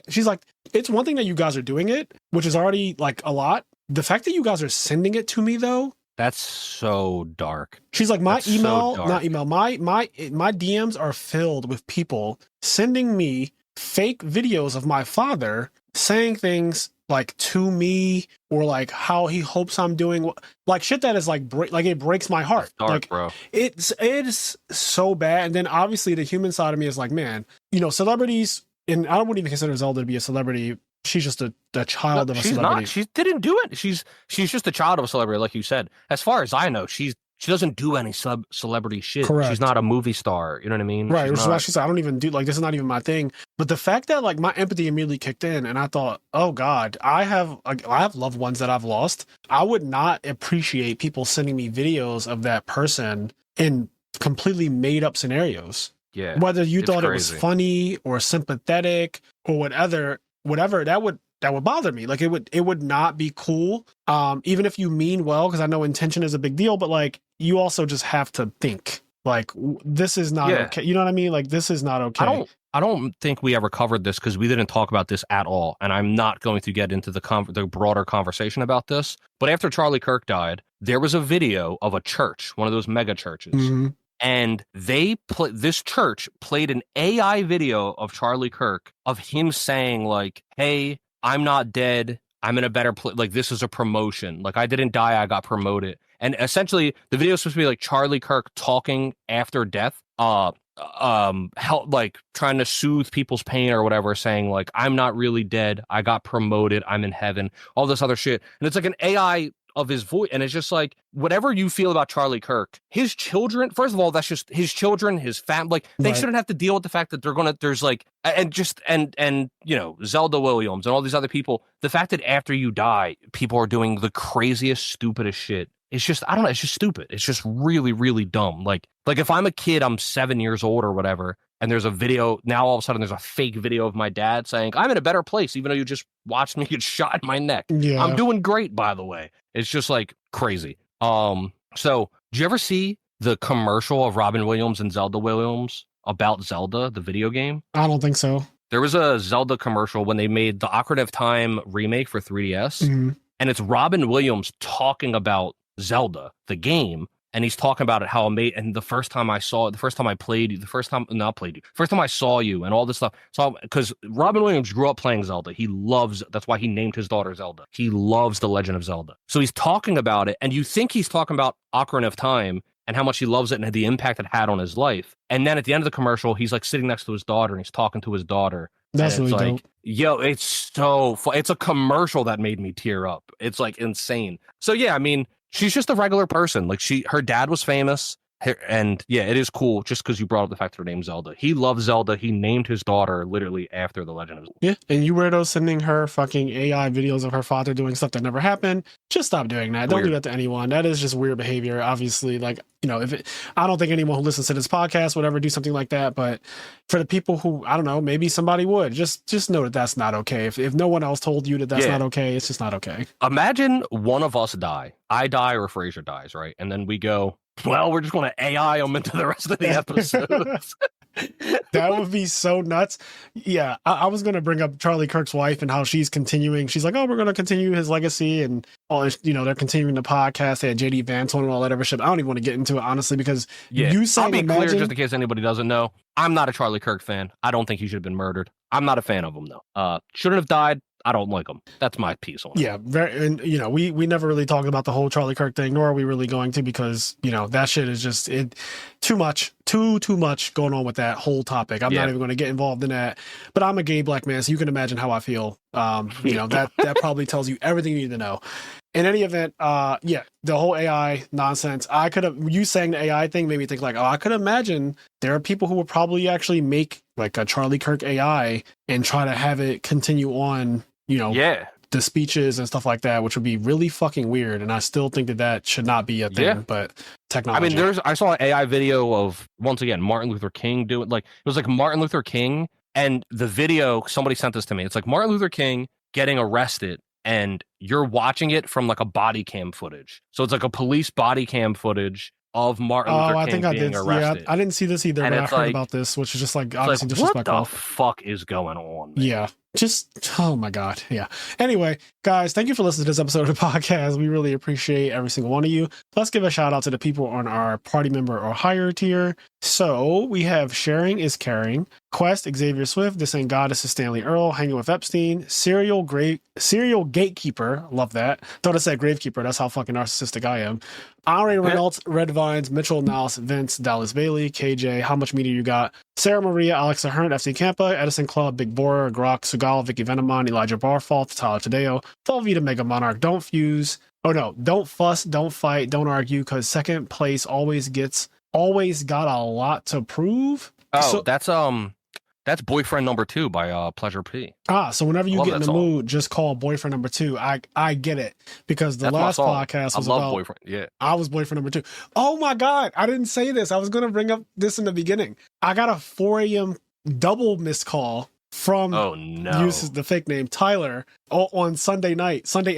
she's like, it's one thing that you guys are doing it, which is already like a lot. The fact that you guys are sending it to me though, that's so dark. She's like, my DMs are filled with people sending me fake videos of my father saying things like to me, or like how he hopes I'm doing, like shit that is like it breaks my heart. Dark, like, bro. It's so bad. And then obviously the human side of me is like, man, celebrities, and I wouldn't even consider Zelda to be a celebrity. She's just a child of a celebrity. She didn't do it. She's just a child of a celebrity, like you said. As far as I know, she doesn't do any celebrity shit. Correct. She's not a movie star. You know what I mean? Right. Which is why she said, I don't even do, like, this is not even my thing. But the fact that, like, my empathy immediately kicked in, and I thought, oh, God, I have loved ones that I've lost. I would not appreciate people sending me videos of that person in completely made up scenarios. Yeah. Whether you thought it was funny or sympathetic or whatever, that would bother me. Like, it would not be cool. Even if you mean well, because I know intention is a big deal, but like, you also just have to think like, this is not okay. You know what I mean? Like, this is not okay. I don't think we ever covered this because we didn't talk about this at all. And I'm not going to get into the broader conversation about this. But after Charlie Kirk died, there was a video of a church, one of those mega churches. Mm-hmm. And this church played an AI video of Charlie Kirk of him saying like, hey, I'm not dead. I'm in a better place. Like, this is a promotion. Like, I didn't die. I got promoted. And essentially the video is supposed to be like Charlie Kirk talking after death, help, like trying to soothe people's pain or whatever, saying like, I'm not really dead. I got promoted. I'm in heaven, all this other shit. And it's like an AI of his voice. And it's just like, whatever you feel about Charlie Kirk, his children, first of all, that's just his children, his family. Like, they shouldn't have to deal with the fact that there's like, and you know, Zelda Williams and all these other people. The fact that after you die, people are doing the craziest, stupidest shit. It's just, I don't know, it's just stupid. It's just really, really dumb. Like if I'm a kid, I'm 7 years old or whatever, and there's a video, now all of a sudden there's a fake video of my dad saying, I'm in a better place, even though you just watched me get shot in my neck. Yeah. I'm doing great, by the way. It's just like crazy. So did you ever see the commercial of Robin Williams and Zelda Williams about Zelda, the video game? I don't think so. There was a Zelda commercial when they made the Ocarina of Time remake for 3DS, and it's Robin Williams talking about Zelda, the game, and he's talking about it, how amazing. And the first time I saw it, the first time I played you, the first time I saw you, and all this stuff. So, because Robin Williams grew up playing Zelda, that's why he named his daughter Zelda. He loves The Legend of Zelda. So he's talking about it, and you think he's talking about Ocarina of Time and how much he loves it and the impact it had on his life. And then at the end of the commercial, he's like sitting next to his daughter, and he's talking to his daughter. That's really like, dope. Yo, it's so fun. It's a commercial that made me tear up. It's like insane. So yeah, I mean, she's just a regular person. Like her dad was famous, and yeah, it is cool just because you brought up the fact that her name's Zelda. He loves Zelda. He named his daughter literally after The Legend of Zelda. Yeah, and you weirdos sending her fucking AI videos of her father doing stuff that never happened. Just stop doing that. Don't do that to anyone. That is just weird behavior. Obviously, like, you know, I don't think anyone who listens to this podcast would ever do something like that. But for the people who, I don't know, maybe somebody would just know that that's not okay. If no one else told you that that's not okay, it's just not okay. Imagine one of us die. I die or Frazier dies, right? And then we go, well, we're just going to AI them into the rest of the episodes. That would be so nuts. Yeah, I was going to bring up Charlie Kirk's wife and how she's continuing. She's like, oh, we're going to continue his legacy, and all this, you know, they're continuing the podcast. They had JD Vance on and all that other shit. I don't even want to get into it, honestly, because you saying, I'll be clear, just in case anybody doesn't know, I'm not a Charlie Kirk fan. I don't think he should have been murdered. I'm not a fan of him, though. Shouldn't have died. I don't like him. That's my piece on it. Yeah, and you know, we never really talked about the whole Charlie Kirk thing, nor are we really going to, because, you know, that shit is just too much going on with that whole topic. I'm not even going to get involved in that. But I'm a gay black man, so you can imagine how I feel. You know, that probably tells you everything you need to know. In any event, the whole AI nonsense. You saying the AI thing made me think like, oh, I could imagine there are people who would probably actually make like a Charlie Kirk AI and try to have it continue on, you know, the speeches and stuff like that, which would be really fucking weird. And I still think that should not be a thing, but technology. I mean, I saw an AI video of, once again, Martin Luther King doing, like, it was like Martin Luther King, and the video, somebody sent this to me. It's like Martin Luther King getting arrested, and you're watching it from like a body cam footage. So it's like a police body cam footage of Martin Luther King being arrested. Yeah, I didn't see this either, but I heard about this, which is just like obviously disrespectful. What the fuck is going on, man? Yeah. Just, oh my God. Yeah. Anyway, guys, thank you for listening to this episode of the podcast. We really appreciate every single one of you. Let's give a shout out to the people on our party member or higher tier. So we have Sharing is Caring, Quest, Xavier Swift, This Ain't God, This is Stanley Earl, Hanging with Epstein, Serial Gatekeeper. Love that. Thought it said Gravekeeper. That's how fucking narcissistic I am. Henri Reynolds, Red Vines, Mitchell Niles, Vince, Dallas Bailey, KJ, How Much Media You Got, Sarah Maria, Alex Ahern, FC Campa, Edison Club, Big Bora, Grok, Sugal, Vicky Venemon, Elijah Barfault, Tyler Tadeo, Thalvita Mega Monarch, Don't Fuse. Oh no, don't fuss, don't fight, don't argue, because second place always got a lot to prove. Oh, so, that's Boyfriend Number 2 by Pleasure P. So whenever you get in the mood, just call Boyfriend Number 2. I get it, because the last podcast was about Boyfriend. Yeah, I was Boyfriend Number 2. Oh my God, I didn't say this. I was going to bring up this in the beginning. I got a 4 a.m. double missed call from uses the fake name Tyler on Sunday night, Saturday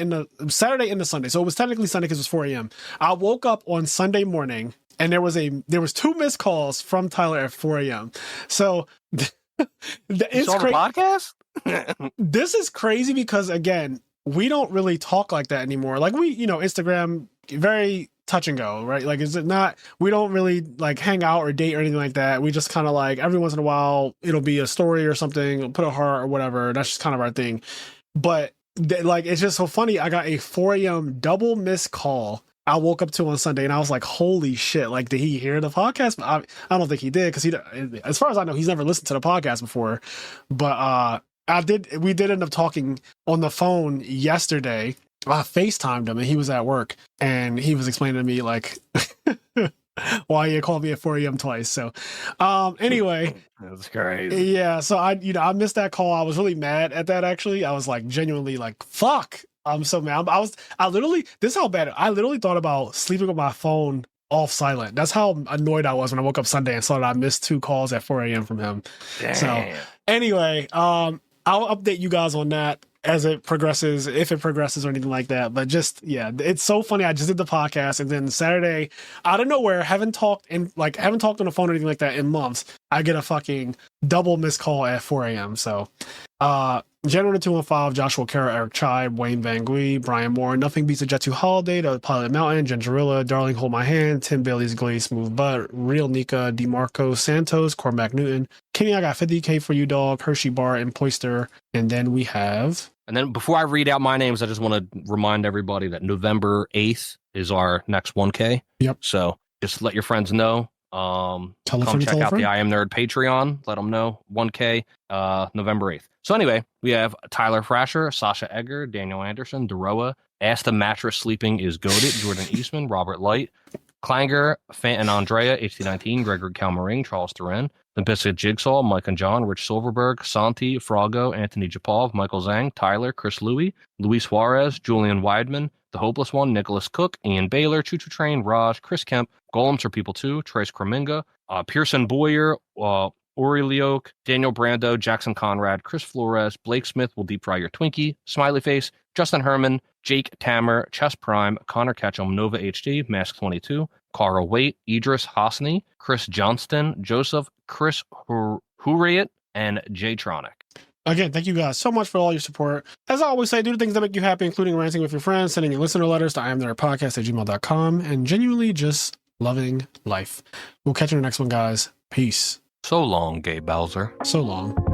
into Sunday. So it was technically Sunday because it was 4 a.m. I woke up on Sunday morning and there was 2 missed calls from Tyler at 4 a.m. So it's on the podcast. This is crazy because, again, we don't really talk like that anymore. Like, we, you know, Instagram, very touch and go, right? Like, is it not, we don't really like hang out or date or anything like that. We just kind of like every once in a while it'll be a story or something, put a heart or whatever. That's just kind of our thing. But like, it's just so funny. I got a 4 a.m. double missed call I woke up to on Sunday, and I was like, holy shit, like, did he hear the podcast? I don't think he did, because as far as I know, he's never listened to the podcast before. But we did end up talking on the phone yesterday, I FaceTimed him and he was at work and he was explaining to me like why he called me at 4 a.m. twice. So anyway. That's crazy. Yeah, so I missed that call. I was really mad at that actually. I was like genuinely like, fuck. I'm so mad. I literally, this is how bad I literally thought about sleeping with my phone off silent. That's how annoyed I was when I woke up Sunday and saw that I missed 2 calls at 4 a.m. from him. Damn. So anyway, I'll update you guys on that as it progresses, if it progresses or anything like that. But just, yeah, it's so funny. I just did the podcast and then Saturday, out of nowhere, haven't talked on the phone or anything like that in months. I get a fucking double missed call at 4 a.m. So, Generator 215, Joshua Kara, Eric Chai, Wayne Van Gui, Brian Moore, Nothing Beats a Jet 2 Holiday, The Pilot Mountain, Gingerilla, Darling Hold My Hand, Tim Bailey's Glaze Smooth Butt, Real Nika, DeMarco Santos, Cormac Newton, Kenny, I Got 50K for You Dog, Hershey Bar, and Poister. And then we have... And then before I read out my names, I just want to remind everybody that November 8th is our next 1K. Yep. So just let your friends know. Come check out the IMNerd Patreon. Let them know 1K November 8th. So anyway, we have Tyler Frazier, Sasha Egger, Daniel Anderson, Deroa, Ask the Mattress Sleeping is Goated, Jordan Eastman, Robert Light, Clanger, Fanton Andrea, HT19, Gregory Calmaring, Charles Duran, The Biscuit Jigsaw, Mike and John, Rich Silverberg, Santi, Frago, Anthony Japov, Michael Zhang, Tyler, Chris Louie, Luis Suarez, Julian Weidman, The Hopeless One, Nicholas Cook, Ian Baylor, Choo Choo Train, Raj, Chris Kemp, Golems are People Too, Trace Kreminga, Pearson Boyer, Ori Leoke, Daniel Brando, Jackson Conrad, Chris Flores, Blake Smith will deep fry your Twinkie, Smiley Face, Justin Herman, Jake Tammer, Chess Prime, Connor Ketchum, Nova HD, Mask 22, Carl Waite, Idris Hosni, Chris Johnston, Joseph, Chris Hurriet, and Jaytronic. Again, thank you guys so much for all your support. As I always say, do the things that make you happy, including ranting with your friends, sending your listener letters to imnerdpodcast@gmail.com, and genuinely just loving life. We'll catch you in the next one, guys. Peace. So long, Gay Bowser. So long.